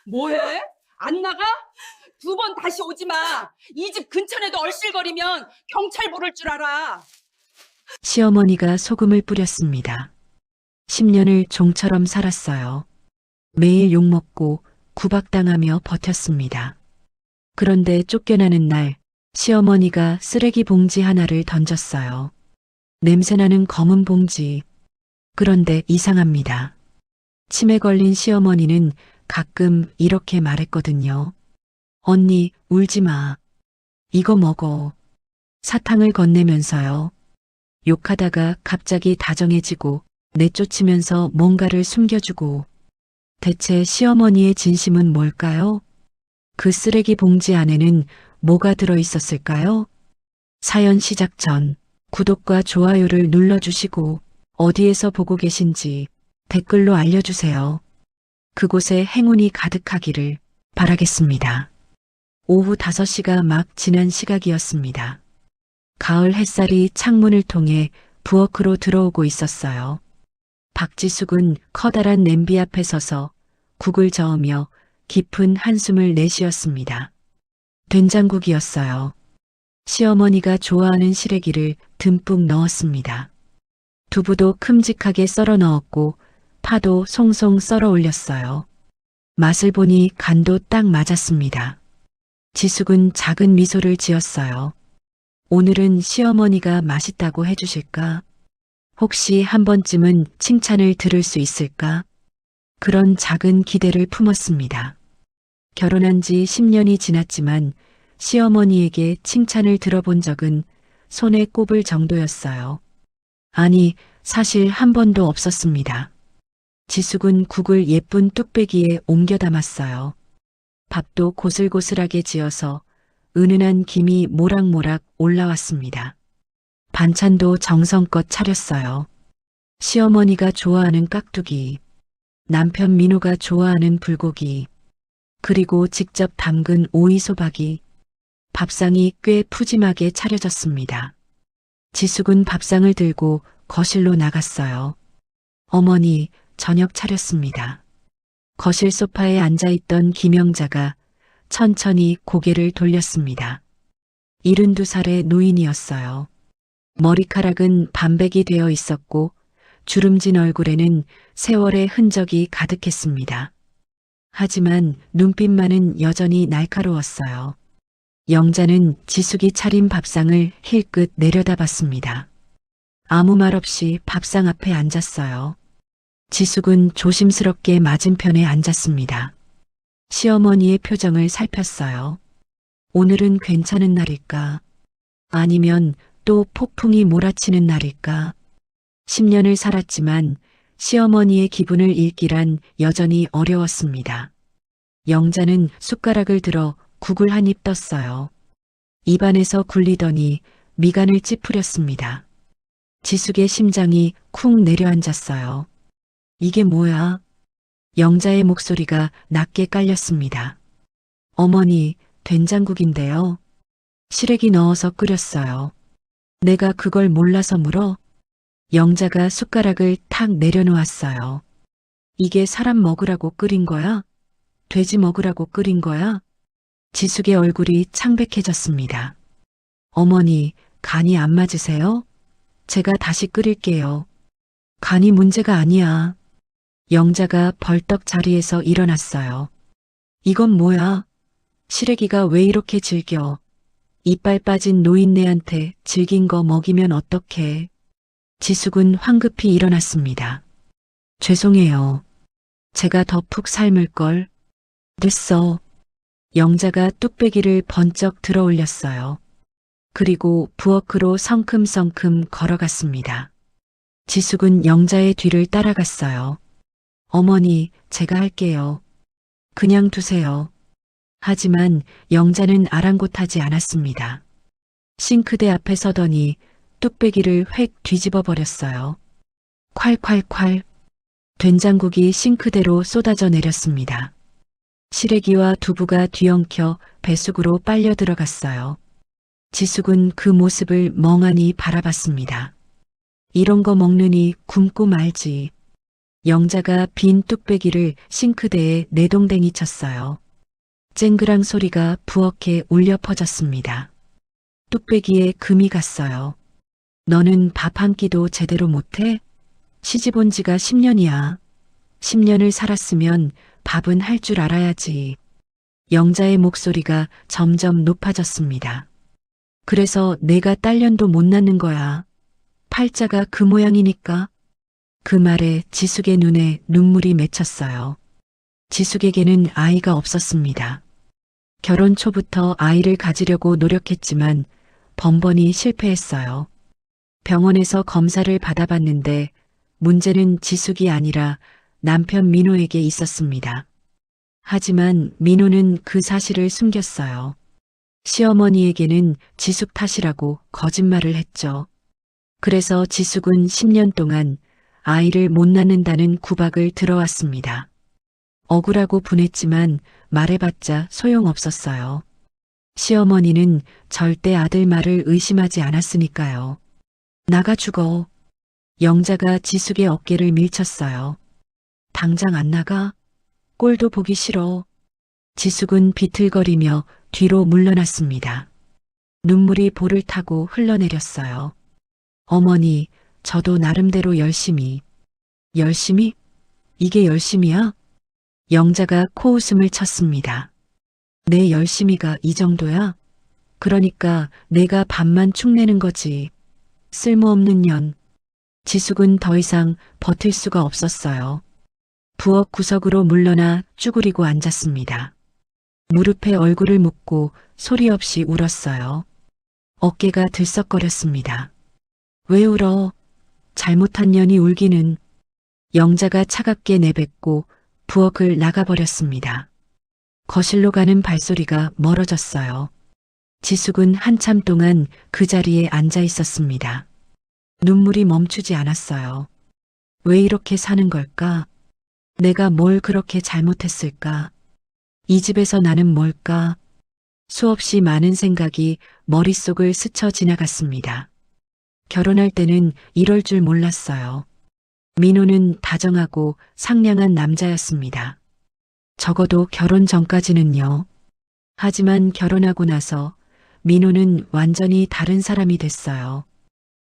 뭐해? 안 나가? 두 번 다시 오지 마. 이 집 근처에도 얼씬거리면 경찰 부를 줄 알아. 시어머니가 소금을 뿌렸습니다. 10년을 종처럼 살았어요. 매일 욕먹고 구박당하며 버텼습니다. 그런데 쫓겨나는 날 시어머니가 쓰레기 봉지 하나를 던졌어요. 냄새나는 검은 봉지. 그런데 이상합니다. 치매 걸린 시어머니는 가끔 이렇게 말했거든요. 언니, 울지 마. 이거 먹어. 사탕을 건네면서요. 욕하다가 갑자기 다정해지고 내쫓으면서 뭔가를 숨겨주고. 대체 시어머니의 진심은 뭘까요? 그 쓰레기 봉지 안에는 뭐가 들어 있었을까요? 사연 시작 전 구독과 좋아요를 눌러주시고 어디에서 보고 계신지 댓글로 알려주세요. 그곳에 행운이 가득하기를 바라겠습니다. 오후 5시가 막 지난 시각이었습니다. 가을 햇살이 창문을 통해 부엌으로 들어오고 있었어요. 박지숙은 커다란 냄비 앞에 서서 국을 저으며 깊은 한숨을 내쉬었습니다. 된장국이었어요. 시어머니가 좋아하는 시래기를 듬뿍 넣었습니다. 두부도 큼직하게 썰어 넣었고 파도 송송 썰어 올렸어요. 맛을 보니 간도 딱 맞았습니다. 지숙은 작은 미소를 지었어요. 오늘은 시어머니가 맛있다고 해주실까? 혹시 한 번쯤은 칭찬을 들을 수 있을까? 그런 작은 기대를 품었습니다. 결혼한 지 10년이 지났지만 시어머니에게 칭찬을 들어본 적은 손에 꼽을 정도였어요. 아니, 사실 한 번도 없었습니다. 지숙은 국을 예쁜 뚝배기에 옮겨 담았어요. 밥도 고슬고슬하게 지어서 은은한 김이 모락모락 올라왔습니다. 반찬도 정성껏 차렸어요. 시어머니가 좋아하는 깍두기, 남편 민호가 좋아하는 불고기, 그리고 직접 담근 오이소박이, 밥상이 꽤 푸짐하게 차려졌습니다. 지숙은 밥상을 들고 거실로 나갔어요. 어머니, 저녁 차렸습니다. 거실 소파에 앉아있던 김영자가 천천히 고개를 돌렸습니다. 72살의 노인이었어요. 머리카락은 반백이 되어 있었고 주름진 얼굴에는 세월의 흔적이 가득했습니다. 하지만 눈빛만은 여전히 날카로웠어요. 영자는 지숙이 차린 밥상을 힐끗 내려다봤습니다. 아무 말 없이 밥상 앞에 앉았어요. 지숙은 조심스럽게 맞은편에 앉았습니다. 시어머니의 표정을 살폈어요. 오늘은 괜찮은 날일까? 아니면 또 폭풍이 몰아치는 날일까? 10년을 살았지만 시어머니의 기분을 읽기란 여전히 어려웠습니다. 영자는 숟가락을 들어 국을 한 입 떴어요. 입안에서 굴리더니 미간을 찌푸렸습니다. 지숙의 심장이 쿵 내려앉았어요. 이게 뭐야? 영자의 목소리가 낮게 깔렸습니다. 어머니, 된장국인데요. 시래기 넣어서 끓였어요. 내가 그걸 몰라서 물어? 영자가 숟가락을 탁 내려놓았어요. 이게 사람 먹으라고 끓인 거야? 돼지 먹으라고 끓인 거야? 지숙의 얼굴이 창백해졌습니다. 어머니, 간이 안 맞으세요? 제가 다시 끓일게요. 간이 문제가 아니야. 영자가 벌떡 자리에서 일어났어요. 이건 뭐야? 시래기가 왜 이렇게 질겨? 이빨 빠진 노인네한테 질긴 거 먹이면 어떡해? 지숙은 황급히 일어났습니다. 죄송해요. 제가 더 푹 삶을걸. 됐어. 영자가 뚝배기를 번쩍 들어 올렸어요. 그리고 부엌으로 성큼성큼 걸어갔습니다. 지숙은 영자의 뒤를 따라갔어요. 어머니, 제가 할게요. 그냥 두세요. 하지만 영자는 아랑곳하지 않았습니다. 싱크대 앞에 서더니 뚝배기를 획 뒤집어 버렸어요. 콸콸콸. 된장국이 싱크대로 쏟아져 내렸습니다. 시래기와 두부가 뒤엉켜 뱃속으로 빨려 들어갔어요. 지숙은 그 모습을 멍하니 바라봤습니다. 이런 거 먹느니 굶고 말지. 영자가 빈 뚝배기를 싱크대에 내동댕이 쳤어요. 쨍그랑 소리가 부엌에 울려 퍼졌습니다. 뚝배기에 금이 갔어요. 너는 밥 한 끼도 제대로 못해? 시집 온 지가 10년이야. 10년을 살았으면 밥은 할 줄 알아야지. 영자의 목소리가 점점 높아졌습니다. 그래서 내가 딸년도 못 낳는 거야. 팔자가 그 모양이니까. 그 말에 지숙의 눈에 눈물이 맺혔어요. 지숙에게는 아이가 없었습니다. 결혼 초부터 아이를 가지려고 노력했지만 번번이 실패했어요. 병원에서 검사를 받아봤는데 문제는 지숙이 아니라 남편 민호에게 있었습니다. 하지만 민호는 그 사실을 숨겼어요. 시어머니에게는 지숙 탓이라고 거짓말을 했죠. 그래서 지숙은 10년 동안 아이를 못 낳는다는 구박을 들어왔습니다. 억울하고 분했지만 말해봤자 소용없었어요. 시어머니는 절대 아들 말을 의심하지 않았으니까요. 나가 죽어. 영자가 지숙의 어깨를 밀쳤어요. 당장 안 나가? 꼴도 보기 싫어. 지숙은 비틀거리며 뒤로 물러났습니다. 눈물이 볼을 타고 흘러내렸어요. 어머니, 저도 나름대로 열심히. 열심히? 이게 열심이야? 영자가 코웃음을 쳤습니다. 내 열심히가 이 정도야? 그러니까 내가 밥만 축내는 거지. 쓸모없는 년. 지숙은 더 이상 버틸 수가 없었어요. 부엌 구석으로 물러나 쭈그리고 앉았습니다. 무릎에 얼굴을 묻고 소리 없이 울었어요. 어깨가 들썩거렸습니다. 왜 울어? 잘못한 년이 울기는. 영자가 차갑게 내뱉고 부엌을 나가버렸습니다. 거실로 가는 발소리가 멀어졌어요. 지숙은 한참 동안 그 자리에 앉아 있었습니다. 눈물이 멈추지 않았어요. 왜 이렇게 사는 걸까? 내가 뭘 그렇게 잘못했을까? 이 집에서 나는 뭘까? 수없이 많은 생각이 머릿속을 스쳐 지나갔습니다. 결혼할 때는 이럴 줄 몰랐어요. 민호는 다정하고 상냥한 남자였습니다. 적어도 결혼 전까지는요. 하지만 결혼하고 나서 민호는 완전히 다른 사람이 됐어요.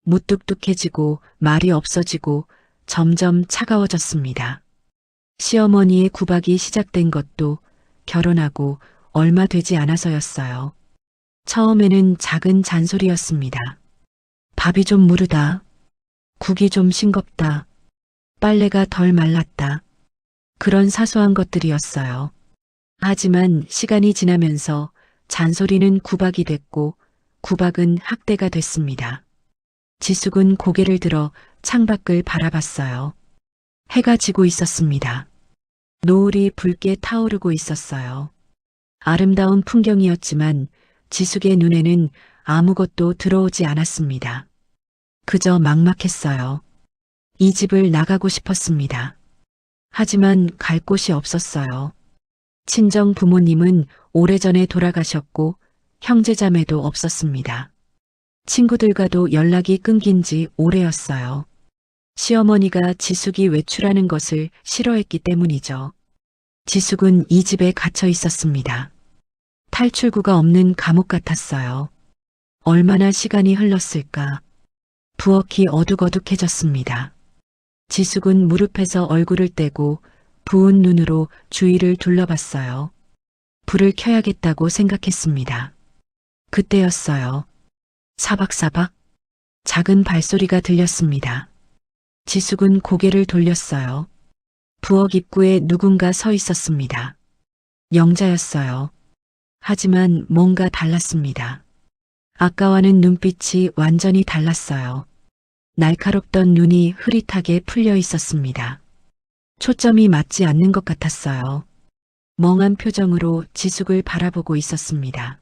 무뚝뚝해지고 말이 없어지고 점점 차가워졌습니다. 시어머니의 구박이 시작된 것도 결혼하고 얼마 되지 않아서였어요. 처음에는 작은 잔소리였습니다. 밥이 좀 무르다. 국이 좀 싱겁다. 빨래가 덜 말랐다. 그런 사소한 것들이었어요. 하지만 시간이 지나면서 잔소리는 구박이 됐고 구박은 학대가 됐습니다. 지숙은 고개를 들어 창밖을 바라봤어요. 해가 지고 있었습니다. 노을이 붉게 타오르고 있었어요. 아름다운 풍경이었지만 지숙의 눈에는 아무것도 들어오지 않았습니다. 그저 막막했어요. 이 집을 나가고 싶었습니다. 하지만 갈 곳이 없었어요. 친정 부모님은 오래전에 돌아가셨고 형제자매도 없었습니다. 친구들과도 연락이 끊긴 지 오래였어요. 시어머니가 지숙이 외출하는 것을 싫어했기 때문이죠. 지숙은 이 집에 갇혀 있었습니다. 탈출구가 없는 감옥 같았어요. 얼마나 시간이 흘렀을까. 부엌이 어둑어둑해졌습니다. 지숙은 무릎에서 얼굴을 떼고 부은 눈으로 주위를 둘러봤어요. 불을 켜야겠다고 생각했습니다. 그때였어요. 사박사박 작은 발소리가 들렸습니다. 지숙은 고개를 돌렸어요. 부엌 입구에 누군가 서 있었습니다. 영자였어요. 하지만 뭔가 달랐습니다. 아까와는 눈빛이 완전히 달랐어요. 날카롭던 눈이 흐릿하게 풀려 있었습니다. 초점이 맞지 않는 것 같았어요. 멍한 표정으로 지숙을 바라보고 있었습니다.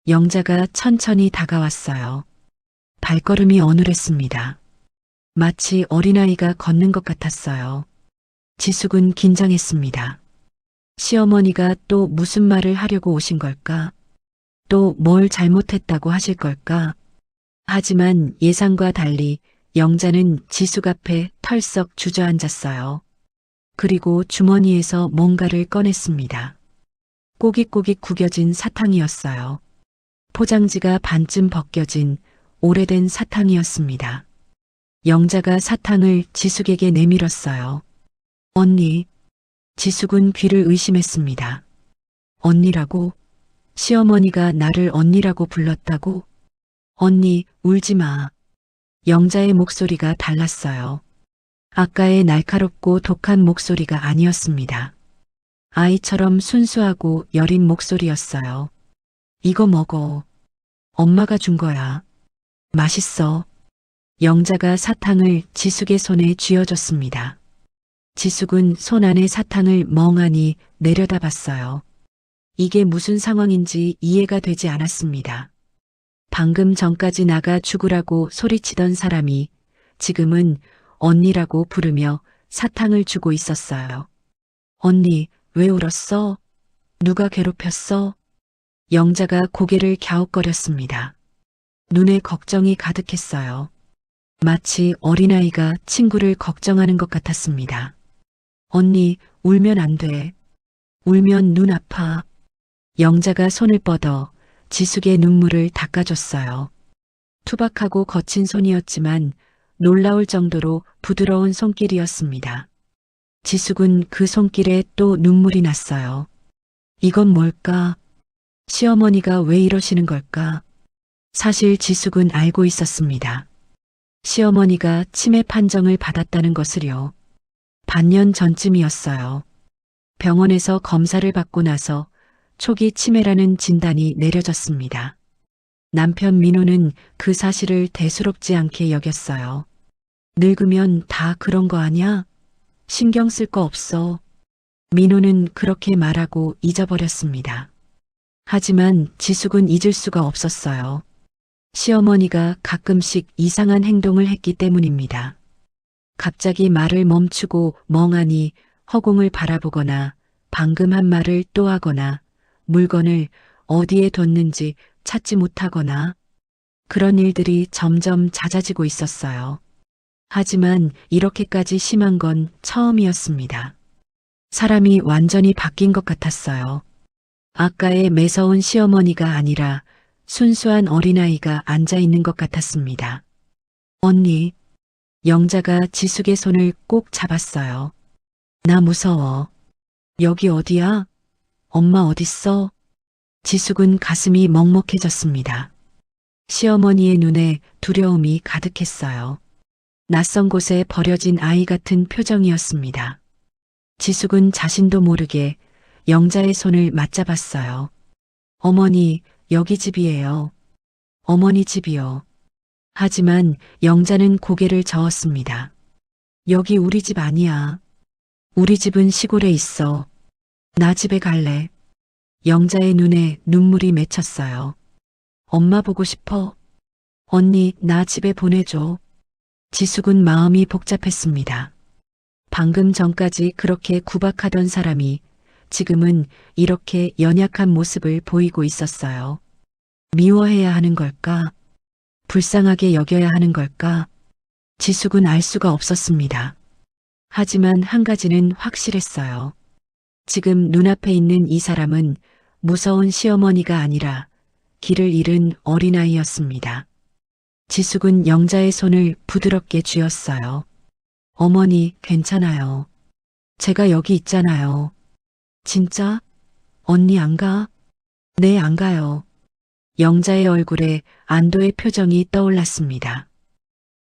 영자가 천천히 다가왔어요. 발걸음이 어눌했습니다. 마치 어린아이가 걷는 것 같았어요. 지숙은 긴장했습니다. 시어머니가 또 무슨 말을 하려고 오신 걸까? 또 뭘 잘못했다고 하실 걸까? 하지만 예상과 달리 영자는 지숙 앞에 털썩 주저앉았어요. 그리고 주머니에서 뭔가를 꺼냈습니다. 꼬깃꼬깃 구겨진 사탕이었어요. 포장지가 반쯤 벗겨진 오래된 사탕이었습니다. 영자가 사탕을 지숙에게 내밀었어요. 언니. 지숙은 귀를 의심했습니다. 언니라고? 시어머니가 나를 언니라고 불렀다고? 언니, 울지 마. 영자의 목소리가 달랐어요. 아까의 날카롭고 독한 목소리가 아니었습니다. 아이처럼 순수하고 여린 목소리였어요. 이거 먹어. 엄마가 준 거야. 맛있어. 영자가 사탕을 지숙의 손에 쥐어줬습니다. 지숙은 손 안에 사탕을 멍하니 내려다봤어요. 이게 무슨 상황인지 이해가 되지 않았습니다. 방금 전까지 나가 죽으라고 소리치던 사람이 지금은 언니라고 부르며 사탕을 주고 있었어요. 언니, 왜 울었어? 누가 괴롭혔어? 영자가 고개를 갸웃거렸습니다. 눈에 걱정이 가득했어요. 마치 어린아이가 친구를 걱정하는 것 같았습니다. 언니, 울면 안 돼. 울면 눈 아파. 영자가 손을 뻗어 지숙의 눈물을 닦아줬어요. 투박하고 거친 손이었지만 놀라울 정도로 부드러운 손길이었습니다. 지숙은 그 손길에 또 눈물이 났어요. 이건 뭘까? 시어머니가 왜 이러시는 걸까? 사실 지숙은 알고 있었습니다. 시어머니가 치매 판정을 받았다는 것을요. 반년 전쯤이었어요. 병원에서 검사를 받고 나서 초기 치매라는 진단이 내려졌습니다. 남편 민호는 그 사실을 대수롭지 않게 여겼어요. 늙으면 다 그런 거 아냐? 신경 쓸 거 없어. 민호는 그렇게 말하고 잊어버렸습니다. 하지만 지숙은 잊을 수가 없었어요. 시어머니가 가끔씩 이상한 행동을 했기 때문입니다. 갑자기 말을 멈추고 멍하니 허공을 바라보거나 방금 한 말을 또 하거나 물건을 어디에 뒀는지 찾지 못하거나 그런 일들이 점점 잦아지고 있었어요. 하지만 이렇게까지 심한 건 처음이었습니다. 사람이 완전히 바뀐 것 같았어요. 아까의 매서운 시어머니가 아니라 순수한 어린아이가 앉아있는 것 같았습니다. 언니, 영자가 지숙의 손을 꼭 잡았어요. 나 무서워. 여기 어디야? 엄마 어딨어? 지숙은 가슴이 먹먹해졌습니다. 시어머니의 눈에 두려움이 가득했어요. 낯선 곳에 버려진 아이 같은 표정이었습니다. 지숙은 자신도 모르게 영자의 손을 맞잡았어요. 어머니, 여기 집이에요. 어머니 집이요. 하지만 영자는 고개를 저었습니다. 여기 우리 집 아니야. 우리 집은 시골에 있어. 나 집에 갈래. 영자의 눈에 눈물이 맺혔어요. 엄마 보고 싶어. 언니, 나 집에 보내줘. 지숙은 마음이 복잡했습니다. 방금 전까지 그렇게 구박하던 사람이 지금은 이렇게 연약한 모습을 보이고 있었어요. 미워해야 하는 걸까? 불쌍하게 여겨야 하는 걸까? 지숙은 알 수가 없었습니다. 하지만 한 가지는 확실했어요. 지금 눈앞에 있는 이 사람은 무서운 시어머니가 아니라 길을 잃은 어린아이였습니다. 지숙은 영자의 손을 부드럽게 쥐었어요. 어머니, 괜찮아요. 제가 여기 있잖아요. 진짜? 언니 안 가? 네, 안 가요. 영자의 얼굴에 안도의 표정이 떠올랐습니다.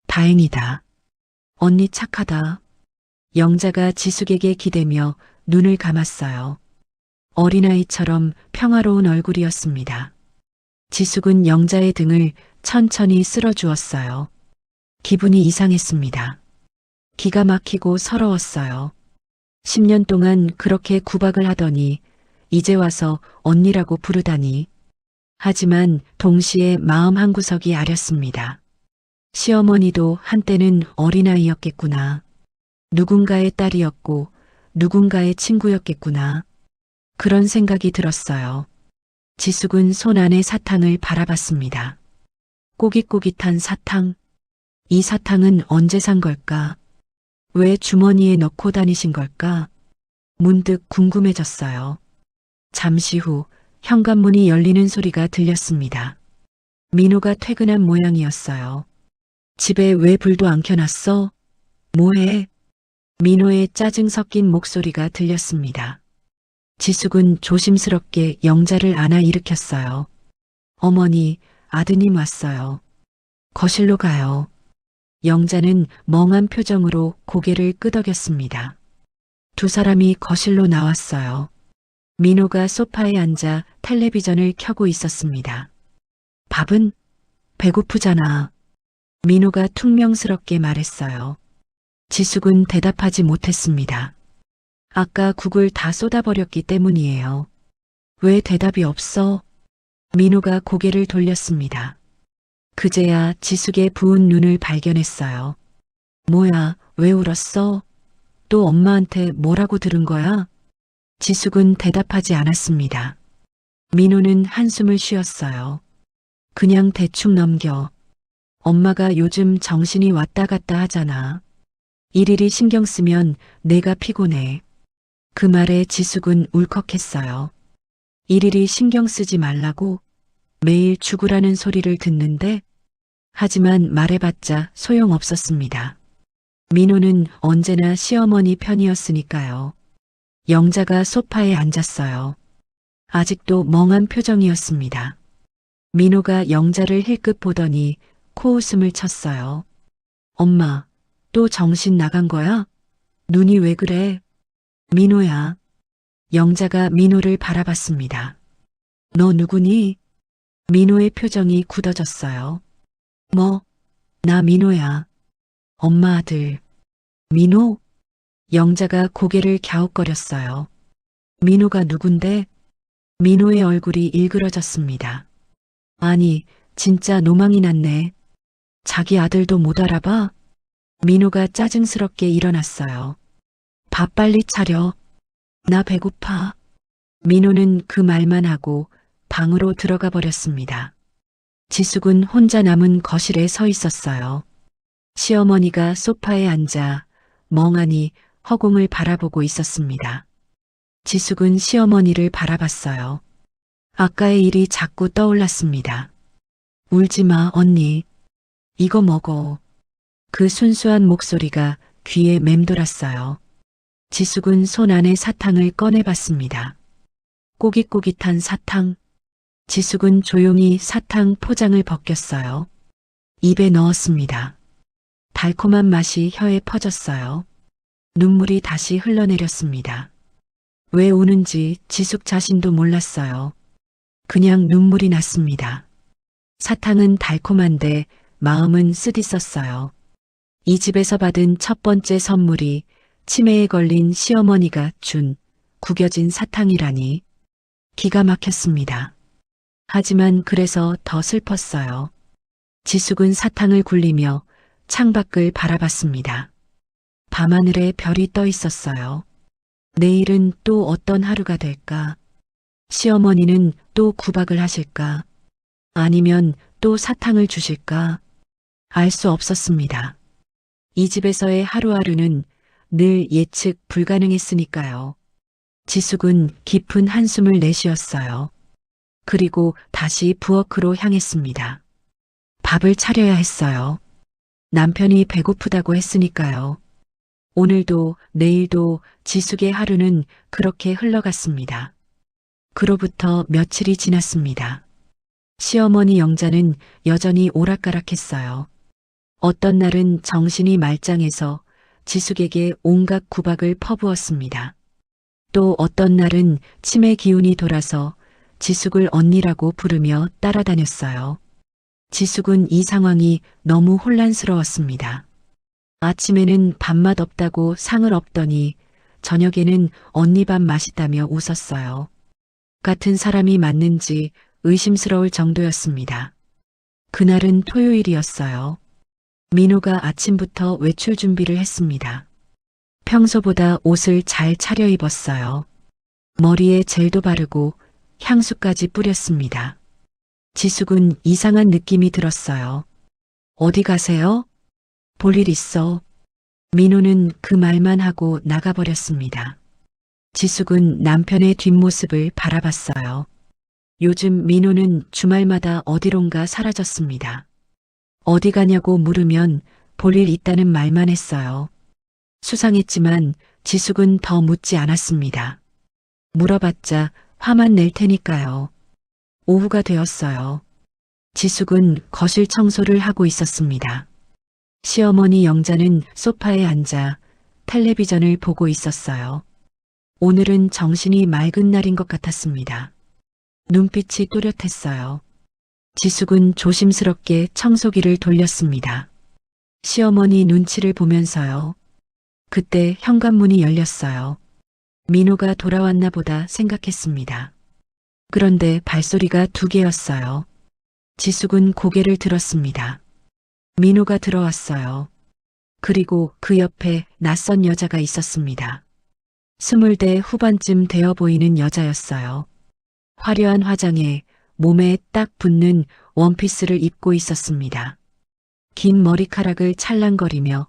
다행이다. 언니 착하다. 영자가 지숙에게 기대며 눈을 감았어요. 어린아이처럼 평화로운 얼굴이었습니다. 지숙은 영자의 등을 천천히 쓸어주었어요. 기분이 이상했습니다. 기가 막히고 서러웠어요. 10년 동안 그렇게 구박을 하더니 이제 와서 언니라고 부르다니. 하지만 동시에 마음 한구석이 아렸습니다. 시어머니도 한때는 어린아이였겠구나. 누군가의 딸이었고 누군가의 친구였겠구나. 그런 생각이 들었어요. 지숙은 손 안의 사탕을 바라봤습니다. 꼬깃꼬깃한 사탕. 이 사탕은 언제 산 걸까? 왜 주머니에 넣고 다니신 걸까? 문득 궁금해졌어요. 잠시 후 현관문이 열리는 소리가 들렸습니다. 민호가 퇴근한 모양이었어요. 집에 왜 불도 안 켜놨어? 뭐해? 민호의 짜증 섞인 목소리가 들렸습니다. 지숙은 조심스럽게 영자를 안아 일으켰어요. 어머니, 아드님 왔어요. 거실로 가요. 영자는 멍한 표정으로 고개를 끄덕였습니다. 두 사람이 거실로 나왔어요. 민호가 소파에 앉아 텔레비전을 켜고 있었습니다. 밥은? 배고프잖아. 민호가 퉁명스럽게 말했어요. 지숙은 대답하지 못했습니다. 아까 국을 다 쏟아버렸기 때문이에요. 왜 대답이 없어? 민호가 고개를 돌렸습니다. 그제야 지숙의 부은 눈을 발견했어요. 뭐야, 왜 울었어? 또 엄마한테 뭐라고 들은 거야? 지숙은 대답하지 않았습니다. 민호는 한숨을 쉬었어요. 그냥 대충 넘겨. 엄마가 요즘 정신이 왔다 갔다 하잖아. 일일이 신경 쓰면 내가 피곤해. 그 말에 지숙은 울컥했어요. 일일이 신경 쓰지 말라고? 매일 죽으라는 소리를 듣는데? 하지만 말해봤자 소용없었습니다. 민호는 언제나 시어머니 편이었으니까요. 영자가 소파에 앉았어요. 아직도 멍한 표정이었습니다. 민호가 영자를 힐끗 보더니 코웃음을 쳤어요. 엄마, 또 정신 나간 거야? 눈이 왜 그래? 민호야. 영자가 민호를 바라봤습니다. 너 누구니? 민호의 표정이 굳어졌어요. 뭐? 나 민호야. 엄마 아들. 민호? 영자가 고개를 갸웃거렸어요. 민호가 누군데? 민호의 얼굴이 일그러졌습니다. 아니, 진짜 노망이 났네. 자기 아들도 못 알아봐? 민호가 짜증스럽게 일어났어요. 밥 빨리 차려. 나 배고파. 민호는 그 말만 하고 방으로 들어가 버렸습니다. 지숙은 혼자 남은 거실에 서 있었어요. 시어머니가 소파에 앉아 멍하니 허공을 바라보고 있었습니다. 지숙은 시어머니를 바라봤어요. 아까의 일이 자꾸 떠올랐습니다. 울지 마, 언니. 이거 먹어. 그 순수한 목소리가 귀에 맴돌았어요. 지숙은 손 안에 사탕을 꺼내봤습니다. 꼬깃꼬깃한 사탕. 지숙은 조용히 사탕 포장을 벗겼어요. 입에 넣었습니다. 달콤한 맛이 혀에 퍼졌어요. 눈물이 다시 흘러내렸습니다. 왜 우는지 지숙 자신도 몰랐어요. 그냥 눈물이 났습니다. 사탕은 달콤한데 마음은 쓰디썼어요. 이 집에서 받은 첫 번째 선물이 치매에 걸린 시어머니가 준 구겨진 사탕이라니 기가 막혔습니다. 하지만 그래서 더 슬펐어요. 지숙은 사탕을 굴리며 창밖을 바라봤습니다. 밤하늘에 별이 떠 있었어요. 내일은 또 어떤 하루가 될까? 시어머니는 또 구박을 하실까? 아니면 또 사탕을 주실까? 알 수 없었습니다. 이 집에서의 하루하루는 늘 예측 불가능했으니까요. 지숙은 깊은 한숨을 내쉬었어요. 그리고 다시 부엌으로 향했습니다. 밥을 차려야 했어요. 남편이 배고프다고 했으니까요. 오늘도 내일도 지숙의 하루는 그렇게 흘러갔습니다. 그로부터 며칠이 지났습니다. 시어머니 영자는 여전히 오락가락했어요. 어떤 날은 정신이 말짱해서 지숙에게 온갖 구박을 퍼부었습니다. 또 어떤 날은 치매 기운이 돌아서 지숙을 언니라고 부르며 따라다녔어요. 지숙은 이 상황이 너무 혼란스러웠습니다. 아침에는 밥맛 없다고 상을 엎더니 저녁에는 언니 밥 맛있다며 웃었어요. 같은 사람이 맞는지 의심스러울 정도였습니다. 그날은 토요일이었어요. 민호가 아침부터 외출 준비를 했습니다. 평소보다 옷을 잘 차려입었어요. 머리에 젤도 바르고 향수까지 뿌렸습니다. 지숙은 이상한 느낌이 들었어요. 어디 가세요? 볼 일 있어. 민호는 그 말만 하고 나가버렸습니다. 지숙은 남편의 뒷모습을 바라봤어요. 요즘 민호는 주말마다 어디론가 사라졌습니다. 어디 가냐고 물으면 볼 일 있다는 말만 했어요. 수상했지만 지숙은 더 묻지 않았습니다. 물어봤자 화만 낼 테니까요. 오후가 되었어요. 지숙은 거실 청소를 하고 있었습니다. 시어머니 영자는 소파에 앉아 텔레비전을 보고 있었어요. 오늘은 정신이 맑은 날인 것 같았습니다. 눈빛이 또렷했어요. 지숙은 조심스럽게 청소기를 돌렸습니다. 시어머니 눈치를 보면서요. 그때 현관문이 열렸어요. 민호가 돌아왔나 보다 생각했습니다. 그런데 발소리가 2개였어요. 지숙은 고개를 들었습니다. 민호가 들어왔어요. 그리고 그 옆에 낯선 여자가 있었습니다. 20대 후반쯤 되어 보이는 여자였어요. 화려한 화장에 몸에 딱 붙는 원피스를 입고 있었습니다. 긴 머리카락을 찰랑거리며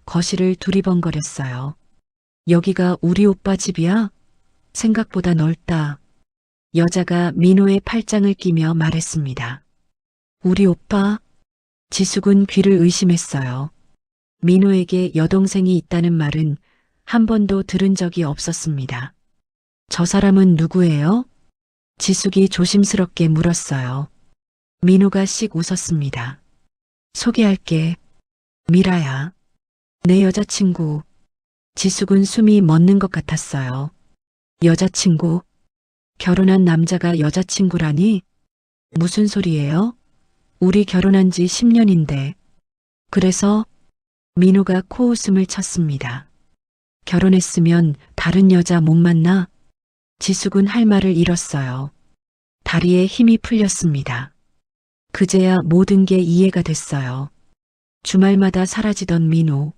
거실을 두리번거렸어요. 여기가 우리 오빠 집이야? 생각보다 넓다. 여자가 민호의 팔짱을 끼며 말했습니다. 우리 오빠? 지숙은 귀를 의심했어요. 민호에게 여동생이 있다는 말은 한 번도 들은 적이 없었습니다. 저 사람은 누구예요? 지숙이 조심스럽게 물었어요. 민호가 씩 웃었습니다. 소개할게. 미라야. 내 여자친구. 지숙은 숨이 멎는 것 같았어요. 여자친구? 결혼한 남자가 여자친구라니? 무슨 소리예요? 우리 결혼한 지 10년인데. 그래서? 민호가 코웃음을 쳤습니다. 결혼했으면 다른 여자 못 만나? 지숙은 할 말을 잃었어요. 다리에 힘이 풀렸습니다. 그제야 모든 게 이해가 됐어요. 주말마다 사라지던 민호.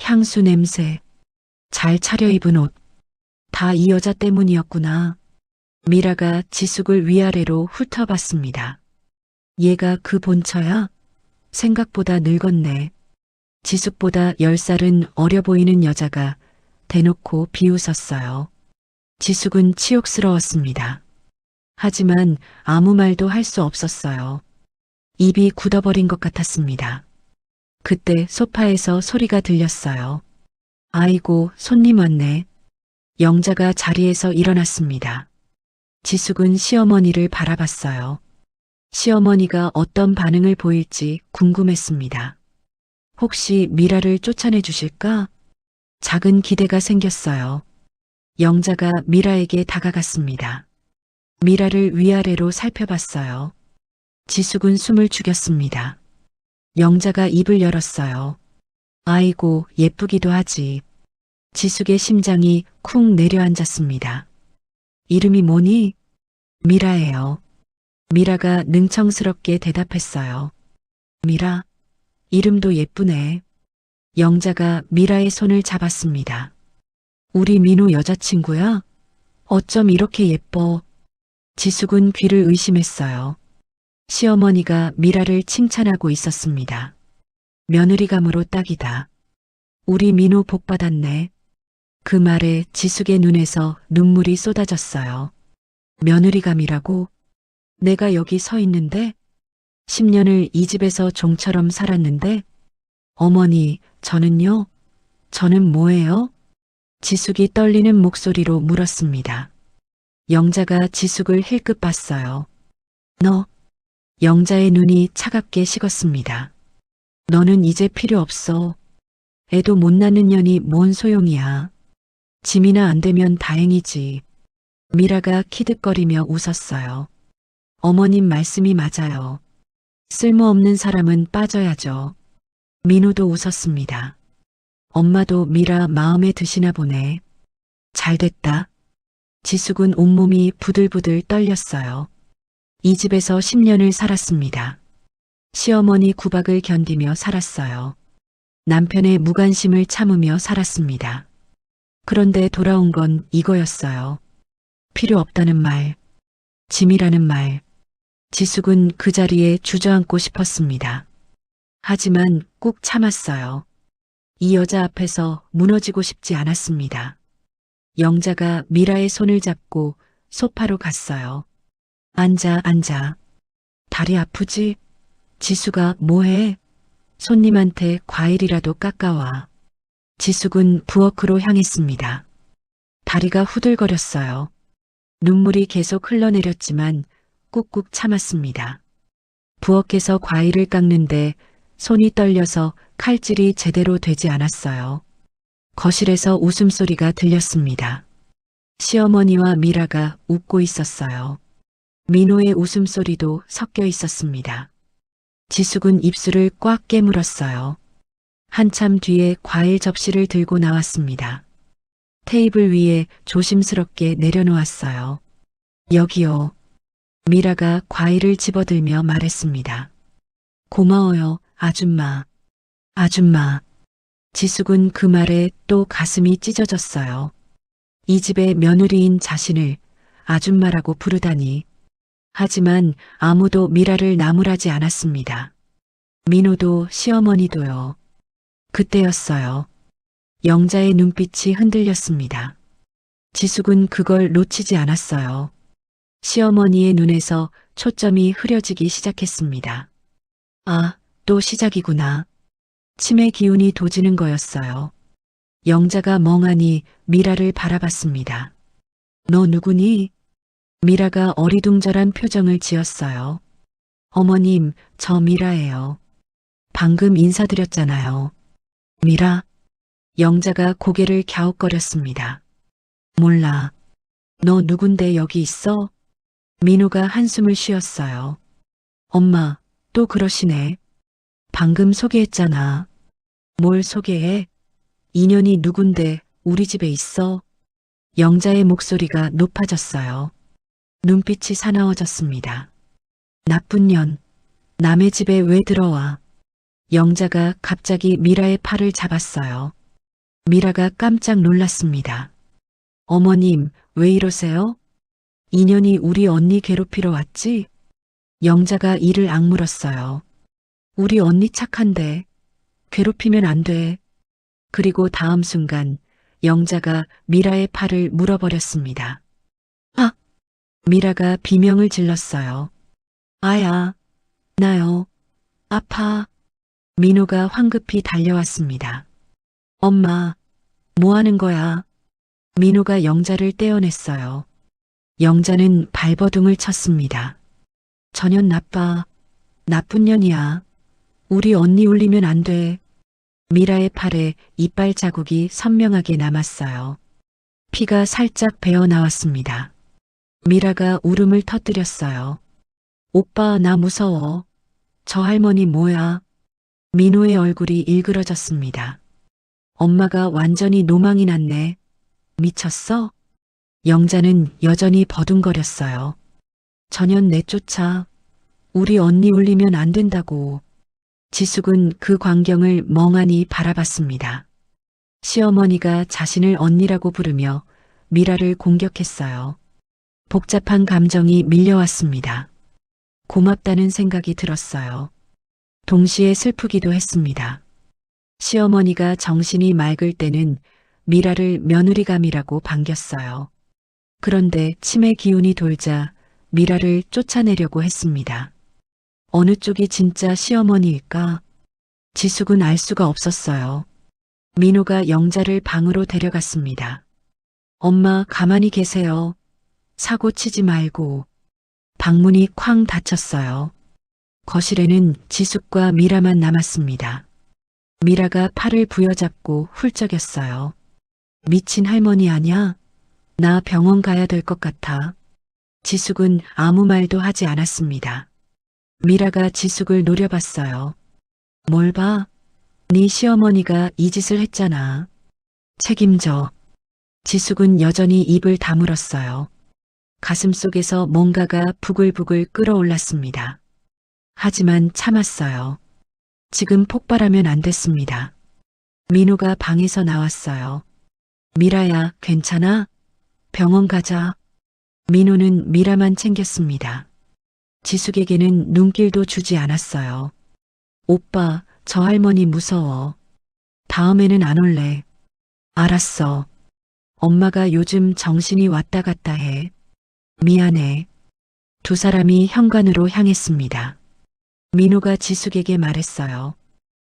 향수 냄새. 잘 차려입은 옷. 다 이 여자 때문이었구나. 미라가 지숙을 위아래로 훑어봤습니다. 얘가 그 본처야? 생각보다 늙었네. 지숙보다 10살은 어려 보이는 여자가 대놓고 비웃었어요. 지숙은 치욕스러웠습니다. 하지만 아무 말도 할 수 없었어요. 입이 굳어버린 것 같았습니다. 그때 소파에서 소리가 들렸어요. 아이고, 손님 왔네. 영자가 자리에서 일어났습니다. 지숙은 시어머니를 바라봤어요. 시어머니가 어떤 반응을 보일지 궁금했습니다. 혹시 미라를 쫓아내 주실까? 작은 기대가 생겼어요. 영자가 미라에게 다가갔습니다. 미라를 위아래로 살펴봤어요. 지숙은 숨을 죽였습니다. 영자가 입을 열었어요. 아이고, 예쁘기도 하지. 지숙의 심장이 쿵 내려앉았습니다. 이름이 뭐니? 미라예요. 미라가 능청스럽게 대답했어요. 미라, 이름도 예쁘네. 영자가 미라의 손을 잡았습니다. 우리 민호 여자친구야? 어쩜 이렇게 예뻐? 지숙은 귀를 의심했어요. 시어머니가 미라를 칭찬하고 있었습니다. 며느리감으로 딱이다. 우리 민호 복 받았네. 그 말에 지숙의 눈에서 눈물이 쏟아졌어요. 며느리감이라고? 내가 여기 서 있는데? 10년을 이 집에서 종처럼 살았는데? 어머니, 저는요? 저는 뭐예요? 지숙이 떨리는 목소리로 물었습니다. 영자가 지숙을 힐끗 봤어요. 너, 영자의 눈이 차갑게 식었습니다. 너는 이제 필요 없어. 애도 못 낳는 년이 뭔 소용이야. 짐이나 안 되면 다행이지. 미라가 키득거리며 웃었어요. 어머님 말씀이 맞아요. 쓸모없는 사람은 빠져야죠. 민호도 웃었습니다. 엄마도 미라 마음에 드시나 보네. 잘됐다. 지숙은 온몸이 부들부들 떨렸어요. 이 집에서 10년을 살았습니다. 시어머니 구박을 견디며 살았어요. 남편의 무관심을 참으며 살았습니다. 그런데 돌아온 건 이거였어요. 필요 없다는 말, 짐이라는 말. 지숙은 그 자리에 주저앉고 싶었습니다. 하지만 꾹 참았어요. 이 여자 앞에서 무너지고 싶지 않았습니다. 영자가 미라의 손을 잡고 소파로 갔어요. 앉아, 앉아. 다리 아프지? 지수가 뭐해? 손님한테 과일이라도 깎아와. 지숙은 부엌으로 향했습니다. 다리가 후들거렸어요. 눈물이 계속 흘러내렸지만 꾹꾹 참았습니다. 부엌에서 과일을 깎는데 손이 떨려서 칼질이 제대로 되지 않았어요. 거실에서 웃음소리가 들렸습니다. 시어머니와 미라가 웃고 있었어요. 민호의 웃음소리도 섞여 있었습니다. 지숙은 입술을 꽉 깨물었어요. 한참 뒤에 과일 접시를 들고 나왔습니다. 테이블 위에 조심스럽게 내려놓았어요. 여기요. 미라가 과일을 집어들며 말했습니다. 고마워요, 아줌마. 아줌마. 지숙은 그 말에 또 가슴이 찢어졌어요. 이 집의 며느리인 자신을 아줌마라고 부르다니. 하지만 아무도 미라를 나무라지 않았습니다. 민호도 시어머니도요. 그때였어요. 영자의 눈빛이 흔들렸습니다. 지숙은 그걸 놓치지 않았어요. 시어머니의 눈에서 초점이 흐려지기 시작했습니다. 아, 또 시작이구나. 치매 기운이 도지는 거였어요. 영자가 멍하니 미라를 바라봤습니다. 너 누구니? 미라가 어리둥절한 표정을 지었어요. 어머님, 저 미라예요. 방금 인사드렸잖아요. 미라? 영자가 고개를 갸웃거렸습니다. 몰라. 너 누군데 여기 있어? 민호가 한숨을 쉬었어요. 엄마, 또 그러시네. 방금 소개했잖아. 뭘 소개해? 인연이 누군데 우리 집에 있어? 영자의 목소리가 높아졌어요. 눈빛이 사나워졌습니다. 나쁜 년, 남의 집에 왜 들어와? 영자가 갑자기 미라의 팔을 잡았어요. 미라가 깜짝 놀랐습니다. 어머님, 왜 이러세요? 인연이 우리 언니 괴롭히러 왔지? 영자가 이를 악물었어요. 우리 언니 착한데 괴롭히면 안 돼. 그리고 다음 순간 영자가 미라의 팔을 물어버렸습니다. 아! 미라가 비명을 질렀어요. 아야, 나요. 아파. 민호가 황급히 달려왔습니다. 엄마, 뭐 하는 거야? 민호가 영자를 떼어냈어요. 영자는 발버둥을 쳤습니다. 저년 나빠. 나쁜 년이야. 우리 언니 울리면 안 돼. 미라의 팔에 이빨 자국이 선명하게 남았어요. 피가 살짝 배어 나왔습니다. 미라가 울음을 터뜨렸어요. 오빠, 나 무서워. 저 할머니 뭐야? 민호의 얼굴이 일그러졌습니다. 엄마가 완전히 노망이 났네. 미쳤어? 영자는 여전히 버둥거렸어요. 전현 내쫓아. 우리 언니 울리면 안 된다고. 지숙은 그 광경을 멍하니 바라봤습니다. 시어머니가 자신을 언니라고 부르며 미라를 공격했어요. 복잡한 감정이 밀려왔습니다. 고맙다는 생각이 들었어요. 동시에 슬프기도 했습니다. 시어머니가 정신이 맑을 때는 미라를 며느리감이라고 반겼어요. 그런데 치매 기운이 돌자 미라를 쫓아내려고 했습니다. 어느 쪽이 진짜 시어머니일까? 지숙은 알 수가 없었어요. 민호가 영자를 방으로 데려갔습니다. 엄마, 가만히 계세요. 사고 치지 말고. 방문이 쾅 닫혔어요. 거실에는 지숙과 미라만 남았습니다. 미라가 팔을 부여잡고 훌쩍였어요. 미친 할머니 아냐? 나 병원 가야 될 것 같아. 지숙은 아무 말도 하지 않았습니다. 미라가 지숙을 노려봤어요. 뭘 봐? 네 시어머니가 이 짓을 했잖아. 책임져. 지숙은 여전히 입을 다물었어요. 가슴속에서 뭔가가 부글부글 끓어올랐습니다. 하지만 참았어요. 지금 폭발하면 안 됐습니다. 민호가 방에서 나왔어요. 미라야, 괜찮아? 병원 가자. 민호는 미라만 챙겼습니다. 지숙에게는 눈길도 주지 않았어요. 오빠, 저 할머니 무서워. 다음에는 안 올래. 알았어. 엄마가 요즘 정신이 왔다 갔다 해. 미안해. 두 사람이 현관으로 향했습니다. 민호가 지숙에게 말했어요.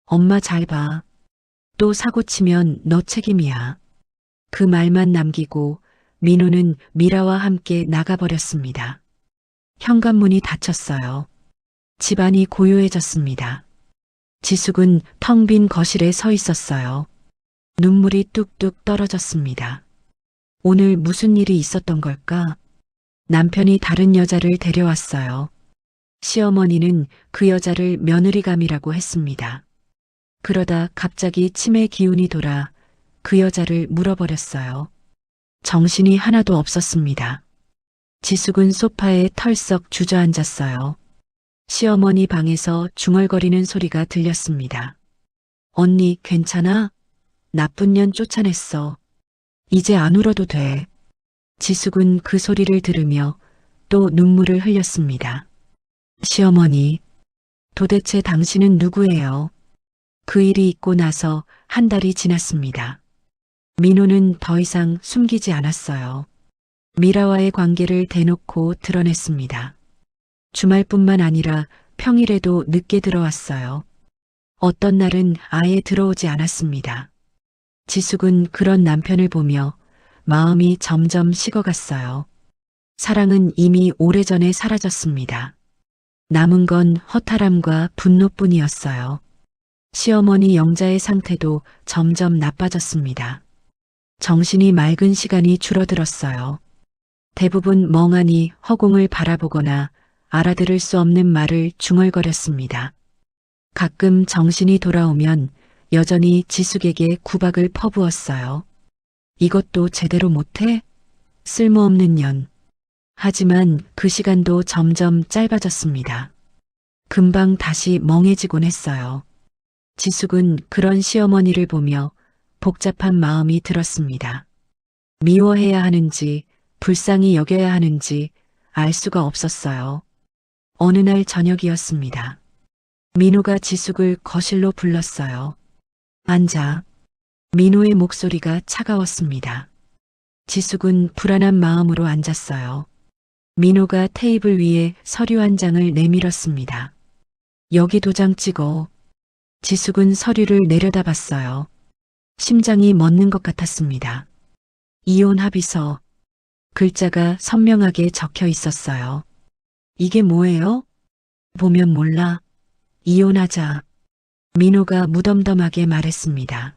엄마 잘 봐. 또 사고 치면 너 책임이야. 그 말만 남기고 민호는 미라와 함께 나가버렸습니다. 현관문이 닫혔어요. 집안이 고요해졌습니다. 지숙은 텅 빈 거실에 서 있었어요. 눈물이 뚝뚝 떨어졌습니다. 오늘 무슨 일이 있었던 걸까? 남편이 다른 여자를 데려왔어요. 시어머니는 그 여자를 며느리감이라고 했습니다. 그러다 갑자기 치매 기운이 돌아 그 여자를 물어버렸어요. 정신이 하나도 없었습니다. 지숙은 소파에 털썩 주저앉았어요. 시어머니 방에서 중얼거리는 소리가 들렸습니다. 언니 괜찮아? 나쁜 년 쫓아냈어. 이제 안 울어도 돼. 지숙은 그 소리를 들으며 또 눈물을 흘렸습니다. 시어머니, 도대체 당신은 누구예요? 그 일이 있고 나서 한 달이 지났습니다. 민호는 더 이상 숨기지 않았어요. 미라와의 관계를 대놓고 드러냈습니다. 주말뿐만 아니라 평일에도 늦게 들어왔어요. 어떤 날은 아예 들어오지 않았습니다. 지숙은 그런 남편을 보며 마음이 점점 식어갔어요. 사랑은 이미 오래전에 사라졌습니다. 남은 건 허탈함과 분노뿐이었어요. 시어머니 영자의 상태도 점점 나빠졌습니다. 정신이 맑은 시간이 줄어들었어요. 대부분 멍하니 허공을 바라보거나 알아들을 수 없는 말을 중얼거렸습니다. 가끔 정신이 돌아오면 여전히 지숙에게 구박을 퍼부었어요. 이것도 제대로 못해? 쓸모없는 년. 하지만 그 시간도 점점 짧아졌습니다. 금방 다시 멍해지곤 했어요. 지숙은 그런 시어머니를 보며 복잡한 마음이 들었습니다. 미워해야 하는지 불쌍히 여겨야 하는지 알 수가 없었어요. 어느 날 저녁이었습니다. 민호가 지숙을 거실로 불렀어요. 앉아. 민호의 목소리가 차가웠습니다. 지숙은 불안한 마음으로 앉았어요. 민호가 테이블 위에 서류 한 장을 내밀었습니다. 여기 도장 찍어. 지숙은 서류를 내려다봤어요. 심장이 멎는 것 같았습니다. 이혼 합의서. 글자가 선명하게 적혀 있었어요. 이게 뭐예요? 보면 몰라. 이혼하자. 민호가 무덤덤하게 말했습니다.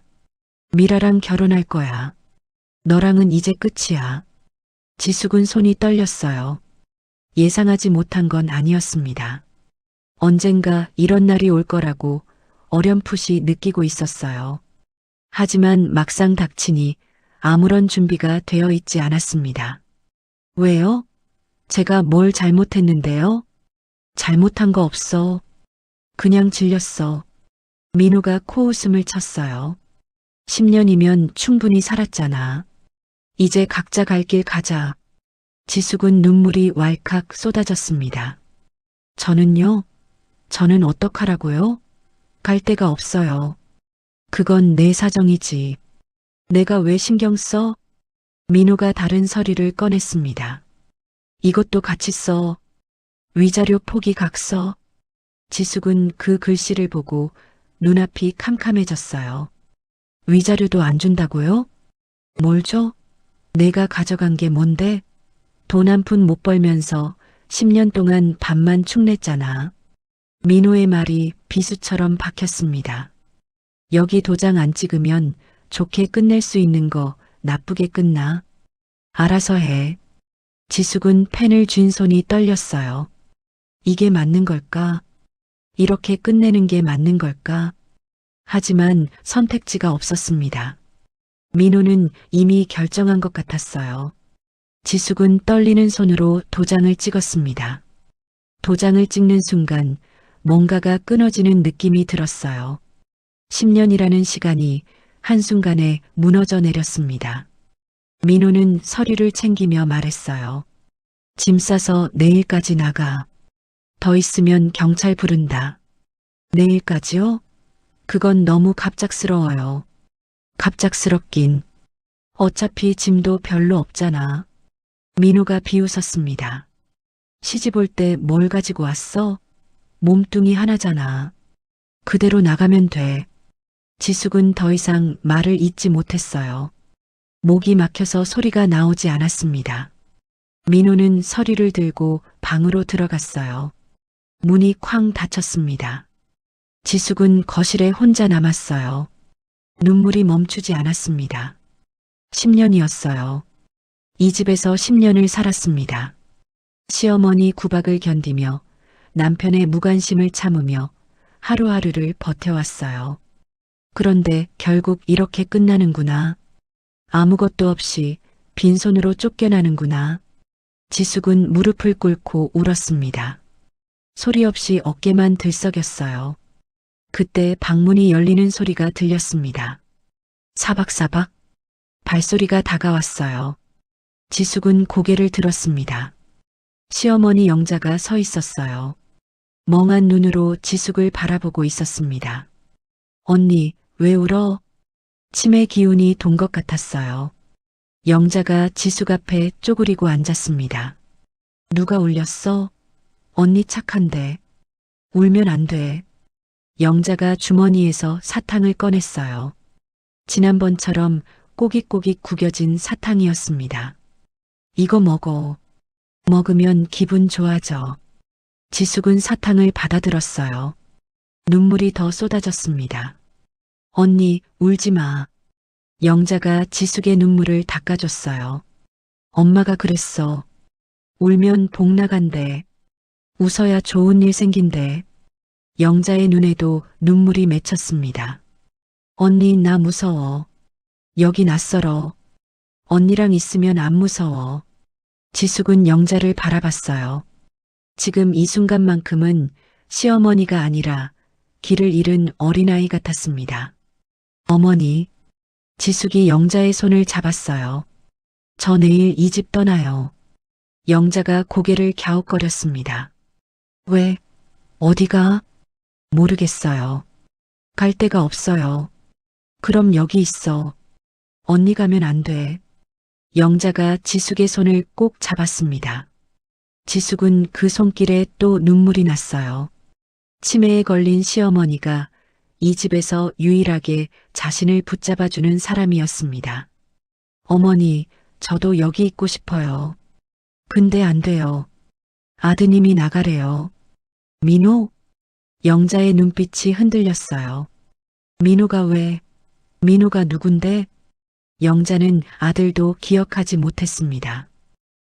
미라랑 결혼할 거야. 너랑은 이제 끝이야. 지숙은 손이 떨렸어요. 예상하지 못한 건 아니었습니다. 언젠가 이런 날이 올 거라고 어렴풋이 느끼고 있었어요. 하지만 막상 닥치니 아무런 준비가 되어 있지 않았습니다. 왜요? 제가 뭘 잘못했는데요? 잘못한 거 없어. 그냥 질렸어. 민호가 코웃음을 쳤어요. 10년이면 충분히 살았잖아. 이제 각자 갈 길 가자. 지숙은 눈물이 왈칵 쏟아졌습니다. 저는요? 저는 어떡하라고요? 갈 데가 없어요. 그건 내 사정이지. 내가 왜 신경 써? 민호가 다른 서류를 꺼냈습니다. 이것도 같이 써. 위자료 포기 각서. 지숙은 그 글씨를 보고 눈앞이 캄캄해졌어요. 위자료도 안 준다고요? 뭘 줘? 내가 가져간 게 뭔데? 돈 한 푼 못 벌면서 10년 동안 밥만 축냈잖아. 민호의 말이 비수처럼 박혔습니다. 여기 도장 안 찍으면 좋게 끝낼 수 있는 거 나쁘게 끝나. 알아서 해. 지숙은 펜을 쥔 손이 떨렸어요. 이게 맞는 걸까? 이렇게 끝내는 게 맞는 걸까? 하지만 선택지가 없었습니다. 민호는 이미 결정한 것 같았어요. 지숙은 떨리는 손으로 도장을 찍었습니다. 도장을 찍는 순간 뭔가가 끊어지는 느낌이 들었어요. 10년이라는 시간이 한순간에 무너져 내렸습니다. 민호는 서류를 챙기며 말했어요. 짐 싸서 내일까지 나가. 더 있으면 경찰 부른다. 내일까지요? 그건 너무 갑작스러워요. 갑작스럽긴. 어차피 짐도 별로 없잖아. 민호가 비웃었습니다. 시집 올 때 뭘 가지고 왔어? 몸뚱이 하나잖아. 그대로 나가면 돼. 지숙은 더 이상 말을 잇지 못했어요. 목이 막혀서 소리가 나오지 않았습니다. 민호는 서리를 들고 방으로 들어갔어요. 문이 쾅 닫혔습니다. 지숙은 거실에 혼자 남았어요. 눈물이 멈추지 않았습니다. 10년이었어요. 이 집에서 10년을 살았습니다. 시어머니 구박을 견디며 남편의 무관심을 참으며 하루하루를 버텨왔어요. 그런데 결국 이렇게 끝나는구나. 아무것도 없이 빈손으로 쫓겨나는구나. 지숙은 무릎을 꿇고 울었습니다. 소리 없이 어깨만 들썩였어요. 그때 방문이 열리는 소리가 들렸습니다. 사박사박 발소리가 다가왔어요. 지숙은 고개를 들었습니다. 시어머니 영자가 서 있었어요. 멍한 눈으로 지숙을 바라보고 있었습니다. 언니, 왜 울어? 치매 기운이 돈 것 같았어요. 영자가 지숙 앞에 쪼그리고 앉았습니다. 누가 울렸어? 언니 착한데. 울면 안 돼. 영자가 주머니에서 사탕을 꺼냈어요. 지난번처럼 꼬깃꼬깃 구겨진 사탕이었습니다. 이거 먹어. 먹으면 기분 좋아져. 지숙은 사탕을 받아들었어요. 눈물이 더 쏟아졌습니다. 언니, 울지 마. 영자가 지숙의 눈물을 닦아줬어요. 엄마가 그랬어. 울면 복 나간대. 웃어야 좋은 일 생긴대. 영자의 눈에도 눈물이 맺혔습니다. 언니, 나 무서워. 여기 낯설어. 언니랑 있으면 안 무서워. 지숙은 영자를 바라봤어요. 지금 이 순간만큼은 시어머니가 아니라 길을 잃은 어린아이 같았습니다. 어머니, 지숙이 영자의 손을 잡았어요. 저 내일 이 집 떠나요. 영자가 고개를 갸웃거렸습니다. 왜? 어디가? 모르겠어요. 갈 데가 없어요. 그럼 여기 있어. 언니 가면 안 돼. 영자가 지숙의 손을 꼭 잡았습니다. 지숙은 그 손길에 또 눈물이 났어요. 치매에 걸린 시어머니가 이 집에서 유일하게 자신을 붙잡아주는 사람이었습니다. 어머니, 저도 여기 있고 싶어요. 근데 안 돼요. 아드님이 나가래요. 민호? 영자의 눈빛이 흔들렸어요. 민호가 왜? 민호가 누군데? 영자는 아들도 기억하지 못했습니다.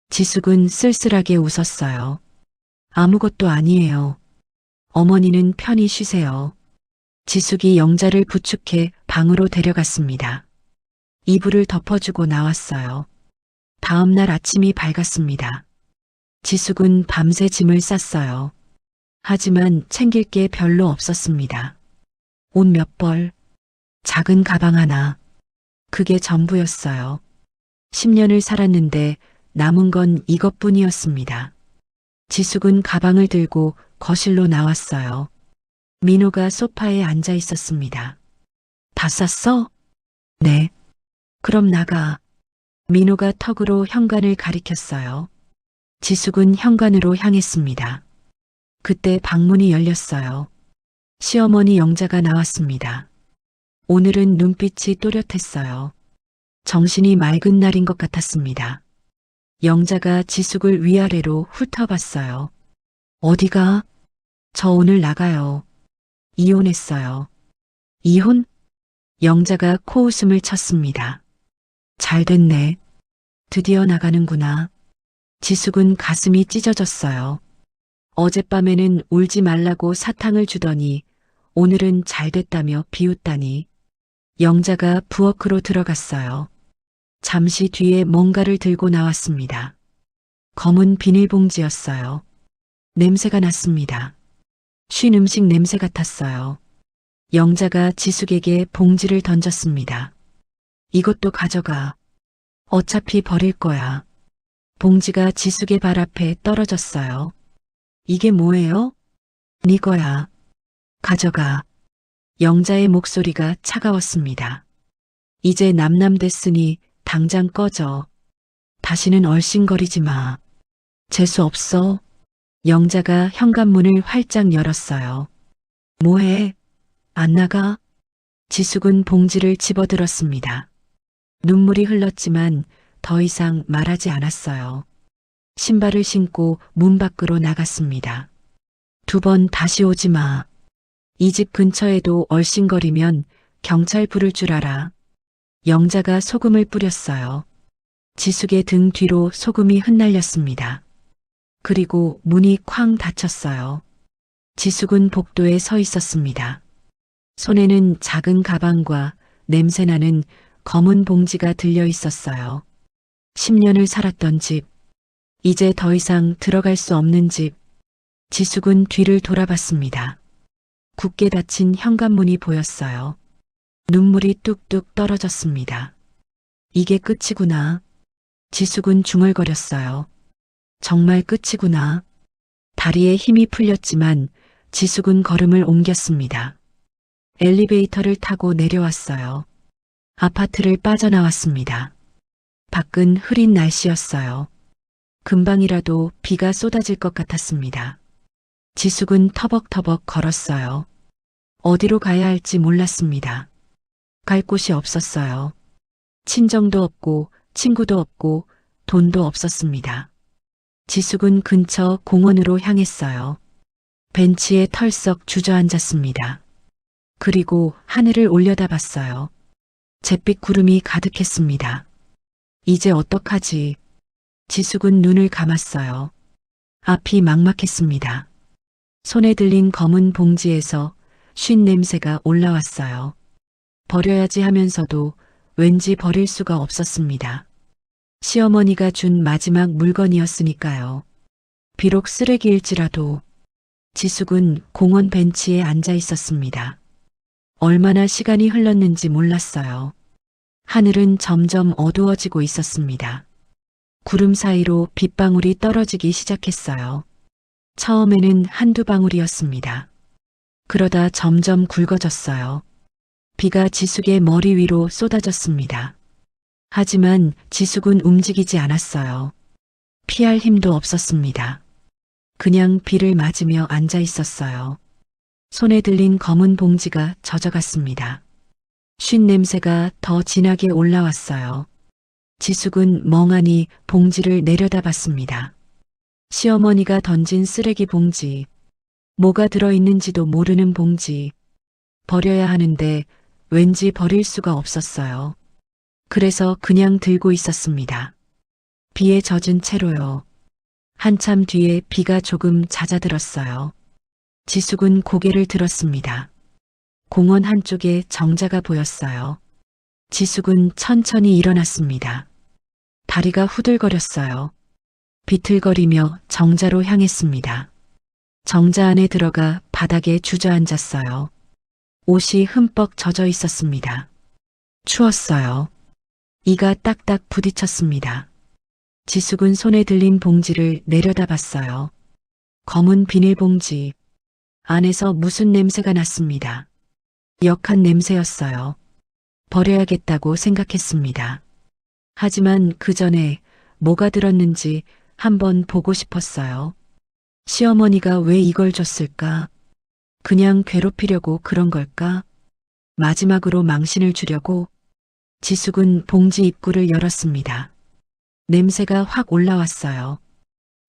지숙은 쓸쓸하게 웃었어요. 아무것도 아니에요. 어머니는 편히 쉬세요. 지숙이 영자를 부축해 방으로 데려갔습니다. 이불을 덮어주고 나왔어요. 다음 날 아침이 밝았습니다. 지숙은 밤새 짐을 쌌어요. 하지만 챙길 게 별로 없었습니다. 옷 몇 벌, 작은 가방 하나. 그게 전부였어요. 10년을 살았는데 남은 건 이것뿐이었습니다. 지숙은 가방을 들고 거실로 나왔어요. 민호가 소파에 앉아 있었습니다. 다 쌌어? 네. 그럼 나가. 민호가 턱으로 현관을 가리켰어요. 지숙은 현관으로 향했습니다. 그때 방문이 열렸어요. 시어머니 영자가 나왔습니다. 오늘은 눈빛이 또렷했어요. 정신이 맑은 날인 것 같았습니다. 영자가 지숙을 위아래로 훑어봤어요. 어디가? 저 오늘 나가요. 이혼했어요. 이혼? 영자가 코웃음을 쳤습니다. 잘 됐네. 드디어 나가는구나. 지숙은 가슴이 찢어졌어요. 어젯밤에는 울지 말라고 사탕을 주더니 오늘은 잘 됐다며 비웃다니. 영자가 부엌으로 들어갔어요. 잠시 뒤에 뭔가를 들고 나왔습니다. 검은 비닐봉지였어요. 냄새가 났습니다. 쉰 음식 냄새 같았어요. 영자가 지숙에게 봉지를 던졌습니다. 이것도 가져가. 어차피 버릴 거야. 봉지가 지숙의 발 앞에 떨어졌어요. 이게 뭐예요? 네 거야. 가져가. 영자의 목소리가 차가웠습니다. 이제 남남됐으니 당장 꺼져. 다시는 얼씬거리지 마. 재수 없어. 영자가 현관문을 활짝 열었어요. 뭐해? 안 나가? 지숙은 봉지를 집어들었습니다. 눈물이 흘렀지만 더 이상 말하지 않았어요. 신발을 신고 문 밖으로 나갔습니다. 2번 다시 오지 마. 이 집 근처에도 얼씬거리면 경찰 부를 줄 알아. 영자가 소금을 뿌렸어요. 지숙의 등 뒤로 소금이 흩날렸습니다. 그리고 문이 쾅 닫혔어요. 지숙은 복도에 서 있었습니다. 손에는 작은 가방과 냄새나는 검은 봉지가 들려 있었어요. 10년을 살았던 집, 이제 더 이상 들어갈 수 없는 집. 지숙은 뒤를 돌아봤습니다. 굳게 닫힌 현관문이 보였어요. 눈물이 뚝뚝 떨어졌습니다. 이게 끝이구나. 지숙은 중얼거렸어요. 정말 끝이구나. 다리에 힘이 풀렸지만 지숙은 걸음을 옮겼습니다. 엘리베이터를 타고 내려왔어요. 아파트를 빠져나왔습니다. 밖은 흐린 날씨였어요. 금방이라도 비가 쏟아질 것 같았습니다. 지숙은 터벅터벅 걸었어요. 어디로 가야 할지 몰랐습니다. 갈 곳이 없었어요. 친정도 없고 친구도 없고 돈도 없었습니다. 지숙은 근처 공원으로 향했어요. 벤치에 털썩 주저앉았습니다. 그리고 하늘을 올려다봤어요. 잿빛 구름이 가득했습니다. 이제 어떡하지? 지숙은 눈을 감았어요. 앞이 막막했습니다. 손에 들린 검은 봉지에서 쉰 냄새가 올라왔어요. 버려야지 하면서도 왠지 버릴 수가 없었습니다. 시어머니가 준 마지막 물건이었으니까요. 비록 쓰레기일지라도. 지숙은 공원 벤치에 앉아 있었습니다. 얼마나 시간이 흘렀는지 몰랐어요. 하늘은 점점 어두워지고 있었습니다. 구름 사이로 빗방울이 떨어지기 시작했어요. 처음에는 한두 방울이었습니다. 그러다 점점 굵어졌어요. 비가 지숙의 머리 위로 쏟아졌습니다. 하지만 지숙은 움직이지 않았어요. 피할 힘도 없었습니다. 그냥 비를 맞으며 앉아 있었어요. 손에 들린 검은 봉지가 젖어갔습니다. 쉰 냄새가 더 진하게 올라왔어요. 지숙은 멍하니 봉지를 내려다봤습니다. 시어머니가 던진 쓰레기 봉지, 뭐가 들어있는지도 모르는 봉지, 버려야 하는데 왠지 버릴 수가 없었어요. 그래서 그냥 들고 있었습니다. 비에 젖은 채로요. 한참 뒤에 비가 조금 잦아들었어요. 지숙은 고개를 들었습니다. 공원 한쪽에 정자가 보였어요. 지숙은 천천히 일어났습니다. 다리가 후들거렸어요. 비틀거리며 정자로 향했습니다. 정자 안에 들어가 바닥에 주저앉았어요. 옷이 흠뻑 젖어 있었습니다. 추웠어요. 이가 딱딱 부딪혔습니다. 지숙은 손에 들린 봉지를 내려다봤어요. 검은 비닐봉지. 안에서 무슨 냄새가 났습니다. 역한 냄새였어요. 버려야겠다고 생각했습니다. 하지만 그 전에 뭐가 들었는지 한번 보고 싶었어요. 시어머니가 왜 이걸 줬을까? 그냥 괴롭히려고 그런 걸까? 마지막으로 망신을 주려고? 지숙은 봉지 입구를 열었습니다. 냄새가 확 올라왔어요.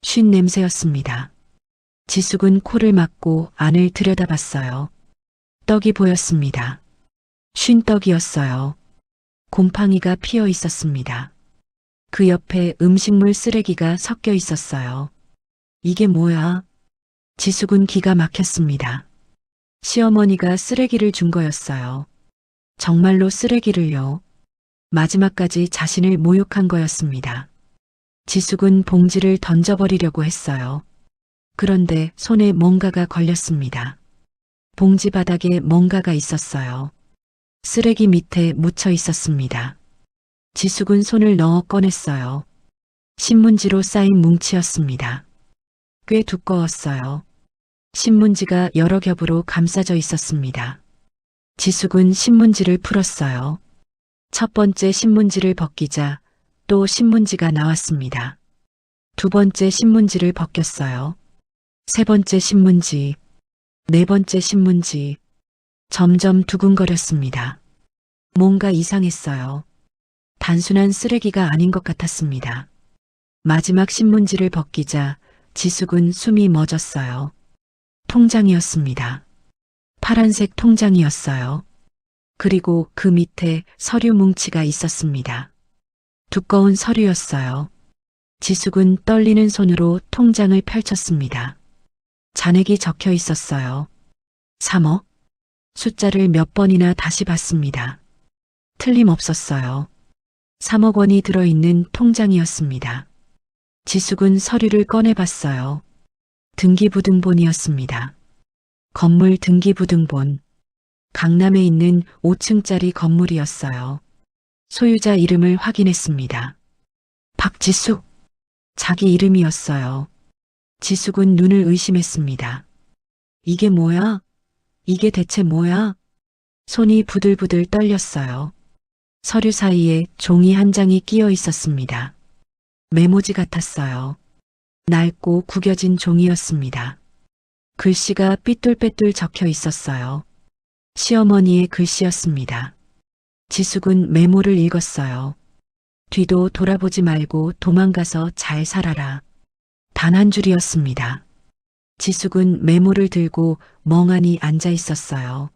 쉰 냄새였습니다. 지숙은 코를 막고 안을 들여다봤어요. 떡이 보였습니다. 쉰 떡이었어요. 곰팡이가 피어 있었습니다. 그 옆에 음식물 쓰레기가 섞여 있었어요. 이게 뭐야? 지숙은 기가 막혔습니다. 시어머니가 쓰레기를 준 거였어요. 정말로 쓰레기를요. 마지막까지 자신을 모욕한 거였습니다. 지숙은 봉지를 던져버리려고 했어요. 그런데 손에 뭔가가 걸렸습니다. 봉지 바닥에 뭔가가 있었어요. 쓰레기 밑에 묻혀 있었습니다. 지숙은 손을 넣어 꺼냈어요. 신문지로 쌓인 뭉치였습니다. 꽤 두꺼웠어요. 신문지가 여러 겹으로 감싸져 있었습니다. 지숙은 신문지를 풀었어요. 첫 번째 신문지를 벗기자 또 신문지가 나왔습니다. 두 번째 신문지를 벗겼어요. 세 번째 신문지, 네 번째 신문지. 점점 두근거렸습니다. 뭔가 이상했어요. 단순한 쓰레기가 아닌 것 같았습니다. 마지막 신문지를 벗기자 지숙은 숨이 멎었어요. 통장이었습니다. 파란색 통장이었어요. 그리고 그 밑에 서류 뭉치가 있었습니다. 두꺼운 서류였어요. 지숙은 떨리는 손으로 통장을 펼쳤습니다. 잔액이 적혀 있었어요. 3억? 숫자를 몇 번이나 다시 봤습니다. 틀림없었어요. 3억 원이 들어있는 통장이었습니다. 지숙은 서류를 꺼내봤어요. 등기부등본이었습니다. 건물 등기부등본. 강남에 있는 5층짜리 건물이었어요. 소유자 이름을 확인했습니다. 박지숙. 자기 이름이었어요. 지숙은 눈을 의심했습니다. 이게 뭐야? 이게 대체 뭐야? 손이 부들부들 떨렸어요. 서류 사이에 종이 한 장이 끼어 있었습니다. 메모지 같았어요. 낡고 구겨진 종이였습니다. 글씨가 삐뚤빼뚤 적혀 있었어요. 시어머니의 글씨였습니다. 지숙은 메모를 읽었어요. 뒤도 돌아보지 말고 도망가서 잘 살아라. 단 한 줄이었습니다. 지숙은 메모를 들고 멍하니 앉아 있었어요.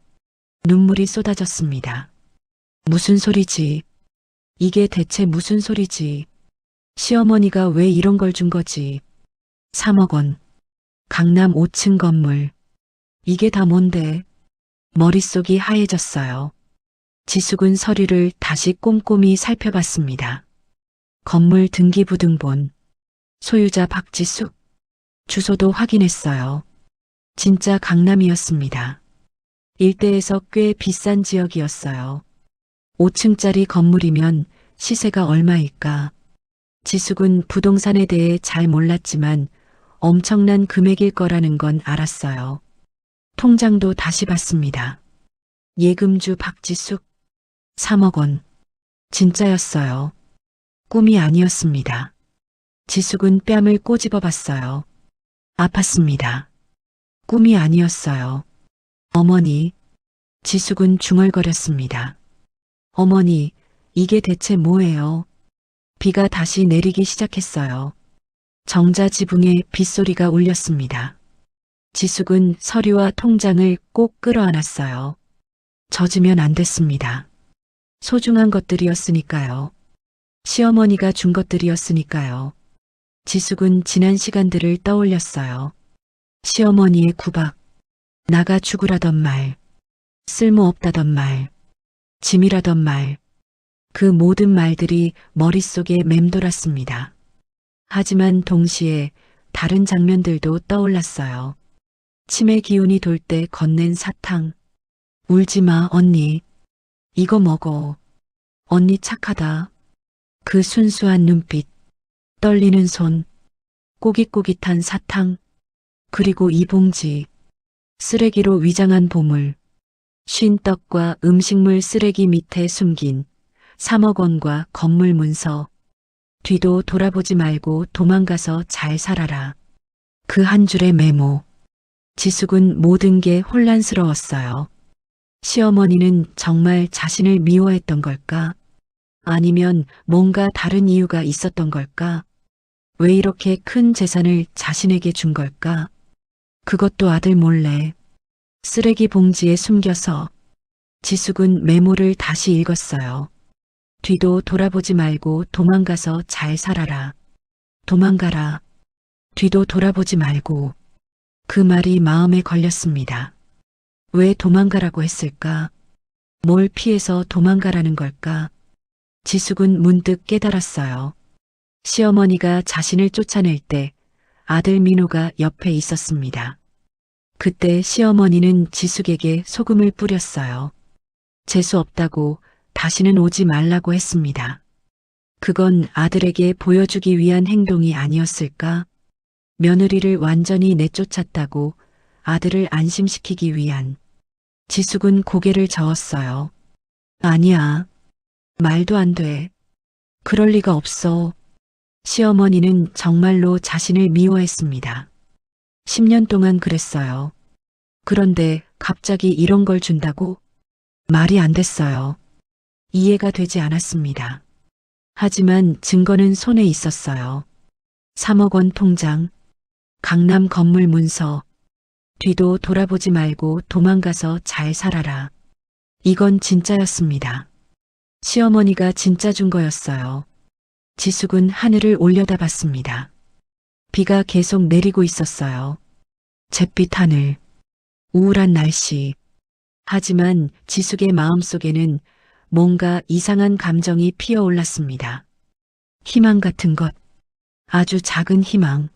눈물이 쏟아졌습니다. 무슨 소리지? 이게 대체 무슨 소리지? 시어머니가 왜 이런 걸 준 거지? 3억 원. 강남 5층 건물. 이게 다 뭔데? 머릿속이 하얘졌어요. 지숙은 서류를 다시 꼼꼼히 살펴봤습니다. 건물 등기부등본. 소유자 박지숙. 주소도 확인했어요. 진짜 강남이었습니다. 일대에서 꽤 비싼 지역이었어요. 5층짜리 건물이면 시세가 얼마일까? 지숙은 부동산에 대해 잘 몰랐지만 엄청난 금액일 거라는 건 알았어요. 통장도 다시 봤습니다. 예금주 박지숙. 3억 원. 진짜였어요. 꿈이 아니었습니다. 지숙은 뺨을 꼬집어 봤어요. 아팠습니다. 꿈이 아니었어요. 어머니. 지숙은 중얼거렸습니다. 어머니, 이게 대체 뭐예요? 비가 다시 내리기 시작했어요. 정자 지붕에 빗소리가 울렸습니다. 지숙은 서류와 통장을 꼭 끌어안았어요. 젖으면 안 됐습니다. 소중한 것들이었으니까요. 시어머니가 준 것들이었으니까요. 지숙은 지난 시간들을 떠올렸어요. 시어머니의 구박, 나가 죽으라던 말, 쓸모없다던 말, 짐이라던 말, 그 모든 말들이 머릿속에 맴돌았습니다. 하지만 동시에 다른 장면들도 떠올랐어요. 치매 기운이 돌 때 건넨 사탕. 울지 마, 언니. 이거 먹어. 언니 착하다. 그 순수한 눈빛, 떨리는 손, 꼬깃꼬깃한 사탕, 그리고 이 봉지, 쓰레기로 위장한 보물, 쉰 떡과 음식물 쓰레기 밑에 숨긴 3억 원과 건물 문서, 뒤도 돌아보지 말고 도망가서 잘 살아라. 그 한 줄의 메모. 지숙은 모든 게 혼란스러웠어요. 시어머니는 정말 자신을 미워했던 걸까? 아니면 뭔가 다른 이유가 있었던 걸까? 왜 이렇게 큰 재산을 자신에게 준 걸까? 그것도 아들 몰래 쓰레기 봉지에 숨겨서. 지숙은 메모를 다시 읽었어요. 뒤도 돌아보지 말고 도망가서 잘 살아라. 도망가라. 뒤도 돌아보지 말고. 그 말이 마음에 걸렸습니다. 왜 도망가라고 했을까? 뭘 피해서 도망가라는 걸까? 지숙은 문득 깨달았어요. 시어머니가 자신을 쫓아낼 때 아들 민호가 옆에 있었습니다. 그때 시어머니는 지숙에게 소금을 뿌렸어요. 재수 없다고 다시는 오지 말라고 했습니다. 그건 아들에게 보여주기 위한 행동이 아니었을까? 며느리를 완전히 내쫓았다고 아들을 안심시키기 위한. 지숙은 고개를 저었어요. 아니야. 말도 안 돼. 그럴 리가 없어. 시어머니는 정말로 자신을 미워했습니다. 10년 동안 그랬어요. 그런데 갑자기 이런 걸 준다고? 말이 안 됐어요. 이해가 되지 않았습니다. 하지만 증거는 손에 있었어요. 3억 원 통장, 강남 건물 문서, 뒤도 돌아보지 말고 도망가서 잘 살아라. 이건 진짜였습니다. 시어머니가 진짜 준 거였어요. 지숙은 하늘을 올려다봤습니다. 비가 계속 내리고 있었어요. 잿빛 하늘, 우울한 날씨. 하지만 지숙의 마음속에는 뭔가 이상한 감정이 피어올랐습니다. 희망 같은 것, 아주 작은 희망.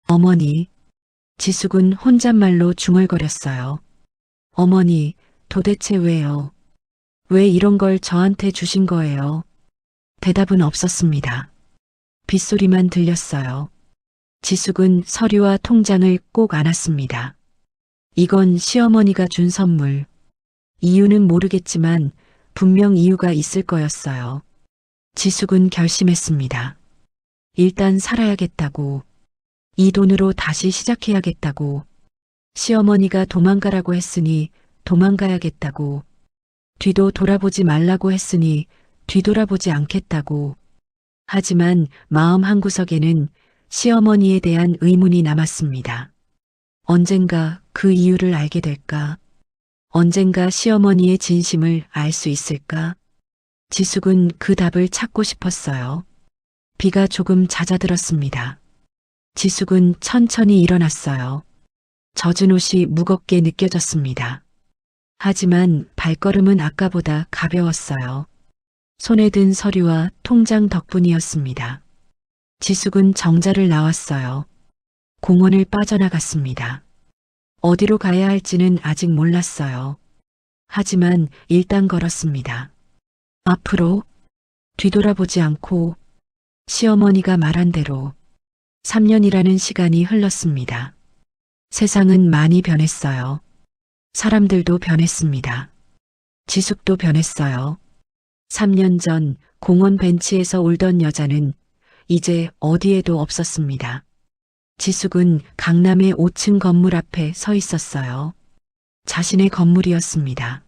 어머니, 지숙은 혼잣말로 중얼거렸어요. 어머니, 도대체 왜요? 왜 이런 걸 저한테 주신 거예요? 대답은 없었습니다. 빗소리만 들렸어요. 지숙은 서류와 통장을 꼭 안았습니다. 이건 시어머니가 준 선물. 이유는 모르겠지만 분명 이유가 있을 거였어요. 지숙은 결심했습니다. 일단 살아야겠다고. 이 돈으로 다시 시작해야겠다고. 시어머니가 도망가라고 했으니 도망가야겠다고. 뒤도 돌아보지 말라고 했으니 뒤돌아보지 않겠다고. 하지만 마음 한구석에는 시어머니에 대한 의문이 남았습니다. 언젠가 그 이유를 알게 될까? 언젠가 시어머니의 진심을 알 수 있을까? 지숙은 그 답을 찾고 싶었어요. 비가 조금 잦아들었습니다. 지숙은 천천히 일어났어요. 젖은 옷이 무겁게 느껴졌습니다. 하지만 발걸음은 아까보다 가벼웠어요. 손에 든 서류와 통장 덕분이었습니다. 지숙은 정자를 나왔어요. 공원을 빠져나갔습니다. 어디로 가야 할지는 아직 몰랐어요. 하지만 일단 걸었습니다. 앞으로 뒤돌아보지 않고 시어머니가 말한 대로 3년이라는 시간이 흘렀습니다. 세상은 많이 변했어요. 사람들도 변했습니다. 지숙도 변했어요. 3년 전 공원 벤치에서 울던 여자는 이제 어디에도 없었습니다. 지숙은 강남의 5층 건물 앞에 서 있었어요. 자신의 건물이었습니다.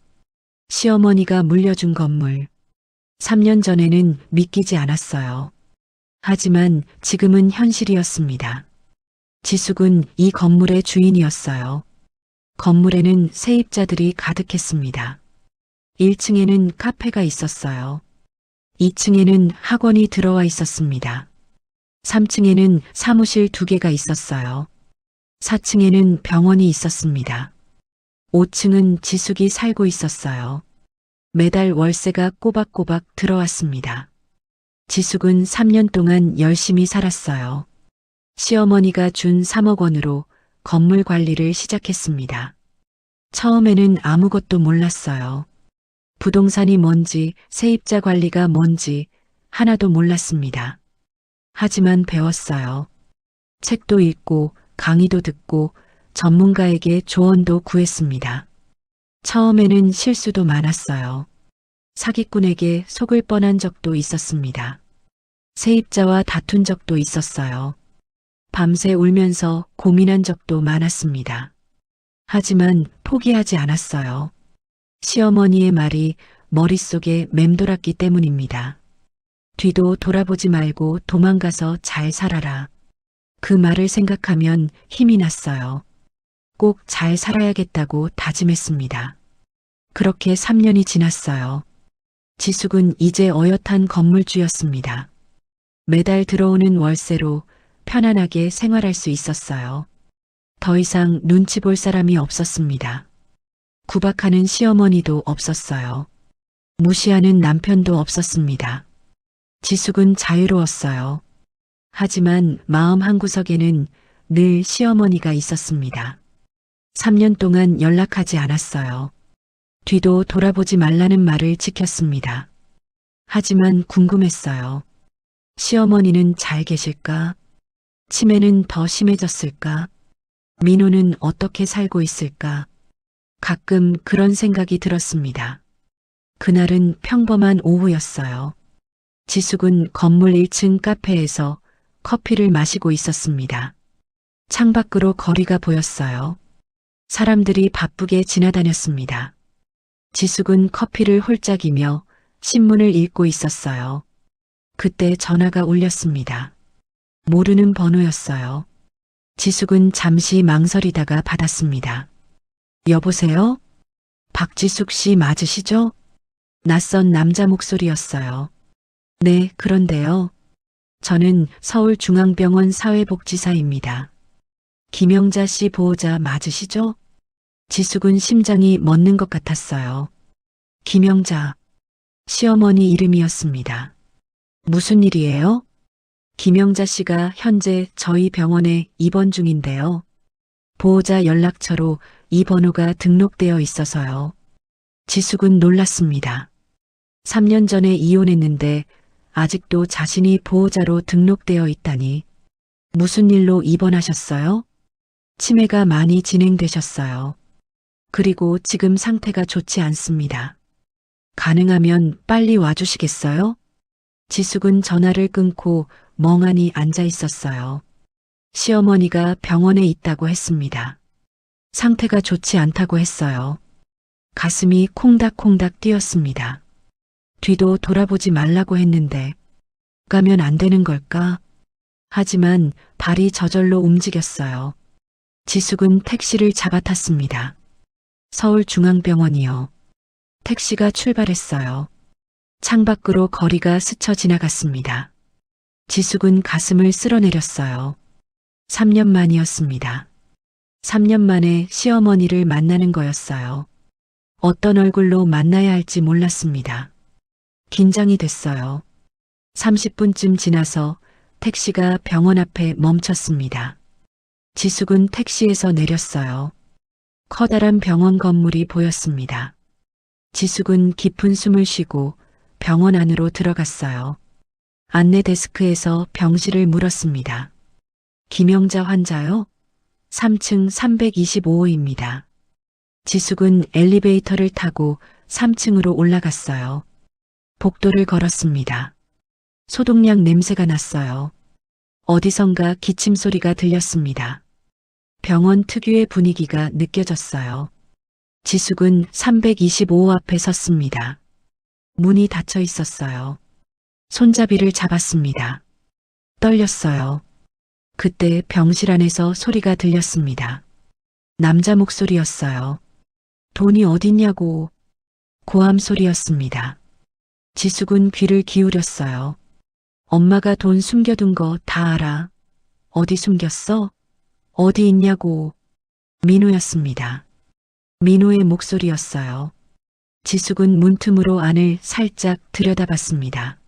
시어머니가 물려준 건물. 3년 전에는 믿기지 않았어요. 하지만 지금은 현실이었습니다. 지숙은 이 건물의 주인이었어요. 건물에는 세입자들이 가득했습니다. 1층에는 카페가 있었어요. 2층에는 학원이 들어와 있었습니다. 3층에는 사무실 2개가 있었어요. 4층에는 병원이 있었습니다. 5층은 지숙이 살고 있었어요. 매달 월세가 꼬박꼬박 들어왔습니다. 지숙은 3년 동안 열심히 살았어요. 시어머니가 준 3억 원으로 건물 관리를 시작했습니다. 처음에는 아무것도 몰랐어요. 부동산이 뭔지, 세입자 관리가 뭔지 하나도 몰랐습니다. 하지만 배웠어요. 책도 읽고 강의도 듣고 전문가에게 조언도 구했습니다. 처음에는 실수도 많았어요. 사기꾼에게 속을 뻔한 적도 있었습니다. 세입자와 다툰 적도 있었어요. 밤새 울면서 고민한 적도 많았습니다. 하지만 포기하지 않았어요. 시어머니의 말이 머릿속에 맴돌았기 때문입니다. 뒤도 돌아보지 말고 도망가서 잘 살아라. 그 말을 생각하면 힘이 났어요. 꼭 잘 살아야겠다고 다짐했습니다. 그렇게 3년이 지났어요. 지숙은 이제 어엿한 건물주였습니다. 매달 들어오는 월세로 편안하게 생활할 수 있었어요. 더 이상 눈치 볼 사람이 없었습니다. 구박하는 시어머니도 없었어요. 무시하는 남편도 없었습니다. 지숙은 자유로웠어요. 하지만 마음 한구석에는 늘 시어머니가 있었습니다. 3년 동안 연락하지 않았어요. 뒤도 돌아보지 말라는 말을 지켰습니다. 하지만 궁금했어요. 시어머니는 잘 계실까? 치매는 더 심해졌을까? 민호는 어떻게 살고 있을까? 가끔 그런 생각이 들었습니다. 그날은 평범한 오후였어요. 지숙은 건물 1층 카페에서 커피를 마시고 있었습니다. 창밖으로 거리가 보였어요. 사람들이 바쁘게 지나다녔습니다. 지숙은 커피를 홀짝이며 신문을 읽고 있었어요. 그때 전화가 울렸습니다. 모르는 번호였어요. 지숙은 잠시 망설이다가 받았습니다. 여보세요? 박지숙 씨 맞으시죠? 낯선 남자 목소리였어요. 네, 그런데요. 저는 서울중앙병원 사회복지사입니다. 김영자 씨 보호자 맞으시죠? 지숙은 심장이 멎는 것 같았어요. 김영자, 시어머니 이름이었습니다. 무슨 일이에요? 김영자 씨가 현재 저희 병원에 입원 중인데요. 보호자 연락처로 이 번호가 등록되어 있어서요. 지숙은 놀랐습니다. 3년 전에 이혼했는데 아직도 자신이 보호자로 등록되어 있다니. 무슨 일로 입원하셨어요? 치매가 많이 진행되셨어요. 그리고 지금 상태가 좋지 않습니다. 가능하면 빨리 와주시겠어요? 지숙은 전화를 끊고 멍하니 앉아 있었어요. 시어머니가 병원에 있다고 했습니다. 상태가 좋지 않다고 했어요. 가슴이 콩닥콩닥 뛰었습니다. 뒤도 돌아보지 말라고 했는데 가면 안 되는 걸까? 하지만 발이 저절로 움직였어요. 지숙은 택시를 잡아탔습니다. 서울중앙병원이요. 택시가 출발했어요. 창밖으로 거리가 스쳐 지나갔습니다. 지숙은 가슴을 쓸어내렸어요. 3년 만이었습니다. 3년 만에 시어머니를 만나는 거였어요. 어떤 얼굴로 만나야 할지 몰랐습니다. 긴장이 됐어요. 30분쯤 지나서 택시가 병원 앞에 멈췄습니다. 지숙은 택시에서 내렸어요. 커다란 병원 건물이 보였습니다. 지숙은 깊은 숨을 쉬고 병원 안으로 들어갔어요. 안내 데스크에서 병실을 물었습니다. 김영자 환자요? 3층 325호입니다. 지숙은 엘리베이터를 타고 3층으로 올라갔어요. 복도를 걸었습니다. 소독약 냄새가 났어요. 어디선가 기침 소리가 들렸습니다. 병원 특유의 분위기가 느껴졌어요. 지숙은 325호 앞에 섰습니다. 문이 닫혀 있었어요. 손잡이를 잡았습니다. 떨렸어요. 그때 병실 안에서 소리가 들렸습니다. 남자 목소리였어요. 돈이 어딨냐고. 고함 소리였습니다. 지숙은 귀를 기울였어요. 엄마가 돈 숨겨둔 거 다 알아. 어디 숨겼어? 어디 있냐고. 민호였습니다. 민호의 목소리였어요. 지숙은 문틈으로 안을 살짝 들여다봤습니다.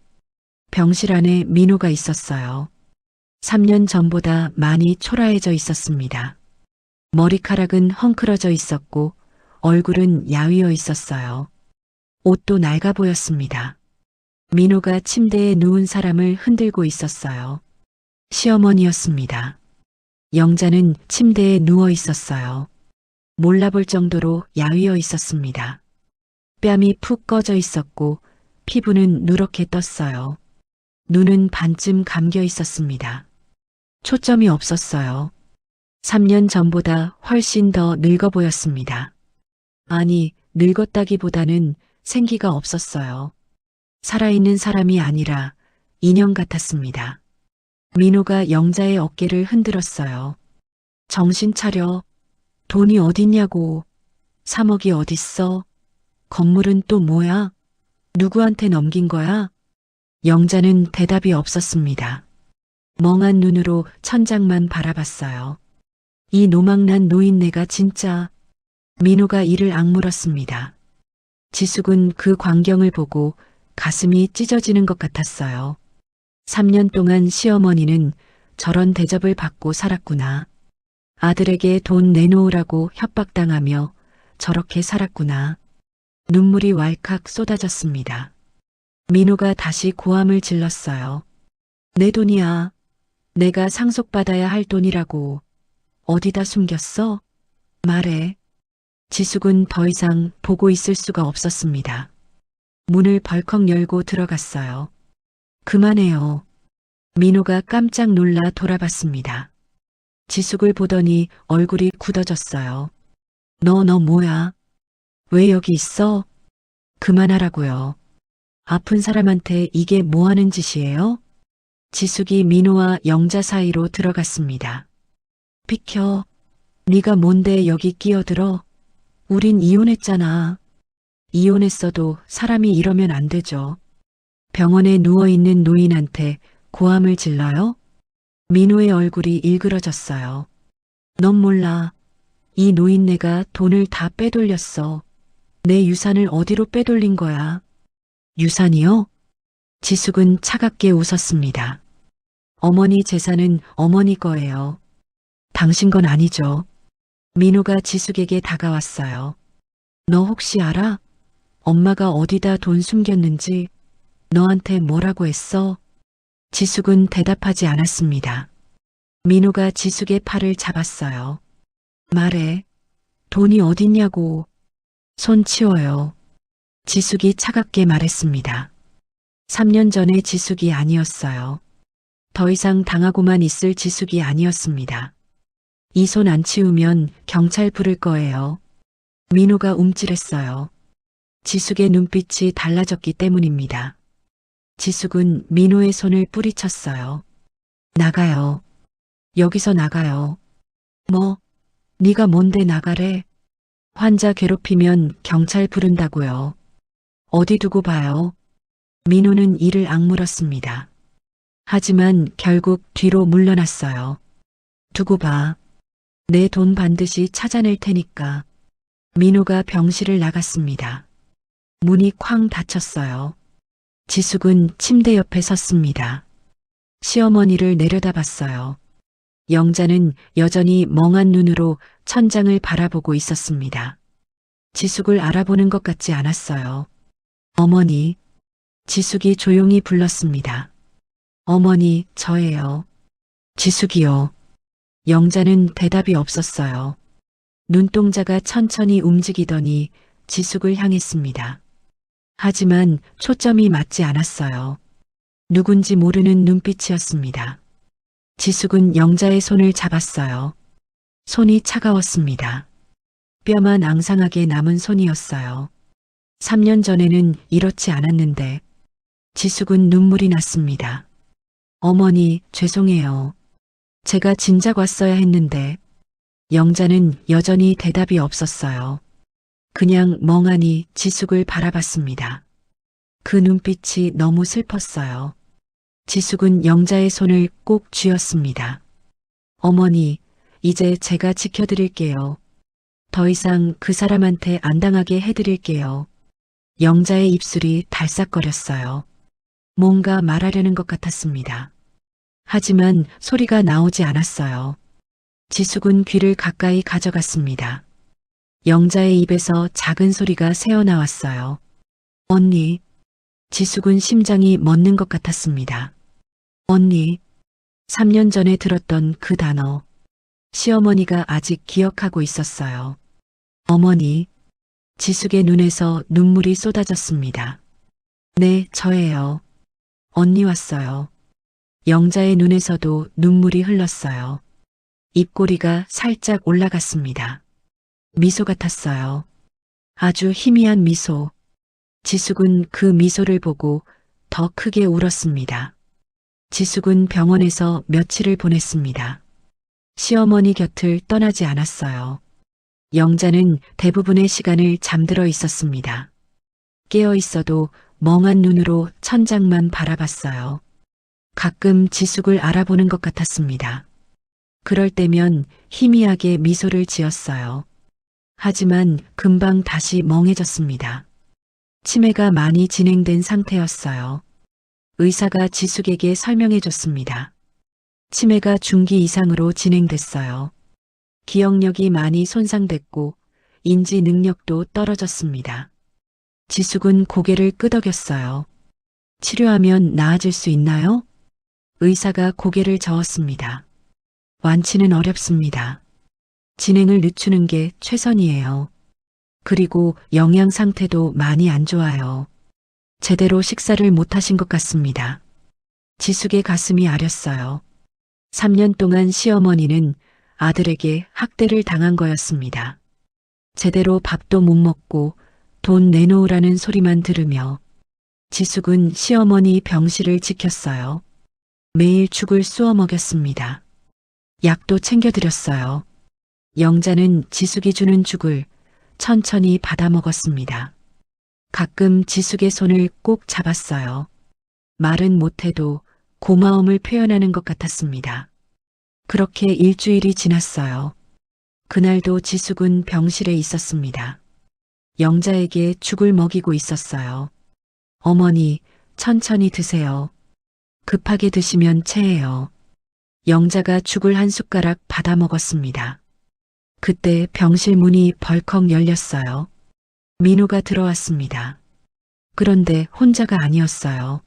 병실 안에 민호가 있었어요. 3년 전보다 많이 초라해져 있었습니다. 머리카락은 헝클어져 있었고 얼굴은 야위어 있었어요. 옷도 낡아 보였습니다. 민호가 침대에 누운 사람을 흔들고 있었어요. 시어머니였습니다. 영자는 침대에 누워 있었어요. 몰라볼 정도로 야위어 있었습니다. 뺨이 푹 꺼져 있었고 피부는 누렇게 떴어요. 눈은 반쯤 감겨 있었습니다. 초점이 없었어요. 3년 전보다 훨씬 더 늙어 보였습니다. 아니, 늙었다기보다는 생기가 없었어요. 살아있는 사람이 아니라 인형 같았습니다. 민호가 영자의 어깨를 흔들었어요. 정신 차려. 돈이 어딨냐고. 3억이 어딨어? 건물은 또 뭐야? 누구한테 넘긴 거야? 영자는 대답이 없었습니다. 멍한 눈으로 천장만 바라봤어요. 이 노망난 노인네가 진짜. 민호가 이를 악물었습니다. 지숙은 그 광경을 보고 가슴이 찢어지는 것 같았어요. 3년 동안 시어머니는 저런 대접을 받고 살았구나. 아들에게 돈 내놓으라고 협박당하며 저렇게 살았구나. 눈물이 왈칵 쏟아졌습니다. 민호가 다시 고함을 질렀어요. 내 돈이야. 내가 상속받아야 할 돈이라고. 어디다 숨겼어? 말해. 지숙은 더 이상 보고 있을 수가 없었습니다. 문을 벌컥 열고 들어갔어요. 그만해요. 민호가 깜짝 놀라 돌아봤습니다. 지숙을 보더니 얼굴이 굳어졌어요. 너 뭐야? 왜 여기 있어? 그만하라고요. 아픈 사람한테 이게 뭐 하는 짓이에요? 지숙이 민호와 영자 사이로 들어갔습니다. 비켜. 네가 뭔데 여기 끼어들어? 우린 이혼했잖아. 이혼했어도 사람이 이러면 안 되죠. 병원에 누워있는 노인한테 고함을 질러요? 민호의 얼굴이 일그러졌어요. 넌 몰라. 이 노인네가 돈을 다 빼돌렸어. 내 유산을 어디로 빼돌린 거야? 유산이요? 지숙은 차갑게 웃었습니다. 어머니 재산은 어머니 거예요. 당신 건 아니죠. 민호가 지숙에게 다가왔어요. 너 혹시 알아? 엄마가 어디다 돈 숨겼는지 너한테 뭐라고 했어? 지숙은 대답하지 않았습니다. 민호가 지숙의 팔을 잡았어요. 말해. 돈이 어딨냐고. 손 치워요. 지숙이 차갑게 말했습니다. 3년 전의 지숙이 아니었어요. 더 이상 당하고만 있을 지숙이 아니었습니다. 이 손 안 치우면 경찰 부를 거예요. 민호가 움찔했어요. 지숙의 눈빛이 달라졌기 때문입니다. 지숙은 민호의 손을 뿌리쳤어요. 나가요. 여기서 나가요. 뭐? 네가 뭔데 나가래? 환자 괴롭히면 경찰 부른다고요. 어디 두고 봐요? 민호는 이를 악물었습니다. 하지만 결국 뒤로 물러났어요. 두고 봐. 내 돈 반드시 찾아낼 테니까. 민호가 병실을 나갔습니다. 문이 쾅 닫혔어요. 지숙은 침대 옆에 섰습니다. 시어머니를 내려다봤어요. 영자는 여전히 멍한 눈으로 천장을 바라보고 있었습니다. 지숙을 알아보는 것 같지 않았어요. 어머니. 지숙이 조용히 불렀습니다. 어머니, 저예요. 지숙이요. 영자는 대답이 없었어요. 눈동자가 천천히 움직이더니 지숙을 향했습니다. 하지만 초점이 맞지 않았어요. 누군지 모르는 눈빛이었습니다. 지숙은 영자의 손을 잡았어요. 손이 차가웠습니다. 뼈만 앙상하게 남은 손이었어요. 3년 전에는 이렇지 않았는데 지숙은 눈물이 났습니다. 어머니, 죄송해요. 제가 진작 왔어야 했는데. 영자는 여전히 대답이 없었어요. 그냥 멍하니 지숙을 바라봤습니다. 그 눈빛이 너무 슬펐어요. 지숙은 영자의 손을 꼭 쥐었습니다. 어머니, 이제 제가 지켜드릴게요. 더 이상 그 사람한테 안 당하게 해드릴게요. 영자의 입술이 달싹거렸어요. 뭔가 말하려는 것 같았습니다. 하지만 소리가 나오지 않았어요. 지숙은 귀를 가까이 가져갔습니다. 영자의 입에서 작은 소리가 새어나왔어요. 언니. 지숙은 심장이 멎는 것 같았습니다. 언니. 3년 전에 들었던 그 단어. 시어머니가 아직 기억하고 있었어요. 어머니. 지숙의 눈에서 눈물이 쏟아졌습니다. 네, 저예요. 언니 왔어요. 영자의 눈에서도 눈물이 흘렀어요. 입꼬리가 살짝 올라갔습니다. 미소 같았어요. 아주 희미한 미소. 지숙은 그 미소를 보고 더 크게 울었습니다. 지숙은 병원에서 며칠을 보냈습니다. 시어머니 곁을 떠나지 않았어요. 영자는 대부분의 시간을 잠들어 있었습니다. 깨어 있어도 멍한 눈으로 천장만 바라봤어요. 가끔 지숙을 알아보는 것 같았습니다. 그럴 때면 희미하게 미소를 지었어요. 하지만 금방 다시 멍해졌습니다. 치매가 많이 진행된 상태였어요. 의사가 지숙에게 설명해 줬습니다. 치매가 중기 이상으로 진행됐어요. 기억력이 많이 손상됐고 인지 능력도 떨어졌습니다. 지숙은 고개를 끄덕였어요. 치료하면 나아질 수 있나요? 의사가 고개를 저었습니다. 완치는 어렵습니다. 진행을 늦추는 게 최선이에요. 그리고 영양 상태도 많이 안 좋아요. 제대로 식사를 못하신 것 같습니다. 지숙의 가슴이 아렸어요. 3년 동안 시어머니는 아들에게 학대를 당한 거였습니다. 제대로 밥도 못 먹고 돈 내놓으라는 소리만 들으며 지숙은 시어머니 병실을 지켰어요. 매일 죽을 쑤어 먹였습니다. 약도 챙겨드렸어요. 영자는 지숙이 주는 죽을 천천히 받아 먹었습니다. 가끔 지숙의 손을 꼭 잡았어요. 말은 못해도 고마움을 표현하는 것 같았습니다. 그렇게 일주일이 지났어요. 그날도 지숙은 병실에 있었습니다. 영자에게 죽을 먹이고 있었어요. 어머니, 천천히 드세요. 급하게 드시면 체해요. 영자가 죽을 한 숟가락 받아 먹었습니다. 그때 병실 문이 벌컥 열렸어요. 민호가 들어왔습니다. 그런데 혼자가 아니었어요.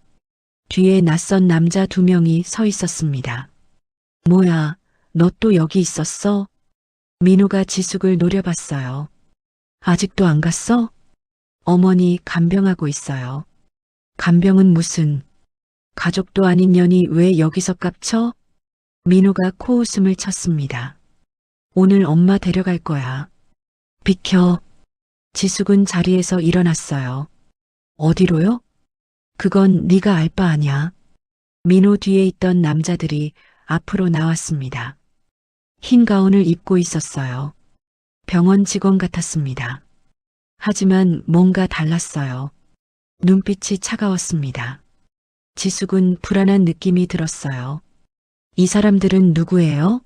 뒤에 낯선 남자 2명이 서 있었습니다. 뭐야, 너 또 여기 있었어? 민호가 지숙을 노려봤어요. 아직도 안 갔어? 어머니 간병하고 있어요. 간병은 무슨, 가족도 아닌 년이 왜 여기서 깝쳐? 민호가 코웃음을 쳤습니다. 오늘 엄마 데려갈 거야. 비켜. 지숙은 자리에서 일어났어요. 어디로요? 그건 네가 알 바 아냐. 민호 뒤에 있던 남자들이 앞으로 나왔습니다. 흰 가운을 입고 있었어요. 병원 직원 같았습니다. 하지만 뭔가 달랐어요. 눈빛이 차가웠습니다. 지숙은 불안한 느낌이 들었어요. 이 사람들은 누구예요?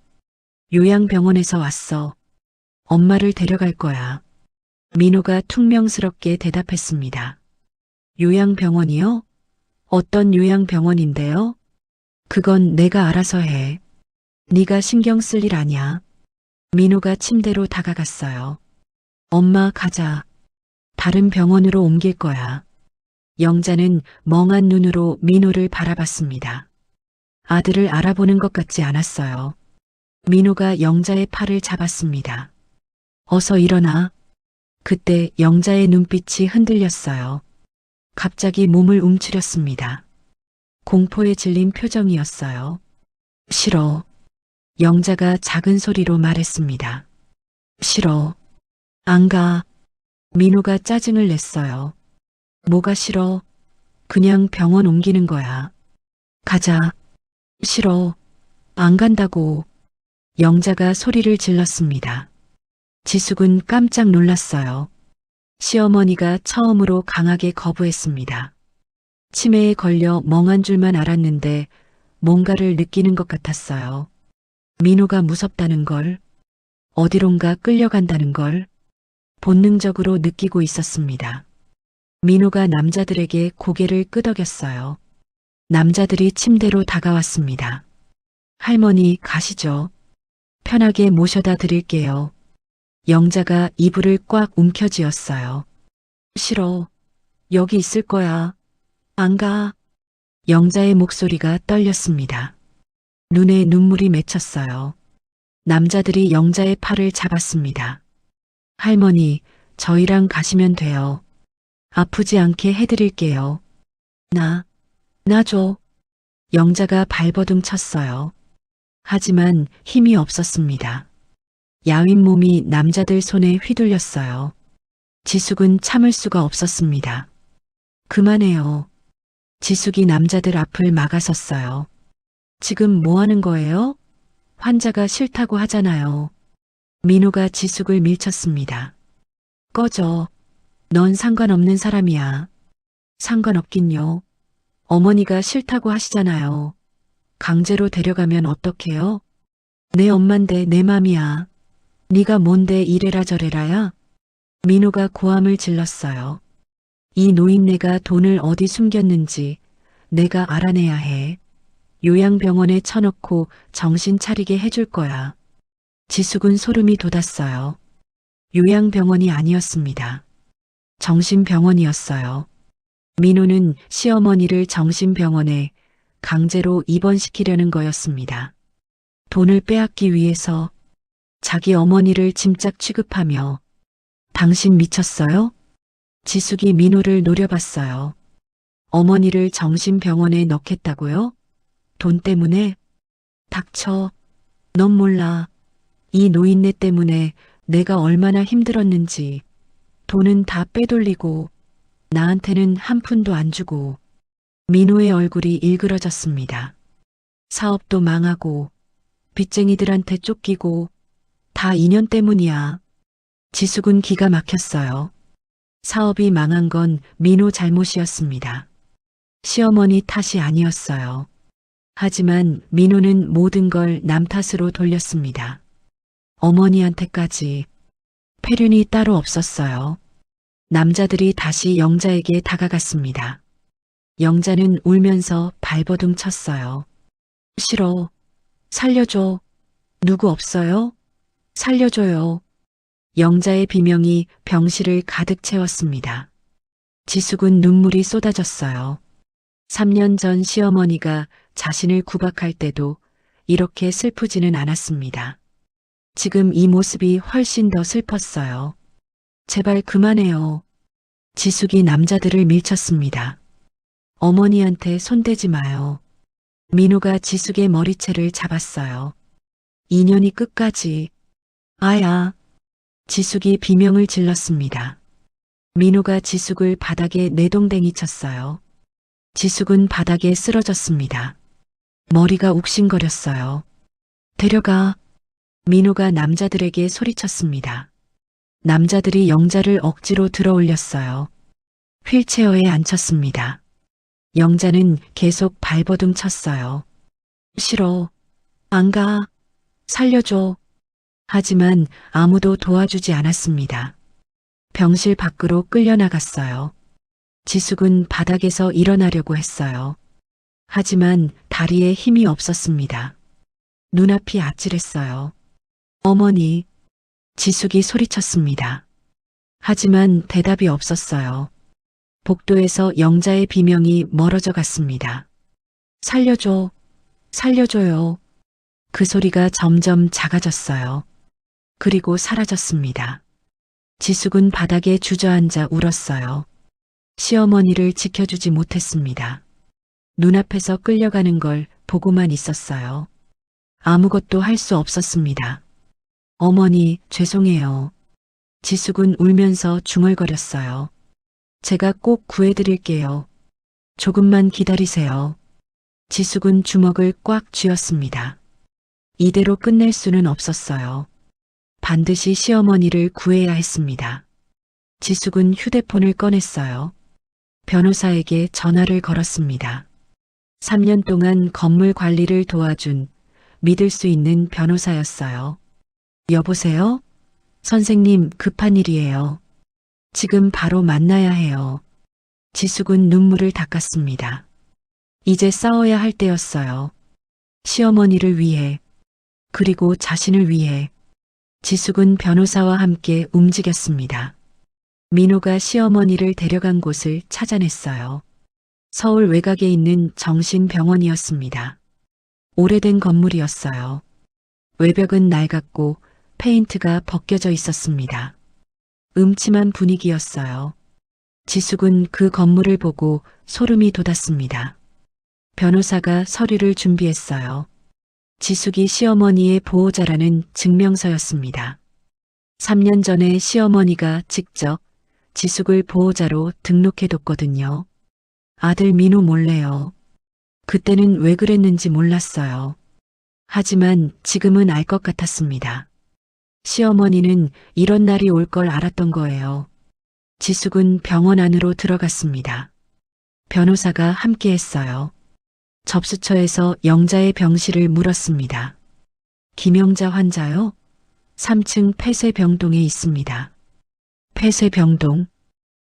요양병원에서 왔어. 엄마를 데려갈 거야. 민호가 퉁명스럽게 대답했습니다. 요양병원이요? 어떤 요양병원인데요? 그건 내가 알아서 해. 네가 신경 쓸 일 아냐. 민호가 침대로 다가갔어요. 엄마 가자. 다른 병원으로 옮길 거야. 영자는 멍한 눈으로 민호를 바라봤습니다. 아들을 알아보는 것 같지 않았어요. 민호가 영자의 팔을 잡았습니다. 어서 일어나. 그때 영자의 눈빛이 흔들렸어요. 갑자기 몸을 움츠렸습니다. 공포에 질린 표정이었어요. 싫어. 영자가 작은 소리로 말했습니다. 싫어. 안 가. 민호가 짜증을 냈어요. 뭐가 싫어? 그냥 병원 옮기는 거야. 가자. 싫어. 안 간다고. 영자가 소리를 질렀습니다. 지숙은 깜짝 놀랐어요. 시어머니가 처음으로 강하게 거부했습니다. 치매에 걸려 멍한 줄만 알았는데 뭔가를 느끼는 것 같았어요. 민호가 무섭다는 걸, 어디론가 끌려간다는 걸 본능적으로 느끼고 있었습니다. 민호가 남자들에게 고개를 끄덕였어요. 남자들이 침대로 다가왔습니다. 할머니 가시죠. 편하게 모셔다 드릴게요. 영자가 이불을 꽉 움켜쥐었어요. 싫어. 여기 있을 거야. 안 가. 영자의 목소리가 떨렸습니다. 눈에 눈물이 맺혔어요. 남자들이 영자의 팔을 잡았습니다. 할머니, 저희랑 가시면 돼요. 아프지 않게 해드릴게요. 나 줘. 영자가 발버둥 쳤어요. 하지만 힘이 없었습니다. 야윈 몸이 남자들 손에 휘둘렸어요. 지숙은 참을 수가 없었습니다. 그만해요. 지숙이 남자들 앞을 막아섰어요. 지금 뭐 하는 거예요? 환자가 싫다고 하잖아요. 민호가 지숙을 밀쳤습니다. 꺼져. 넌 상관없는 사람이야. 상관없긴요. 어머니가 싫다고 하시잖아요. 강제로 데려가면 어떡해요? 내 엄만데 내 맘이야. 네가 뭔데 이래라 저래라야? 민호가 고함을 질렀어요. 이 노인네가 돈을 어디 숨겼는지 내가 알아내야 해. 요양병원에 쳐넣고 정신 차리게 해줄 거야. 지숙은 소름이 돋았어요. 요양병원이 아니었습니다. 정신병원이었어요. 민호는 시어머니를 정신병원에 강제로 입원시키려는 거였습니다. 돈을 빼앗기 위해서 자기 어머니를 짐짝 취급하며 당신 미쳤어요? 지숙이 민호를 노려봤어요. 어머니를 정신병원에 넣겠다고요? 돈 때문에? 닥쳐. 넌 몰라. 이 노인네 때문에 내가 얼마나 힘들었는지. 돈은 다 빼돌리고 나한테는 한 푼도 안 주고. 민호의 얼굴이 일그러졌습니다. 사업도 망하고 빚쟁이들한테 쫓기고 다 인연 때문이야. 지숙은 기가 막혔어요. 사업이 망한 건 민호 잘못이었습니다. 시어머니 탓이 아니었어요. 하지만 민호는 모든 걸 남 탓으로 돌렸습니다. 어머니한테까지. 폐륜이 따로 없었어요. 남자들이 다시 영자에게 다가갔습니다. 영자는 울면서 발버둥 쳤어요. 싫어. 살려줘. 누구 없어요? 살려줘요. 영자의 비명이 병실을 가득 채웠습니다. 지숙은 눈물이 쏟아졌어요. 3년 전 시어머니가 자신을 구박할 때도 이렇게 슬프지는 않았습니다. 지금 이 모습이 훨씬 더 슬펐어요. 제발 그만해요. 지숙이 남자들을 밀쳤습니다. 어머니한테 손대지 마요. 민호가 지숙의 머리채를 잡았어요. 인연이 끝까지. 아야. 지숙이 비명을 질렀습니다. 민호가 지숙을 바닥에 내동댕이 쳤어요. 지숙은 바닥에 쓰러졌습니다. 머리가 욱신거렸어요. 데려가. 민호가 남자들에게 소리쳤습니다. 남자들이 영자를 억지로 들어올렸어요. 휠체어에 앉혔습니다. 영자는 계속 발버둥 쳤어요. 싫어. 안 가. 살려줘. 하지만 아무도 도와주지 않았습니다. 병실 밖으로 끌려나갔어요. 지숙은 바닥에서 일어나려고 했어요. 하지만 다리에 힘이 없었습니다. 눈앞이 아찔했어요. 어머니. 지숙이 소리쳤습니다. 하지만 대답이 없었어요. 복도에서 영자의 비명이 멀어져 갔습니다. 살려줘. 살려줘요. 그 소리가 점점 작아졌어요. 그리고 사라졌습니다. 지숙은 바닥에 주저앉아 울었어요. 시어머니를 지켜주지 못했습니다. 눈앞에서 끌려가는 걸 보고만 있었어요. 아무것도 할 수 없었습니다. 어머니, 죄송해요. 지숙은 울면서 중얼거렸어요. 제가 꼭 구해드릴게요. 조금만 기다리세요. 지숙은 주먹을 꽉 쥐었습니다. 이대로 끝낼 수는 없었어요. 반드시 시어머니를 구해야 했습니다. 지숙은 휴대폰을 꺼냈어요. 변호사에게 전화를 걸었습니다. 3년 동안 건물 관리를 도와준 믿을 수 있는 변호사였어요. 여보세요? 선생님, 급한 일이에요. 지금 바로 만나야 해요. 지숙은 눈물을 닦았습니다. 이제 싸워야 할 때였어요. 시어머니를 위해, 그리고 자신을 위해. 지숙은 변호사와 함께 움직였습니다. 민호가 시어머니를 데려간 곳을 찾아냈어요. 서울 외곽에 있는 정신병원이었습니다. 오래된 건물이었어요. 외벽은 낡았고 페인트가 벗겨져 있었습니다. 음침한 분위기였어요. 지숙은 그 건물을 보고 소름이 돋았습니다. 변호사가 서류를 준비했어요. 지숙이 시어머니의 보호자라는 증명서였습니다. 3년 전에 시어머니가 직접 지숙을 보호자로 등록해뒀거든요. 아들 민호 몰래요. 그때는 왜 그랬는지 몰랐어요. 하지만 지금은 알 것 같았습니다. 시어머니는 이런 날이 올 걸 알았던 거예요. 지숙은 병원 안으로 들어갔습니다. 변호사가 함께했어요. 접수처에서 영자의 병실을 물었습니다. 김영자 환자요? 3층 폐쇄병동에 있습니다. 폐쇄병동.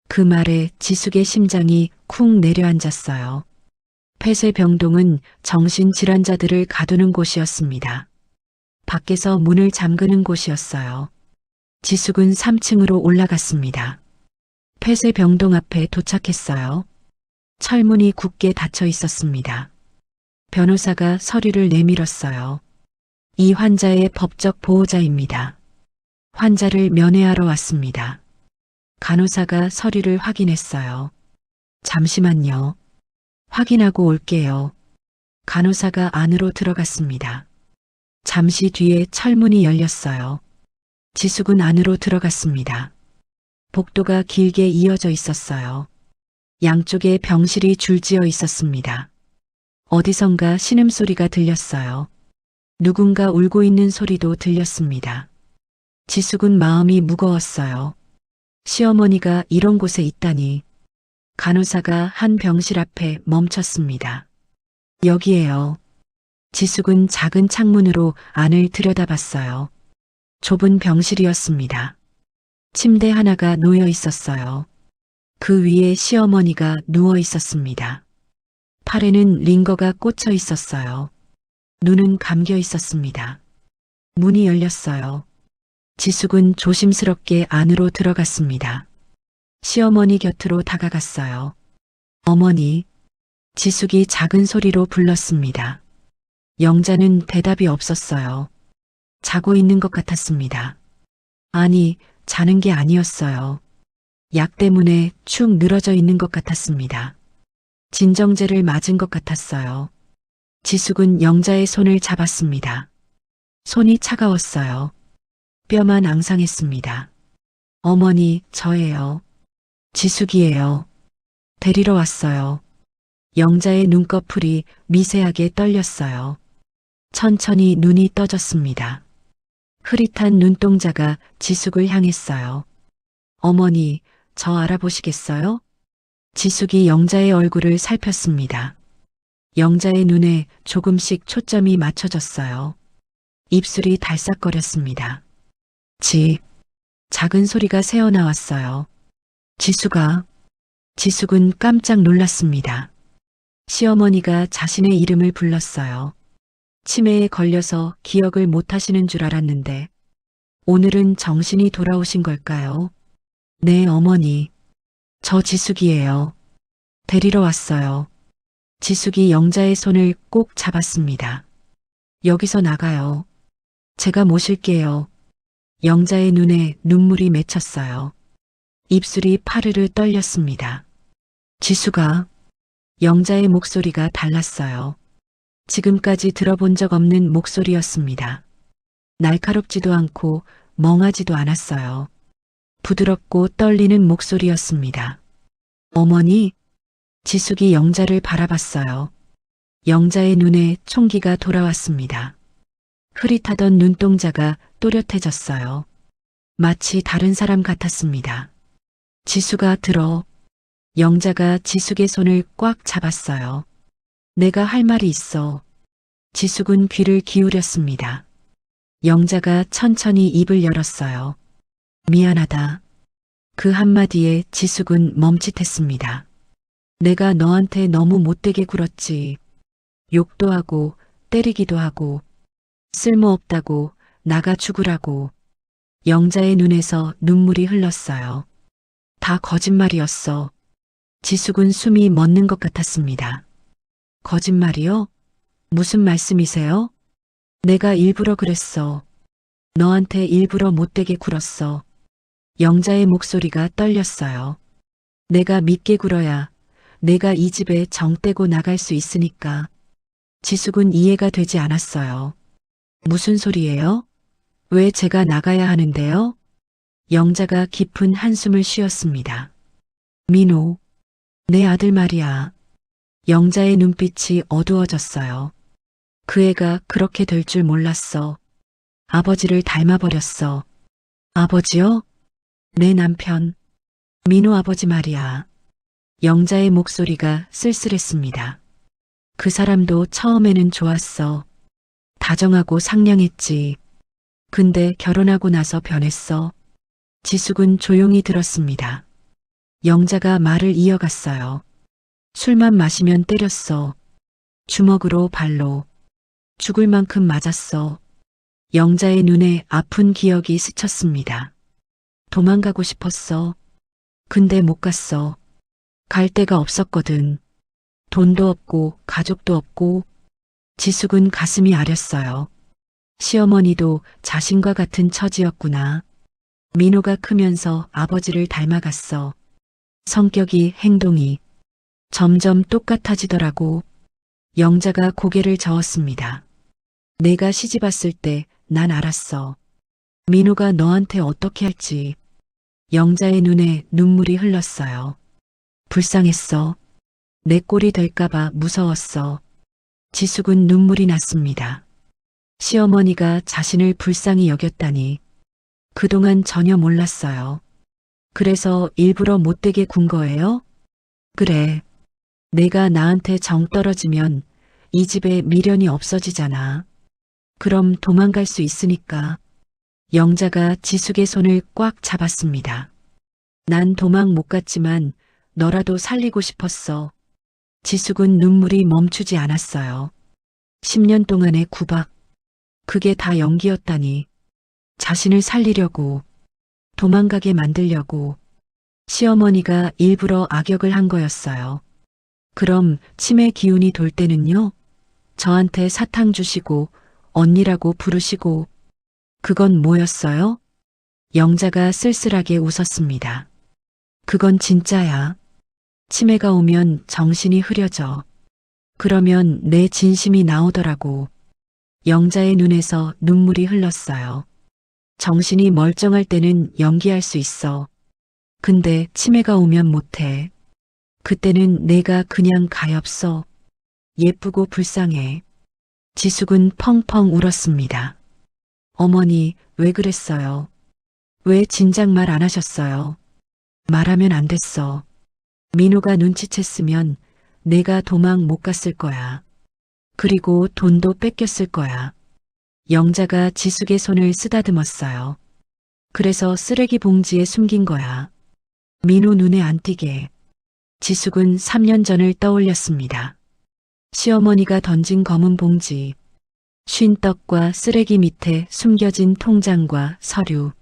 그 말에 지숙의 심장이 쿵 내려앉았어요. 폐쇄병동은 정신질환자들을 가두는 곳이었습니다. 밖에서 문을 잠그는 곳이었어요. 지숙은 3층으로 올라갔습니다. 폐쇄병동 앞에 도착했어요. 철문이 굳게 닫혀 있었습니다. 변호사가 서류를 내밀었어요. 이 환자의 법적 보호자입니다. 환자를 면회하러 왔습니다. 간호사가 서류를 확인했어요. 잠시만요. 확인하고 올게요. 간호사가 안으로 들어갔습니다. 잠시 뒤에 철문이 열렸어요. 지숙은 안으로 들어갔습니다. 복도가 길게 이어져 있었어요. 양쪽에 병실이 줄지어 있었습니다. 어디선가 신음소리가 들렸어요. 누군가 울고 있는 소리도 들렸습니다. 지숙은 마음이 무거웠어요. 시어머니가 이런 곳에 있다니. 간호사가 한 병실 앞에 멈췄습니다. 여기에요. 지숙은 작은 창문으로 안을 들여다봤어요. 좁은 병실이었습니다. 침대 하나가 놓여 있었어요. 그 위에 시어머니가 누워 있었습니다. 팔에는 링거가 꽂혀 있었어요. 눈은 감겨 있었습니다. 문이 열렸어요. 지숙은 조심스럽게 안으로 들어갔습니다. 시어머니 곁으로 다가갔어요. 어머니, 지숙이 작은 소리로 불렀습니다. 영자는 대답이 없었어요. 자고 있는 것 같았습니다. 아니, 자는 게 아니었어요. 약 때문에 축 늘어져 있는 것 같았습니다. 진정제를 맞은 것 같았어요. 지숙은 영자의 손을 잡았습니다. 손이 차가웠어요. 뼈만 앙상했습니다. 어머니, 저예요. 지숙이에요. 데리러 왔어요. 영자의 눈꺼풀이 미세하게 떨렸어요. 천천히 눈이 떠졌습니다. 흐릿한 눈동자가 지숙을 향했어요. 어머니, 저 알아보시겠어요? 지숙이 영자의 얼굴을 살폈습니다. 영자의 눈에 조금씩 초점이 맞춰졌어요. 입술이 달싹거렸습니다. 작은 소리가 새어나왔어요. 지숙은 깜짝 놀랐습니다. 시어머니가 자신의 이름을 불렀어요. 치매에 걸려서 기억을 못 하시는 줄 알았는데 오늘은 정신이 돌아오신 걸까요? 네, 어머니. 저 지숙이에요. 데리러 왔어요. 지숙이 영자의 손을 꼭 잡았습니다. 여기서 나가요. 제가 모실게요. 영자의 눈에 눈물이 맺혔어요. 입술이 파르르 떨렸습니다. 지숙아. 영자의 목소리가 달랐어요. 지금까지 들어본 적 없는 목소리였습니다. 날카롭지도 않고 멍하지도 않았어요. 부드럽고 떨리는 목소리였습니다. 어머니, 지숙이 영자를 바라봤어요. 영자의 눈에 총기가 돌아왔습니다. 흐릿하던 눈동자가 또렷해졌어요. 마치 다른 사람 같았습니다. 지숙아, 들어. 영자가 지숙의 손을 꽉 잡았어요. 내가 할 말이 있어. 지숙은 귀를 기울였습니다. 영자가 천천히 입을 열었어요. 미안하다. 그 한마디에 지숙은 멈칫했습니다. 내가 너한테 너무 못되게 굴었지. 욕도 하고 때리기도 하고 쓸모없다고 나가 죽으라고. 영자의 눈에서 눈물이 흘렀어요. 다 거짓말이었어. 지숙은 숨이 멎는 것 같았습니다. 거짓말이요? 무슨 말씀이세요? 내가 일부러 그랬어. 너한테 일부러 못되게 굴었어. 영자의 목소리가 떨렸어요. 내가 믿게 굴어야 내가 이 집에 정 떼고 나갈 수 있으니까. 지숙은 이해가 되지 않았어요. 무슨 소리예요? 왜 제가 나가야 하는데요? 영자가 깊은 한숨을 쉬었습니다. 민호, 내 아들 말이야. 영자의 눈빛이 어두워졌어요. 그 애가 그렇게 될 줄 몰랐어. 아버지를 닮아버렸어. 아버지요? 내 남편. 민호 아버지 말이야. 영자의 목소리가 쓸쓸했습니다. 그 사람도 처음에는 좋았어. 다정하고 상냥했지. 근데 결혼하고 나서 변했어. 지숙은 조용히 들었습니다. 영자가 말을 이어갔어요. 술만 마시면 때렸어. 주먹으로 발로. 죽을 만큼 맞았어. 영자의 눈에 아픈 기억이 스쳤습니다. 도망가고 싶었어. 근데 못 갔어. 갈 데가 없었거든. 돈도 없고 가족도 없고. 지숙은 가슴이 아렸어요. 시어머니도 자신과 같은 처지였구나. 민호가 크면서 아버지를 닮아갔어. 성격이, 행동이. 점점 똑같아지더라고. 영자가 고개를 저었습니다. 내가 시집 왔을 때 난 알았어. 민호가 너한테 어떻게 할지. 영자의 눈에 눈물이 흘렀어요. 불쌍했어. 내 꼴이 될까봐 무서웠어. 지숙은 눈물이 났습니다. 시어머니가 자신을 불쌍히 여겼다니. 그동안 전혀 몰랐어요. 그래서 일부러 못되게 군 거예요? 그래. 내가 나한테 정 떨어지면 이 집에 미련이 없어지잖아. 그럼 도망갈 수 있으니까. 영자가 지숙의 손을 꽉 잡았습니다. 난 도망 못 갔지만 너라도 살리고 싶었어. 지숙은 눈물이 멈추지 않았어요. 10년 동안의 구박. 그게 다 연기였다니. 자신을 살리려고, 도망가게 만들려고 시어머니가 일부러 악역을 한 거였어요. 그럼 치매 기운이 돌 때는요? 저한테 사탕 주시고 언니라고 부르시고 그건 뭐였어요? 영자가 쓸쓸하게 웃었습니다. 그건 진짜야. 치매가 오면 정신이 흐려져. 그러면 내 진심이 나오더라고. 영자의 눈에서 눈물이 흘렀어요. 정신이 멀쩡할 때는 연기할 수 있어. 근데 치매가 오면 못해. 그때는 내가 그냥 가엾어. 예쁘고 불쌍해. 지숙은 펑펑 울었습니다. 어머니, 왜 그랬어요? 왜 진작 말 안 하셨어요? 말하면 안 됐어. 민호가 눈치챘으면 내가 도망 못 갔을 거야. 그리고 돈도 뺏겼을 거야. 영자가 지숙의 손을 쓰다듬었어요. 그래서 쓰레기 봉지에 숨긴 거야. 민호 눈에 안 띄게. 지숙은 3년 전을 떠올렸습니다. 시어머니가 던진 검은 봉지, 쉰 떡과 쓰레기 밑에 숨겨진 통장과 서류.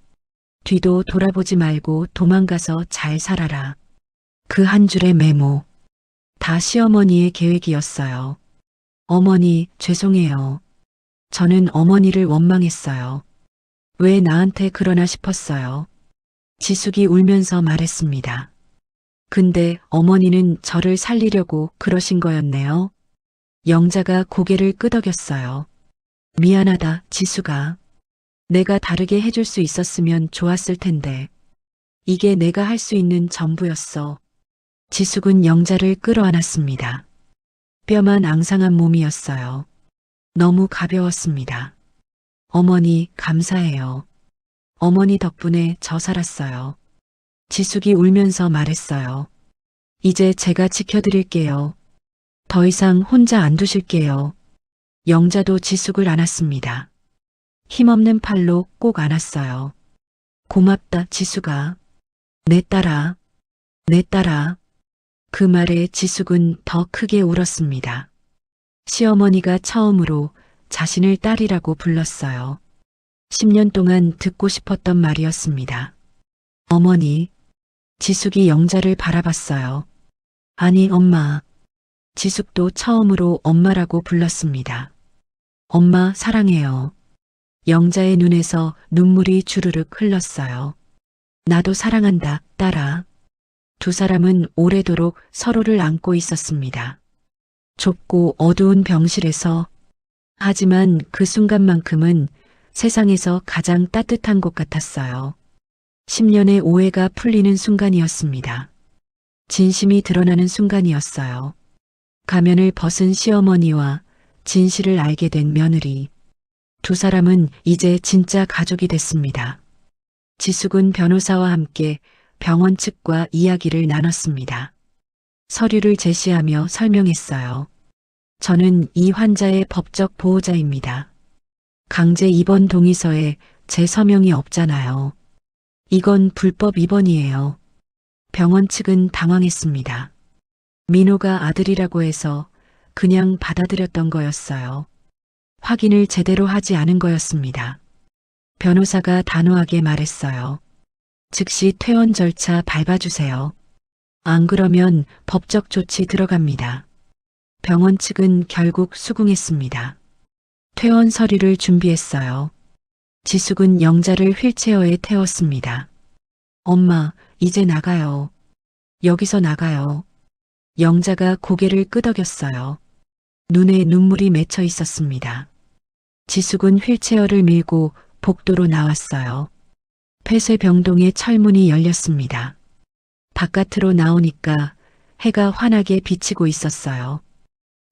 뒤도 돌아보지 말고 도망가서 잘 살아라. 그 한 줄의 메모. 다 시어머니의 계획이었어요. 어머니, 죄송해요. 저는 어머니를 원망했어요. 왜 나한테 그러나 싶었어요. 지숙이 울면서 말했습니다. 근데 어머니는 저를 살리려고 그러신 거였네요. 영자가 고개를 끄덕였어요. 미안하다, 지숙아. 내가 다르게 해줄 수 있었으면 좋았을 텐데. 이게 내가 할 수 있는 전부였어. 지숙은 영자를 끌어안았습니다. 뼈만 앙상한 몸이었어요. 너무 가벼웠습니다. 어머니, 감사해요. 어머니 덕분에 저 살았어요. 지숙이 울면서 말했어요. 이제 제가 지켜드릴게요. 더 이상 혼자 안 두실게요. 영자도 지숙을 안았습니다. 힘없는 팔로 꼭 안았어요. 고맙다, 지숙아. 내 딸아. 내 딸아. 그 말에 지숙은 더 크게 울었습니다. 시어머니가 처음으로 자신을 딸이라고 불렀어요. 10년 동안 듣고 싶었던 말이었습니다. 어머니. 지숙이 영자를 바라봤어요. 아니, 엄마. 지숙도 처음으로 엄마라고 불렀습니다. 엄마, 사랑해요. 영자의 눈에서 눈물이 주르륵 흘렀어요. 나도 사랑한다, 딸아. 두 사람은 오래도록 서로를 안고 있었습니다. 좁고 어두운 병실에서. 하지만 그 순간만큼은 세상에서 가장 따뜻한 곳 같았어요. 10년의 오해가 풀리는 순간이었습니다. 진심이 드러나는 순간이었어요. 가면을 벗은 시어머니와 진실을 알게 된 며느리. 두 사람은 이제 진짜 가족이 됐습니다. 지숙은 변호사와 함께 병원 측과 이야기를 나눴습니다. 서류를 제시하며 설명했어요. 저는 이 환자의 법적 보호자입니다. 강제 입원 동의서에 제 서명이 없잖아요. 이건 불법 입원이에요. 병원 측은 당황했습니다. 민호가 아들이라고 해서 그냥 받아들였던 거였어요. 확인을 제대로 하지 않은 거였습니다. 변호사가 단호하게 말했어요. 즉시 퇴원 절차 밟아주세요. 안 그러면 법적 조치 들어갑니다. 병원 측은 결국 수긍했습니다. 퇴원 서류를 준비했어요. 지숙은 영자를 휠체어에 태웠습니다. 엄마, 이제 나가요. 여기서 나가요. 영자가 고개를 끄덕였어요. 눈에 눈물이 맺혀 있었습니다. 지숙은 휠체어를 밀고 복도로 나왔어요. 폐쇄병동의 철문이 열렸습니다. 바깥으로 나오니까 해가 환하게 비치고 있었어요.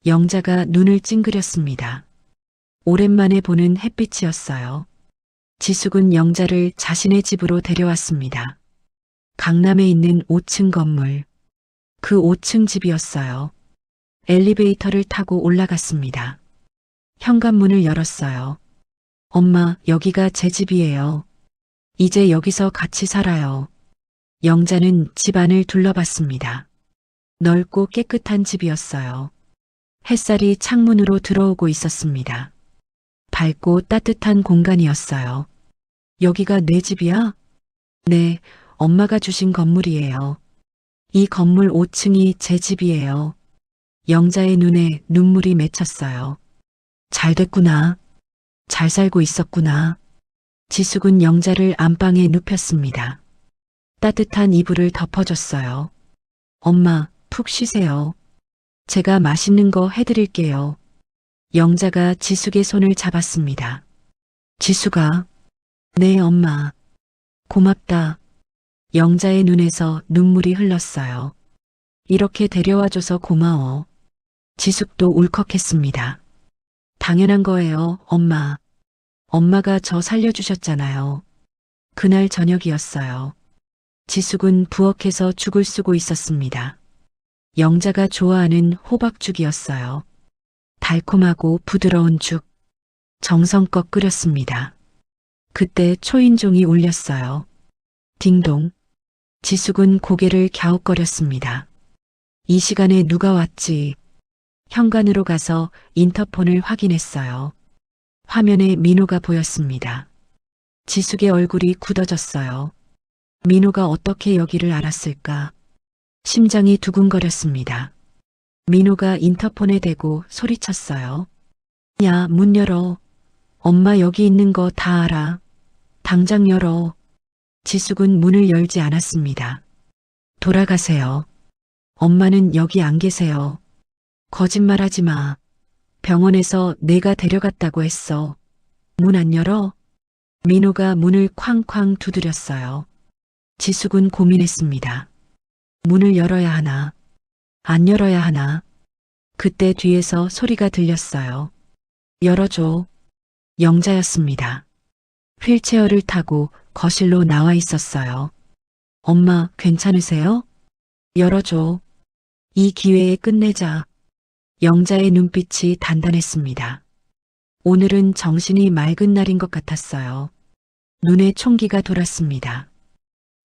영자가 눈을 찡그렸습니다. 오랜만에 보는 햇빛이었어요. 지숙은 영자를 자신의 집으로 데려왔습니다. 강남에 있는 5층 건물. 그 5층 집이었어요. 엘리베이터를 타고 올라갔습니다. 현관문을 열었어요. 엄마, 여기가 제 집이에요. 이제 여기서 같이 살아요. 영자는 집안을 둘러봤습니다. 넓고 깨끗한 집이었어요. 햇살이 창문으로 들어오고 있었습니다. 밝고 따뜻한 공간이었어요. 여기가 내 집이야? 네, 엄마가 주신 건물이에요. 이 건물 5층이 제 집이에요. 영자의 눈에 눈물이 맺혔어요. 잘 됐구나. 잘 살고 있었구나. 지숙은 영자를 안방에 눕혔습니다. 따뜻한 이불을 덮어줬어요. 엄마, 푹 쉬세요. 제가 맛있는 거 해드릴게요. 영자가 지숙의 손을 잡았습니다. 지숙아. 네, 엄마. 고맙다. 영자의 눈에서 눈물이 흘렀어요. 이렇게 데려와줘서 고마워. 지숙도 울컥했습니다. 당연한 거예요, 엄마. 엄마가 저 살려주셨잖아요. 그날 저녁이었어요. 지숙은 부엌에서 죽을 쓰고 있었습니다. 영자가 좋아하는 호박죽이었어요. 달콤하고 부드러운 죽. 정성껏 끓였습니다. 그때 초인종이 울렸어요. 딩동. 지숙은 고개를 갸웃거렸습니다. 이 시간에 누가 왔지? 현관으로 가서 인터폰을 확인했어요. 화면에 민호가 보였습니다. 지숙의 얼굴이 굳어졌어요. 민호가 어떻게 여기를 알았을까? 심장이 두근거렸습니다. 민호가 인터폰에 대고 소리쳤어요. 야, 문 열어. 엄마 여기 있는 거 다 알아. 당장 열어. 지숙은 문을 열지 않았습니다. 돌아가세요. 엄마는 여기 안 계세요. 거짓말하지 마. 병원에서 내가 데려갔다고 했어. 문 안 열어? 민호가 문을 쾅쾅 두드렸어요. 지숙은 고민했습니다. 문을 열어야 하나? 안 열어야 하나? 그때 뒤에서 소리가 들렸어요. 열어줘. 영자였습니다. 휠체어를 타고 거실로 나와 있었어요. 엄마, 괜찮으세요? 열어줘. 이 기회에 끝내자. 영자의 눈빛이 단단했습니다. 오늘은 정신이 맑은 날인 것 같았어요. 눈에 총기가 돌았습니다.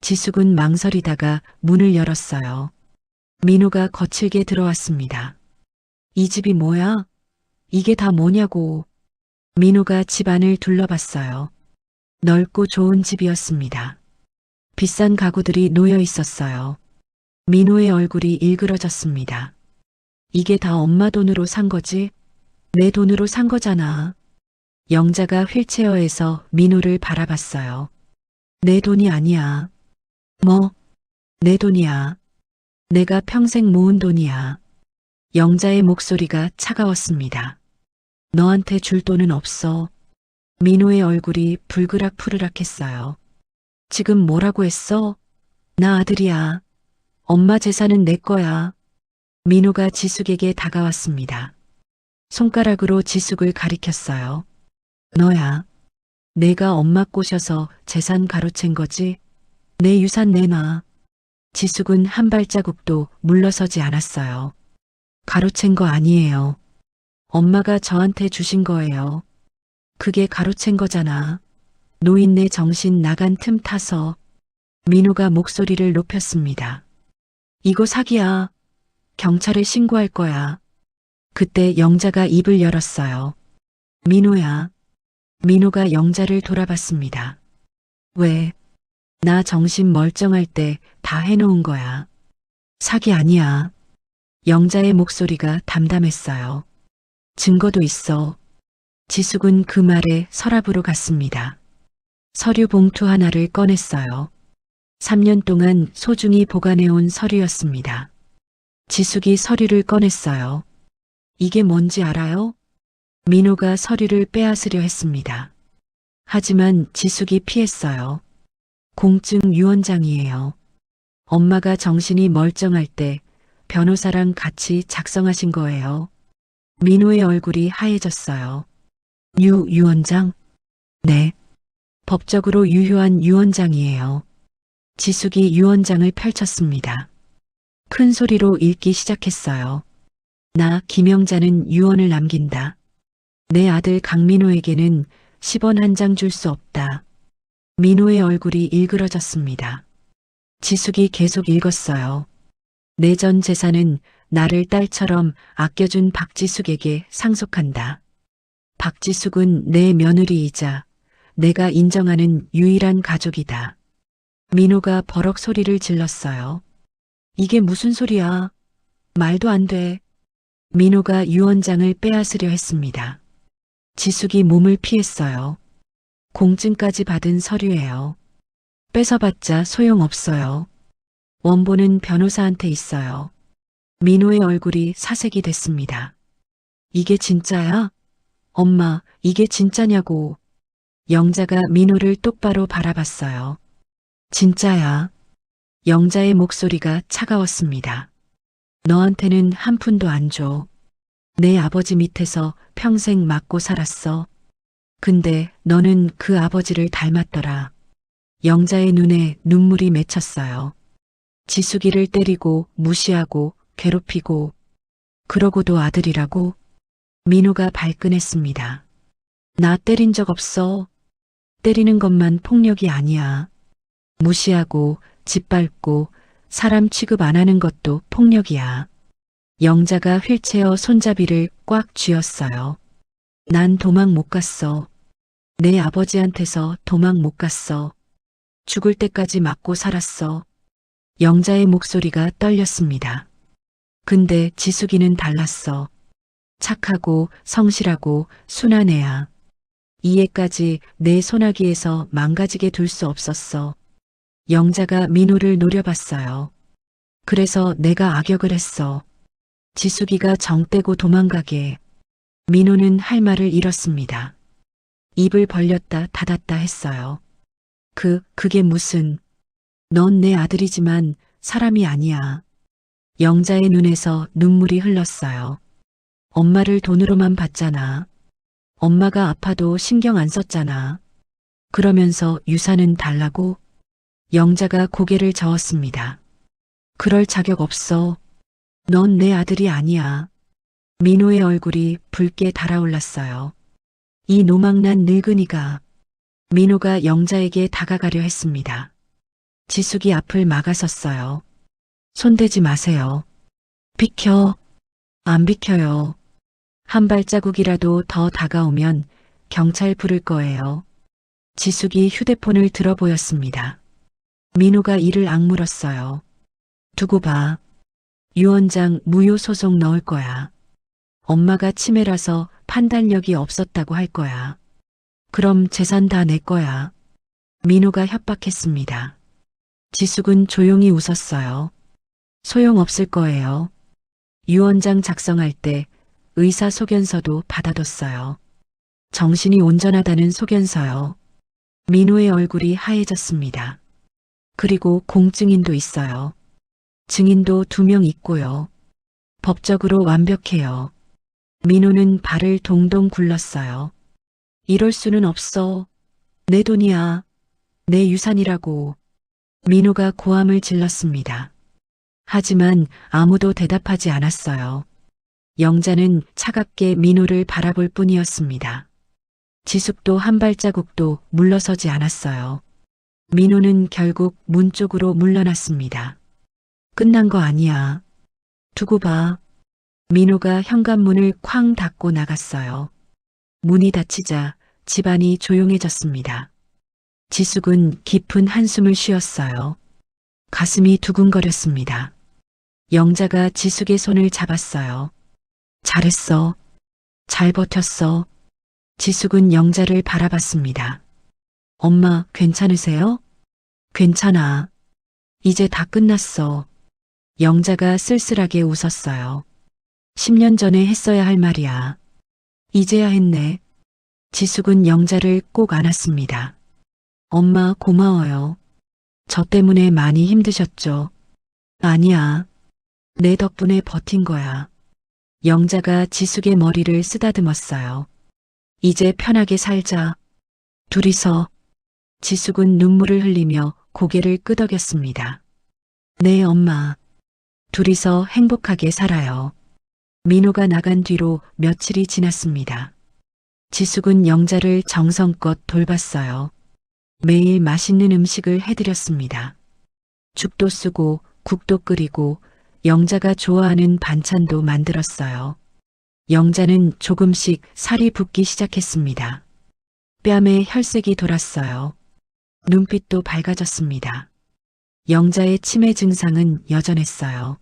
지숙은 망설이다가 문을 열었어요. 민호가 거칠게 들어왔습니다. 이 집이 뭐야? 이게 다 뭐냐고. 민호가 집안을 둘러봤어요. 넓고 좋은 집이었습니다. 비싼 가구들이 놓여 있었어요. 민호의 얼굴이 일그러졌습니다. 이게 다 엄마 돈으로 산 거지? 내 돈으로 산 거잖아. 영자가 휠체어에서 민호를 바라봤어요. 내 돈이 아니야. 뭐? 내 돈이야. 내가 평생 모은 돈이야. 영자의 목소리가 차가웠습니다. 너한테 줄 돈은 없어. 민호의 얼굴이 불그락푸르락했어요. 지금 뭐라고 했어? 나 아들이야. 엄마 재산은 내 거야. 민호가 지숙에게 다가왔습니다. 손가락으로 지숙을 가리켰어요. 너야. 내가 엄마 꼬셔서 재산 가로챈 거지? 내 유산 내놔. 지숙은 한 발자국도 물러서지 않았어요. 가로챈 거 아니에요. 엄마가 저한테 주신 거예요. 그게 가로챈 거잖아. 노인네 정신 나간 틈 타서. 민호가 목소리를 높였습니다. 이거 사기야. 경찰에 신고할 거야. 그때 영자가 입을 열었어요. 민호야. 민호가 영자를 돌아봤습니다. 왜? 나 정신 멀쩡할 때 다 해놓은 거야. 사기 아니야. 영자의 목소리가 담담했어요. 증거도 있어. 지숙은 그 말에 서랍으로 갔습니다. 서류 봉투 하나를 꺼냈어요. 3년 동안 소중히 보관해온 서류였습니다. 지숙이 서류를 꺼냈어요. 이게 뭔지 알아요? 민호가 서류를 빼앗으려 했습니다. 하지만 지숙이 피했어요. 공증 유언장이에요. 엄마가 정신이 멀쩡할 때 변호사랑 같이 작성하신 거예요. 민호의 얼굴이 하얘졌어요. 유언장? 네. 법적으로 유효한 유언장이에요. 지숙이 유언장을 펼쳤습니다. 큰 소리로 읽기 시작했어요. 나 김영자는 유언을 남긴다. 내 아들 강민호에게는 10원 한 장 줄 수 없다. 민호의 얼굴이 일그러졌습니다. 지숙이 계속 읽었어요. 내 전 재산은 나를 딸처럼 아껴준 박지숙에게 상속한다. 박지숙은 내 며느리이자 내가 인정하는 유일한 가족이다. 민호가 버럭 소리를 질렀어요. 이게 무슨 소리야? 말도 안 돼. 민호가 유언장을 빼앗으려 했습니다. 지숙이 몸을 피했어요. 공증까지 받은 서류예요. 뺏어봤자 소용없어요. 원본은 변호사한테 있어요. 민호의 얼굴이 사색이 됐습니다. 이게 진짜야? 엄마, 이게 진짜냐고. 영자가 민호를 똑바로 바라봤어요. 진짜야. 영자의 목소리가 차가웠습니다. 너한테는 한 푼도 안 줘. 내 아버지 밑에서 평생 맞고 살았어. 근데 너는 그 아버지를 닮았더라. 영자의 눈에 눈물이 맺혔어요. 지숙이를 때리고 무시하고 괴롭히고 그러고도 아들이라고? 민호가 발끈했습니다. 나 때린 적 없어. 때리는 것만 폭력이 아니야. 무시하고 짓밟고 사람 취급 안 하는 것도 폭력이야. 영자가 휠체어 손잡이를 꽉 쥐었어요. 난 도망 못 갔어. 내 아버지한테서 도망 못 갔어. 죽을 때까지 맞고 살았어. 영자의 목소리가 떨렸습니다. 근데 지숙이는 달랐어. 착하고 성실하고 순한 애야. 이 애까지 내 소나기에서 망가지게 둘 수 없었어. 영자가 민호를 노려봤어요. 그래서 내가 악역을 했어. 지숙이가 정 떼고 도망가게. 민호는 할 말을 잃었습니다. 입을 벌렸다 닫았다 했어요. 그게 무슨. 넌 내 아들이지만 사람이 아니야. 영자의 눈에서 눈물이 흘렀어요. 엄마를 돈으로만 봤잖아. 엄마가 아파도 신경 안 썼잖아. 그러면서 유산은 달라고? 영자가 고개를 저었습니다. 그럴 자격 없어. 넌 내 아들이 아니야. 민호의 얼굴이 붉게 달아올랐어요. 이 노망난 늙은이가. 민호가 영자에게 다가가려 했습니다. 지숙이 앞을 막아섰어요. 손대지 마세요. 비켜. 안 비켜요. 한 발자국이라도 더 다가오면 경찰 부를 거예요. 지숙이 휴대폰을 들어 보였습니다. 민호가 이를 악물었어요. 두고 봐. 유언장 무효 소송 넣을 거야. 엄마가 치매라서 판단력이 없었다고 할 거야. 그럼 재산 다 내 거야. 민호가 협박했습니다. 지숙은 조용히 웃었어요. 소용없을 거예요. 유언장 작성할 때 의사 소견서도 받아뒀어요. 정신이 온전하다는 소견서요. 민호의 얼굴이 하얘졌습니다. 그리고 공증인도 있어요. 증인도 2명 있고요. 법적으로 완벽해요. 민호는 발을 동동 굴렀어요. 이럴 수는 없어. 내 돈이야. 내 유산이라고. 민호가 고함을 질렀습니다. 하지만 아무도 대답하지 않았어요. 영자는 차갑게 민호를 바라볼 뿐이었습니다. 지숙도 한 발자국도 물러서지 않았어요. 민호는 결국 문 쪽으로 물러났습니다. 끝난 거 아니야. 두고 봐. 민호가 현관문을 쾅 닫고 나갔어요. 문이 닫히자 집안이 조용해졌습니다. 지숙은 깊은 한숨을 쉬었어요. 가슴이 두근거렸습니다. 영자가 지숙의 손을 잡았어요. 잘했어. 잘 버텼어. 지숙은 영자를 바라봤습니다. 엄마, 괜찮으세요? 괜찮아. 이제 다 끝났어. 영자가 쓸쓸하게 웃었어요. 10년 전에 했어야 할 말이야. 이제야 했네. 지숙은 영자를 꼭 안았습니다. 엄마 고마워요. 저 때문에 많이 힘드셨죠? 아니야. 내 덕분에 버틴 거야. 영자가 지숙의 머리를 쓰다듬었어요. 이제 편하게 살자. 둘이서. 지숙은 눈물을 흘리며 고개를 끄덕였습니다. 네, 엄마. 둘이서 행복하게 살아요. 민호가 나간 뒤로 며칠이 지났습니다. 지숙은 영자를 정성껏 돌봤어요. 매일 맛있는 음식을 해드렸습니다. 죽도 쓰고 국도 끓이고 영자가 좋아하는 반찬도 만들었어요. 영자는 조금씩 살이 붓기 시작했습니다. 뺨에 혈색이 돌았어요. 눈빛도 밝아졌습니다. 영자의 치매 증상은 여전했어요.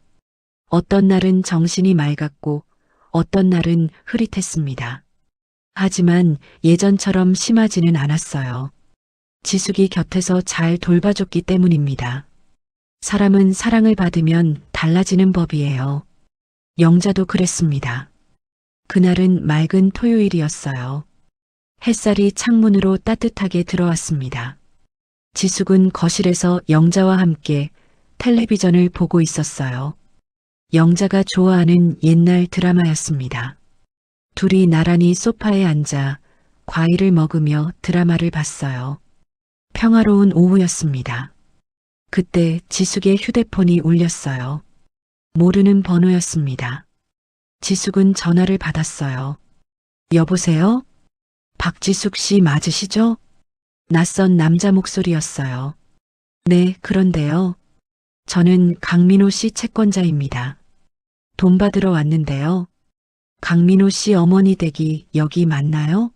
어떤 날은 정신이 맑았고 어떤 날은 흐릿했습니다. 하지만 예전처럼 심하지는 않았어요. 지숙이 곁에서 잘 돌봐줬기 때문입니다. 사람은 사랑을 받으면 달라지는 법이에요. 영자도 그랬습니다. 그날은 맑은 토요일이었어요. 햇살이 창문으로 따뜻하게 들어왔습니다. 지숙은 거실에서 영자와 함께 텔레비전을 보고 있었어요. 영자가 좋아하는 옛날 드라마였습니다. 둘이 나란히 소파에 앉아 과일을 먹으며 드라마를 봤어요. 평화로운 오후였습니다. 그때 지숙의 휴대폰이 울렸어요. 모르는 번호였습니다. 지숙은 전화를 받았어요. 여보세요? 박지숙 씨 맞으시죠? 낯선 남자 목소리였어요. 네, 그런데요. 저는 강민호 씨 채권자입니다. 돈 받으러 왔는데요. 강민호 씨 어머니 댁이 여기 맞나요?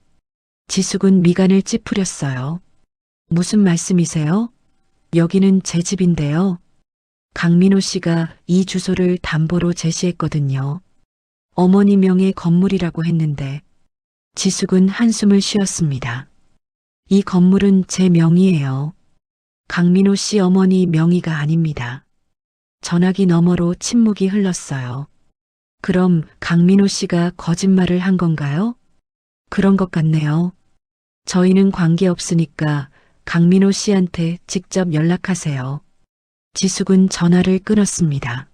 지숙은 미간을 찌푸렸어요. 무슨 말씀이세요? 여기는 제 집인데요. 강민호 씨가 이 주소를 담보로 제시했거든요. 어머니 명의 건물이라고 했는데 지숙은 한숨을 쉬었습니다. 이 건물은 제 명의예요. 강민호 씨 어머니 명의가 아닙니다. 전화기 너머로 침묵이 흘렀어요. 그럼 강민호 씨가 거짓말을 한 건가요? 그런 것 같네요. 저희는 관계없으니까 강민호 씨한테 직접 연락하세요. 지숙은 전화를 끊었습니다.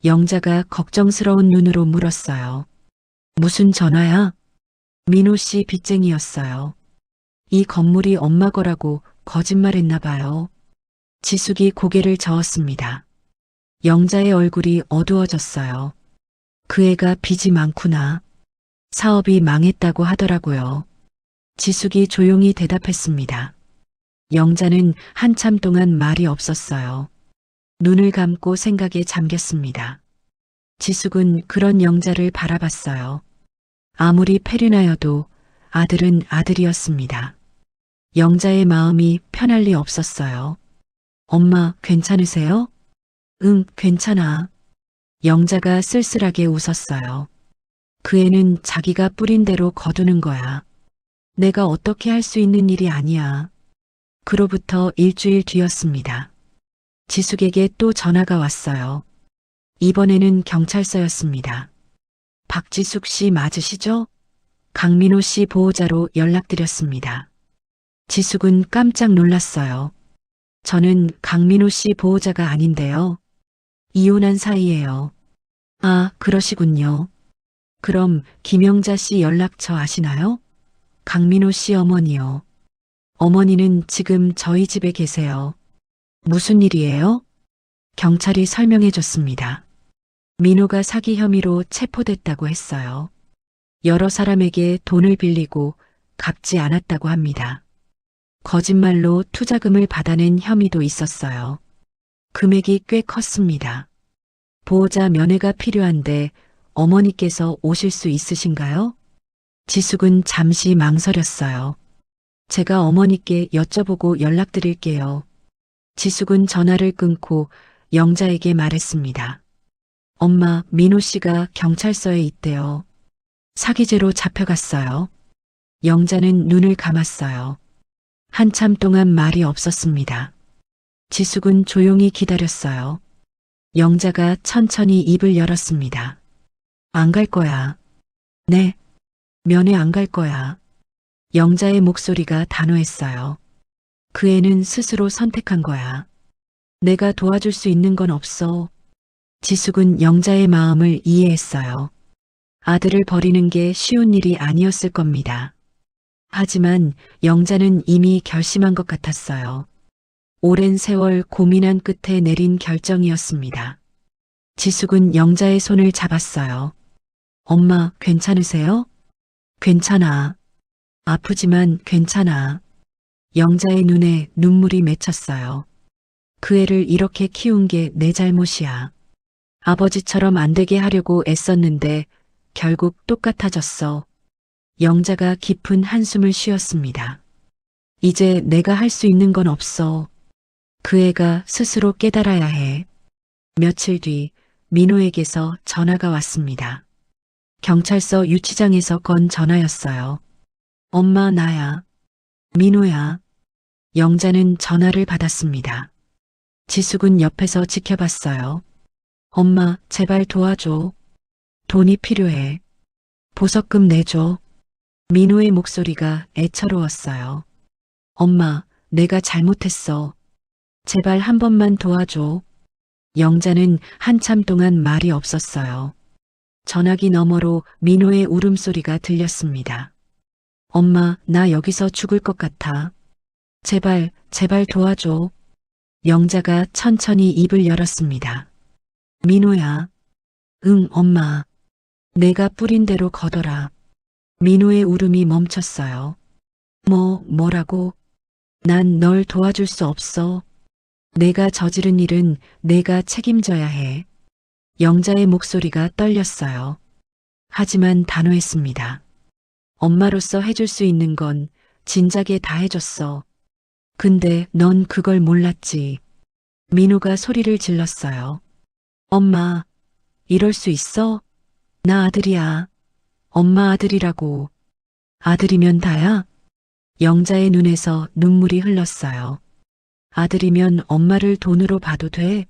영자가 걱정스러운 눈으로 물었어요. 무슨 전화야? 민호 씨 빚쟁이였어요. 이 건물이 엄마 거라고 거짓말했나 봐요. 지숙이 고개를 저었습니다. 영자의 얼굴이 어두워졌어요. 그 애가 빚이 많구나. 사업이 망했다고 하더라고요. 지숙이 조용히 대답했습니다. 영자는 한참 동안 말이 없었어요. 눈을 감고 생각에 잠겼습니다. 지숙은 그런 영자를 바라봤어요. 아무리 페르나여도 아들은 아들이었습니다. 영자의 마음이 편할 리 없었어요. 엄마, 괜찮으세요? 응, 괜찮아. 영자가 쓸쓸하게 웃었어요. 그 애는 자기가 뿌린 대로 거두는 거야. 내가 어떻게 할 수 있는 일이 아니야. 그로부터 일주일 뒤였습니다. 지숙에게 또 전화가 왔어요. 이번에는 경찰서였습니다. 박지숙 씨 맞으시죠? 강민호 씨 보호자로 연락드렸습니다. 지숙은 깜짝 놀랐어요. 저는 강민호 씨 보호자가 아닌데요. 이혼한 사이예요. 아, 그러시군요. 그럼 김영자 씨 연락처 아시나요? 강민호 씨 어머니요. 어머니는 지금 저희 집에 계세요. 무슨 일이에요? 경찰이 설명해 줬습니다. 민호가 사기 혐의로 체포됐다고 했어요. 여러 사람에게 돈을 빌리고 갚지 않았다고 합니다. 거짓말로 투자금을 받아낸 혐의도 있었어요. 금액이 꽤 컸습니다. 보호자 면회가 필요한데 어머니께서 오실 수 있으신가요? 지숙은 잠시 망설였어요. 제가 어머니께 여쭤보고 연락드릴게요. 지숙은 전화를 끊고 영자에게 말했습니다. 엄마, 민호 씨가 경찰서에 있대요. 사기죄로 잡혀갔어요. 영자는 눈을 감았어요. 한참 동안 말이 없었습니다. 지숙은 조용히 기다렸어요. 영자가 천천히 입을 열었습니다. 안 갈 거야. 네. 면회 안 갈 거야. 영자의 목소리가 단호했어요. 그 애는 스스로 선택한 거야. 내가 도와줄 수 있는 건 없어. 지숙은 영자의 마음을 이해했어요. 아들을 버리는 게 쉬운 일이 아니었을 겁니다. 하지만 영자는 이미 결심한 것 같았어요. 오랜 세월 고민한 끝에 내린 결정이었습니다. 지숙은 영자의 손을 잡았어요. 엄마, 괜찮으세요? 괜찮아. 아프지만 괜찮아. 영자의 눈에 눈물이 맺혔어요. 그 애를 이렇게 키운 게 내 잘못이야. 아버지처럼 안 되게 하려고 애썼는데 결국 똑같아졌어. 영자가 깊은 한숨을 쉬었습니다. 이제 내가 할 수 있는 건 없어. 그 애가 스스로 깨달아야 해. 며칠 뒤 민호에게서 전화가 왔습니다. 경찰서 유치장에서 건 전화였어요. 엄마, 나야. 민호야. 영자는 전화를 받았습니다. 지숙은 옆에서 지켜봤어요. 엄마, 제발 도와줘. 돈이 필요해. 보석금 내줘. 민호의 목소리가 애처로웠어요. 엄마, 내가 잘못했어. 제발 한 번만 도와줘. 영자는 한참 동안 말이 없었어요. 전화기 너머로 민호의 울음소리가 들렸습니다. 엄마, 나 여기서 죽을 것 같아. 제발, 제발 도와줘. 영자가 천천히 입을 열었습니다. 민호야. 응, 엄마. 내가 뿌린 대로 거둬라. 민호의 울음이 멈췄어요. 뭐라고? 난 널 도와줄 수 없어. 내가 저지른 일은 내가 책임져야 해. 영자의 목소리가 떨렸어요. 하지만 단호했습니다. 엄마로서 해줄 수 있는 건 진작에 다 해줬어. 근데 넌 그걸 몰랐지. 민호가 소리를 질렀어요. 엄마, 이럴 수 있어? 나 아들이야. 엄마 아들이라고. 아들이면 다야? 영자의 눈에서 눈물이 흘렀어요. 아들이면 엄마를 돈으로 봐도 돼?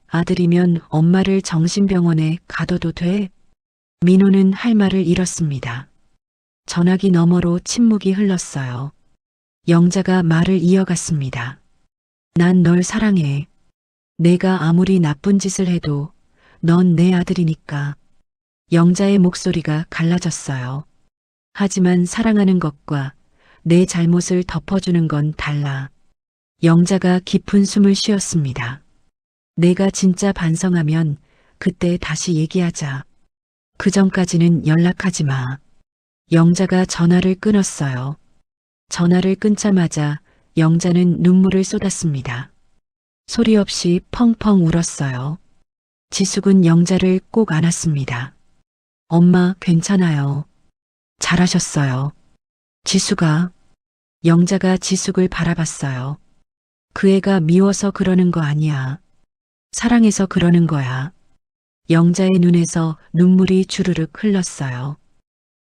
아들이면 엄마를 정신병원에 가둬도 돼? 민호는 할 말을 잃었습니다. 전화기 너머로 침묵이 흘렀어요. 영자가 말을 이어갔습니다. 난 널 사랑해. 내가 아무리 나쁜 짓을 해도 넌 내 아들이니까. 영자의 목소리가 갈라졌어요. 하지만 사랑하는 것과 내 잘못을 덮어주는 건 달라. 영자가 깊은 숨을 쉬었습니다. 내가 진짜 반성하면 그때 다시 얘기하자. 그 전까지는 연락하지 마. 영자가 전화를 끊었어요. 전화를 끊자마자 영자는 눈물을 쏟았습니다. 소리 없이 펑펑 울었어요. 지숙은 영자를 꼭 안았습니다. 엄마, 괜찮아요. 잘하셨어요. 지숙아. 영자가 지숙을 바라봤어요. 그 애가 미워서 그러는 거 아니야. 사랑해서 그러는 거야. 영자의 눈에서 눈물이 주르륵 흘렀어요.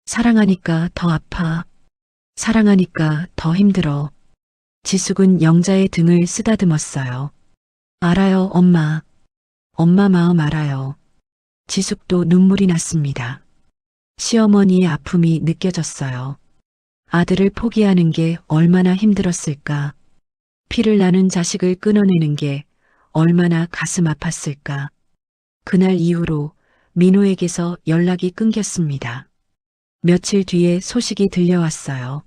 사랑하니까 더 아파. 사랑하니까 더 힘들어. 지숙은 영자의 등을 쓰다듬었어요. 알아요, 엄마. 엄마 마음 알아요. 지숙도 눈물이 났습니다. 시어머니의 아픔이 느껴졌어요. 아들을 포기하는 게 얼마나 힘들었을까. 피를 나눈 자식을 끊어내는 게 얼마나 가슴 아팠을까. 그날 이후로 민호에게서 연락이 끊겼습니다. 며칠 뒤에 소식이 들려왔어요.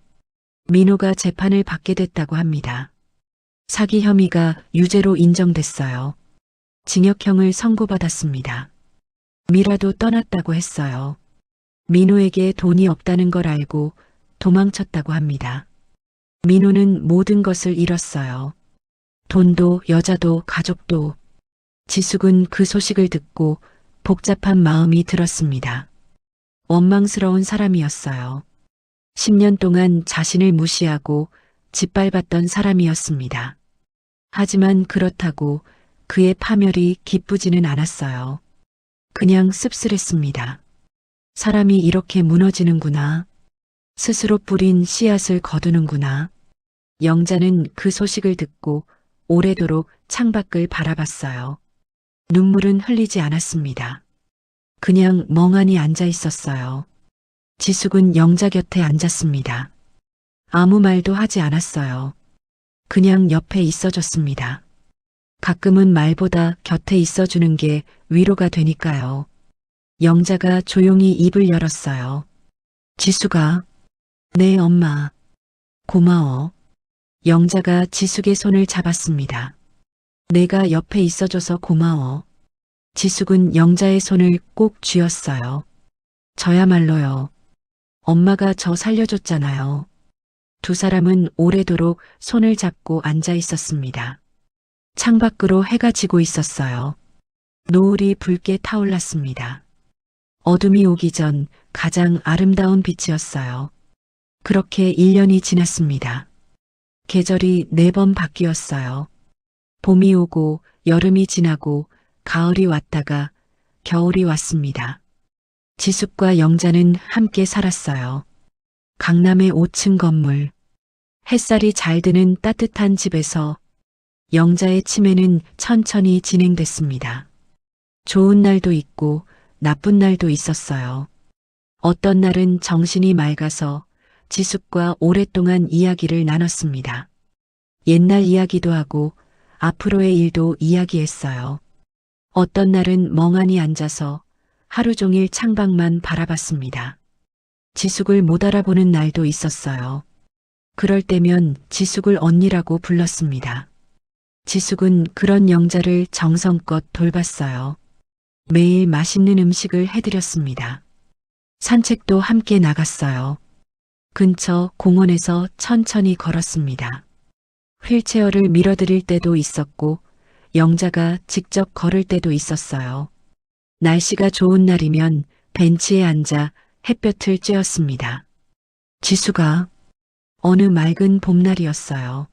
민호가 재판을 받게 됐다고 합니다. 사기 혐의가 유죄로 인정됐어요. 징역형을 선고받았습니다. 미라도 떠났다고 했어요. 민호에게 돈이 없다는 걸 알고 도망쳤다고 합니다. 민호는 모든 것을 잃었어요. 돈도 여자도 가족도. 지숙은 그 소식을 듣고 복잡한 마음이 들었습니다. 원망스러운 사람이었어요. 10년 동안 자신을 무시하고 짓밟았던 사람이었습니다. 하지만 그렇다고 그의 파멸이 기쁘지는 않았어요. 그냥 씁쓸했습니다. 사람이 이렇게 무너지는구나. 스스로 뿌린 씨앗을 거두는구나. 영자는 그 소식을 듣고 오래도록 창밖을 바라봤어요. 눈물은 흘리지 않았습니다. 그냥 멍하니 앉아 있었어요. 지숙은 영자 곁에 앉았습니다. 아무 말도 하지 않았어요. 그냥 옆에 있어줬습니다. 가끔은 말보다 곁에 있어주는 게 위로가 되니까요. 영자가 조용히 입을 열었어요. 지숙아, 네 엄마, 고마워. 영자가 지숙의 손을 잡았습니다. 내가 옆에 있어줘서 고마워. 지숙은 영자의 손을 꼭 쥐었어요. 저야말로요. 엄마가 저 살려줬잖아요. 두 사람은 오래도록 손을 잡고 앉아 있었습니다. 창밖으로 해가 지고 있었어요. 노을이 붉게 타올랐습니다. 어둠이 오기 전 가장 아름다운 빛이었어요. 그렇게 1년이 지났습니다. 계절이 4번 바뀌었어요. 봄이 오고 여름이 지나고 가을이 왔다가 겨울이 왔습니다. 지숙과 영자는 함께 살았어요. 강남의 5층 건물. 햇살이 잘 드는 따뜻한 집에서 영자의 치매는 천천히 진행됐습니다. 좋은 날도 있고 나쁜 날도 있었어요. 어떤 날은 정신이 맑아서 지숙과 오랫동안 이야기를 나눴습니다. 옛날 이야기도 하고 앞으로의 일도 이야기했어요. 어떤 날은 멍하니 앉아서 하루 종일 창밖만 바라봤습니다. 지숙을 못 알아보는 날도 있었어요. 그럴 때면 지숙을 언니라고 불렀습니다. 지숙은 그런 영자를 정성껏 돌봤어요. 매일 맛있는 음식을 해드렸습니다. 산책도 함께 나갔어요. 근처 공원에서 천천히 걸었습니다. 휠체어를 밀어드릴 때도 있었고 영자가 직접 걸을 때도 있었어요. 날씨가 좋은 날이면 벤치에 앉아 햇볕을 쬐었습니다. 지숙아, 어느 맑은 봄날이었어요.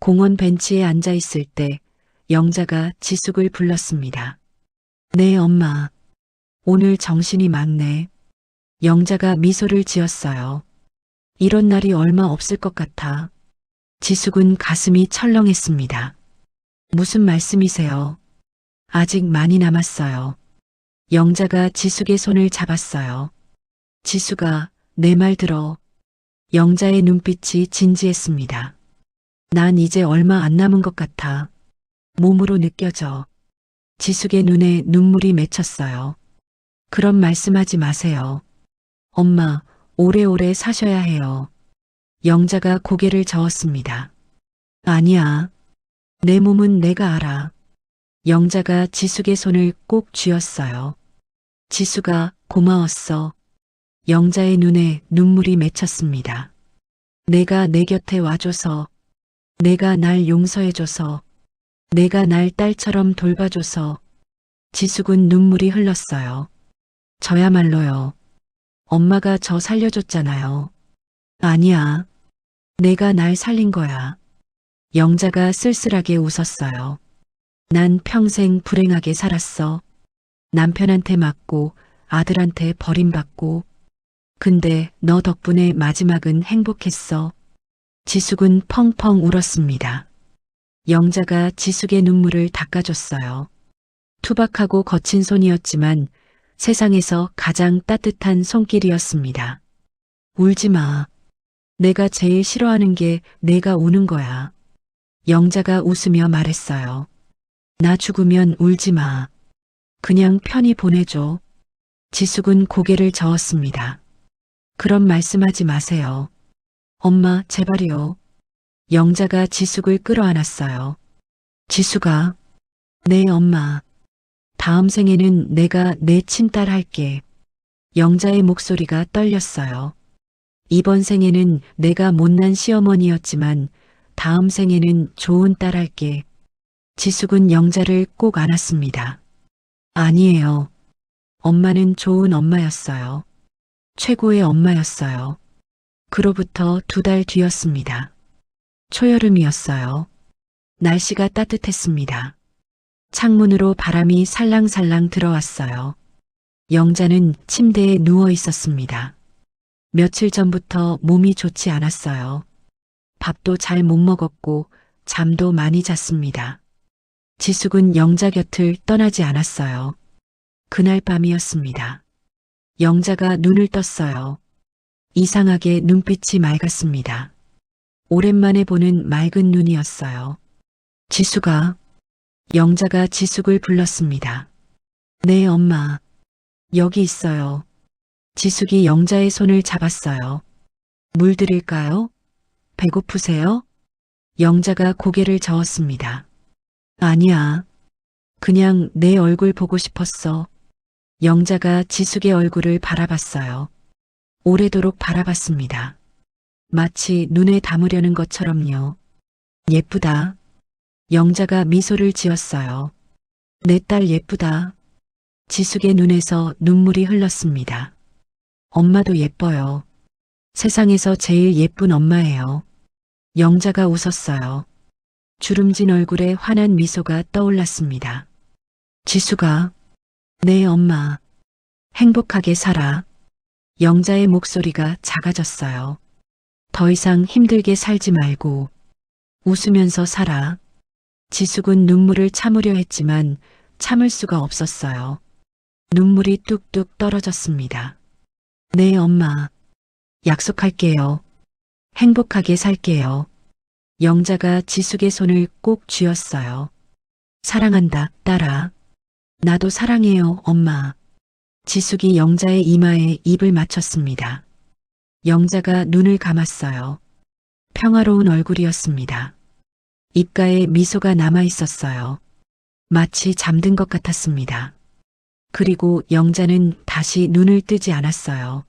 공원 벤치에 앉아 있을 때 영자가 지숙을 불렀습니다. 네, 엄마. 오늘 정신이 맑네. 영자가 미소를 지었어요. 이런 날이 얼마 없을 것 같아. 지숙은 가슴이 철렁했습니다. 무슨 말씀이세요? 아직 많이 남았어요. 영자가 지숙의 손을 잡았어요. 지숙아, 내 말 들어. 영자의 눈빛이 진지했습니다. 난 이제 얼마 안 남은 것 같아. 몸으로 느껴져. 지숙의 눈에 눈물이 맺혔어요. 그런 말씀하지 마세요. 엄마, 오래오래 사셔야 해요. 영자가 고개를 저었습니다. 아니야. 내 몸은 내가 알아. 영자가 지숙의 손을 꼭 쥐었어요. 지숙아, 고마웠어. 영자의 눈에 눈물이 맺혔습니다. 내가 내 곁에 와줘서, 내가 날 용서해줘서, 내가 날 딸처럼 돌봐줘서. 지숙은 눈물이 흘렀어요. 저야말로요. 엄마가 저 살려줬잖아요. 아니야. 내가 날 살린 거야. 영자가 쓸쓸하게 웃었어요. 난 평생 불행하게 살았어. 남편한테 맞고 아들한테 버림받고. 근데 너 덕분에 마지막은 행복했어. 지숙은 펑펑 울었습니다. 영자가 지숙의 눈물을 닦아줬어요. 투박하고 거친 손이었지만 세상에서 가장 따뜻한 손길이었습니다. 울지 마. 내가 제일 싫어하는 게 내가 우는 거야. 영자가 웃으며 말했어요. 나 죽으면 울지 마. 그냥 편히 보내줘. 지숙은 고개를 저었습니다. 그런 말씀하지 마세요. 엄마, 제발이요. 영자가 지숙을 끌어안았어요. 지숙아, 네 엄마. 다음 생에는 내가 내 친딸 할게. 영자의 목소리가 떨렸어요. 이번 생에는 내가 못난 시어머니였지만 다음 생에는 좋은 딸 할게. 지숙은 영자를 꼭 안았습니다. 아니에요. 엄마는 좋은 엄마였어요. 최고의 엄마였어요. 그로부터 2달 뒤였습니다. 초여름이었어요. 날씨가 따뜻했습니다. 창문으로 바람이 살랑살랑 들어왔어요. 영자는 침대에 누워 있었습니다. 며칠 전부터 몸이 좋지 않았어요. 밥도 잘 못 먹었고 잠도 많이 잤습니다. 지숙은 영자 곁을 떠나지 않았어요. 그날 밤이었습니다. 영자가 눈을 떴어요. 이상하게 눈빛이 맑았습니다. 오랜만에 보는 맑은 눈이었어요. 지숙아. 영자가 지숙을 불렀습니다. 네, 엄마. 여기 있어요. 지숙이 영자의 손을 잡았어요. 물 드릴까요? 배고프세요? 영자가 고개를 저었습니다. 아니야. 그냥 내 얼굴 보고 싶었어. 영자가 지숙의 얼굴을 바라봤어요. 오래도록 바라봤습니다. 마치 눈에 담으려는 것처럼요. 예쁘다. 영자가 미소를 지었어요. 내 딸 예쁘다. 지숙의 눈에서 눈물이 흘렀습니다. 엄마도 예뻐요. 세상에서 제일 예쁜 엄마예요. 영자가 웃었어요. 주름진 얼굴에 환한 미소가 떠올랐습니다. 지숙아. 네, 엄마. 행복하게 살아. 영자의 목소리가 작아졌어요. 더 이상 힘들게 살지 말고 웃으면서 살아. 지숙은 눈물을 참으려 했지만 참을 수가 없었어요. 눈물이 뚝뚝 떨어졌습니다. 네, 엄마. 약속할게요. 행복하게 살게요. 영자가 지숙의 손을 꼭 쥐었어요. 사랑한다, 딸아. 나도 사랑해요, 엄마. 지숙이 영자의 이마에 입을 맞췄습니다. 영자가 눈을 감았어요. 평화로운 얼굴이었습니다. 입가에 미소가 남아 있었어요. 마치 잠든 것 같았습니다. 그리고 영자는 다시 눈을 뜨지 않았어요.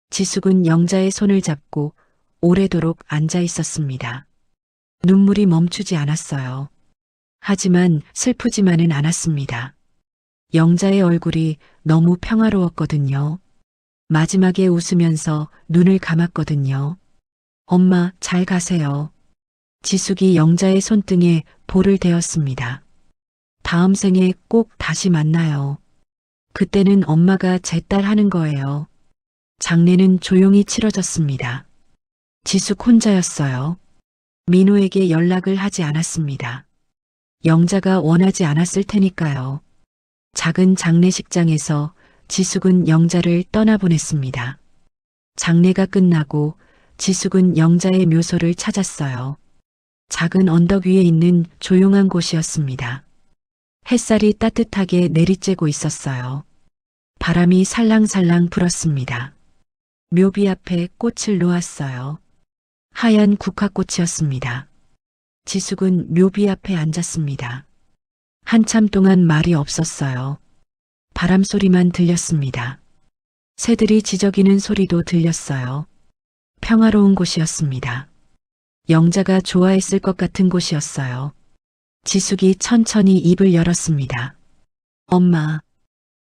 지숙은 영자의 손을 잡고 오래도록 앉아 있었습니다. 눈물이 멈추지 않았어요. 하지만 슬프지만은 않았습니다. 영자의 얼굴이 너무 평화로웠거든요. 마지막에 웃으면서 눈을 감았거든요. 엄마, 잘 가세요. 지숙이 영자의 손등에 볼을 대었습니다. 다음 생에 꼭 다시 만나요. 그때는 엄마가 제 딸 하는 거예요. 장례는 조용히 치러졌습니다. 지숙 혼자였어요. 민호에게 연락을 하지 않았습니다. 영자가 원하지 않았을 테니까요. 작은 장례식장에서 지숙은 영자를 떠나보냈습니다. 장례가 끝나고 지숙은 영자의 묘소를 찾았어요. 작은 언덕 위에 있는 조용한 곳이었습니다. 햇살이 따뜻하게 내리쬐고 있었어요. 바람이 살랑살랑 불었습니다. 묘비 앞에 꽃을 놓았어요. 하얀 국화꽃이었습니다. 지숙은 묘비 앞에 앉았습니다. 한참 동안 말이 없었어요. 바람 소리만 들렸습니다. 새들이 지저귀는 소리도 들렸어요. 평화로운 곳이었습니다. 영자가 좋아했을 것 같은 곳이었어요. 지숙이 천천히 입을 열었습니다. 엄마.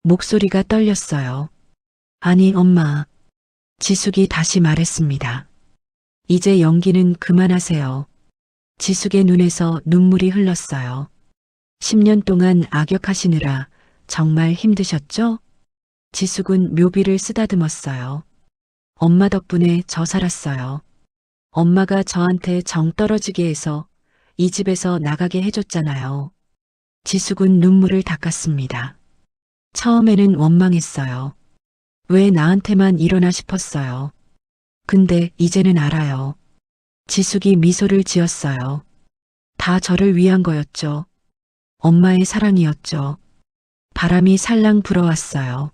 목소리가 떨렸어요. 아니, 엄마. 지숙이 다시 말했습니다. 이제 연기는 그만하세요. 지숙의 눈에서 눈물이 흘렀어요. 10년 동안 악역하시느라 정말 힘드셨죠? 지숙은 묘비를 쓰다듬었어요. 엄마 덕분에 저 살았어요. 엄마가 저한테 정 떨어지게 해서 이 집에서 나가게 해줬잖아요. 지숙은 눈물을 닦았습니다. 처음에는 원망했어요. 왜 나한테만 일어나 싶었어요. 근데 이제는 알아요. 지숙이 미소를 지었어요. 다 저를 위한 거였죠. 엄마의 사랑이었죠. 바람이 살랑 불어왔어요.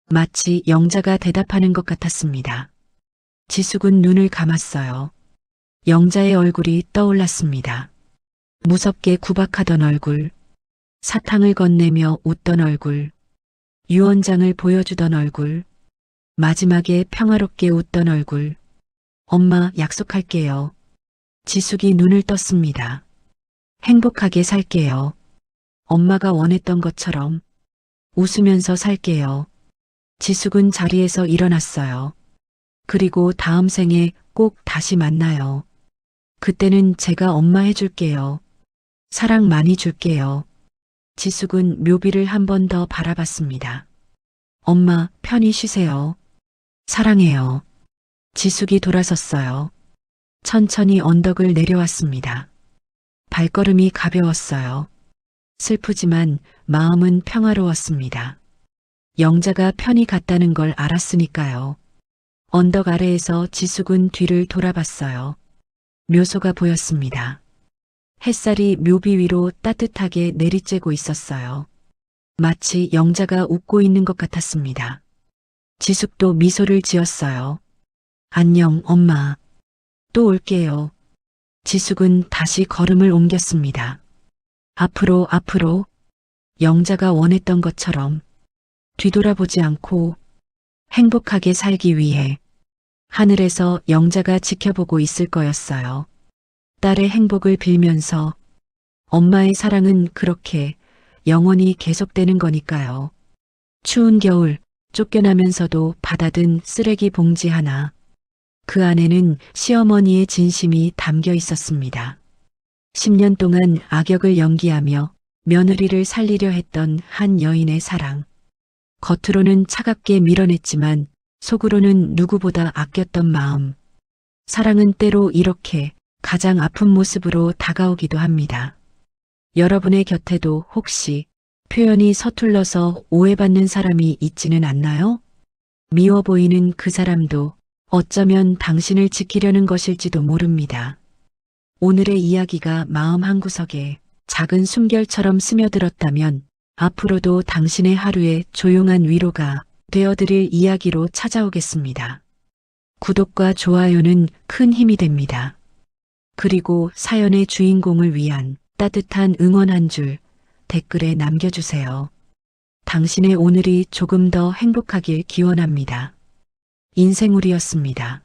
마치 영자가 대답하는 것 같았습니다. 지숙은 눈을 감았어요. 영자의 얼굴이 떠올랐습니다. 무섭게 구박하던 얼굴, 사탕을 건네며 웃던 얼굴, 유언장을 보여주던 얼굴, 마지막에 평화롭게 웃던 얼굴. 엄마, 약속할게요. 지숙이 눈을 떴습니다. 행복하게 살게요. 엄마가 원했던 것처럼 웃으면서 살게요. 지숙은 자리에서 일어났어요. 그리고 다음 생에 꼭 다시 만나요. 그때는 제가 엄마 해줄게요. 사랑 많이 줄게요. 지숙은 묘비를 한 번 더 바라봤습니다. 엄마, 편히 쉬세요. 사랑해요. 지숙이 돌아섰어요. 천천히 언덕을 내려왔습니다. 발걸음이 가벼웠어요. 슬프지만 마음은 평화로웠습니다. 영자가 편히 갔다는 걸 알았으니까요. 언덕 아래에서 지숙은 뒤를 돌아봤어요. 묘소가 보였습니다. 햇살이 묘비 위로 따뜻하게 내리쬐고 있었어요. 마치 영자가 웃고 있는 것 같았습니다. 지숙도 미소를 지었어요. 안녕, 엄마. 또 올게요. 지숙은 다시 걸음을 옮겼습니다. 앞으로, 앞으로. 영자가 원했던 것처럼 뒤돌아보지 않고 행복하게 살기 위해 하늘에서 영자가 지켜보고 있을 거였어요. 딸의 행복을 빌면서 엄마의 사랑은 그렇게 영원히 계속되는 거니까요. 추운 겨울 쫓겨나면서도 받아든 쓰레기 봉지 하나. 그 안에는 시어머니의 진심이 담겨 있었습니다. 10년 동안 악역을 연기하며 며느리를 살리려 했던 한 여인의 사랑. 겉으로는 차갑게 밀어냈지만 속으로는 누구보다 아꼈던 마음. 사랑은 때로 이렇게 가장 아픈 모습으로 다가오기도 합니다. 여러분의 곁에도 혹시 표현이 서툴러서 오해받는 사람이 있지는 않나요? 미워 보이는 그 사람도 어쩌면 당신을 지키려는 것일지도 모릅니다. 오늘의 이야기가 마음 한구석에 작은 숨결처럼 스며들었다면 앞으로도 당신의 하루에 조용한 위로가 되어드릴 이야기로 찾아오겠습니다. 구독과 좋아요는 큰 힘이 됩니다. 그리고 사연의 주인공을 위한 따뜻한 응원 한 줄 댓글에 남겨주세요. 당신의 오늘이 조금 더 행복하길 기원합니다. 인생우리였습니다.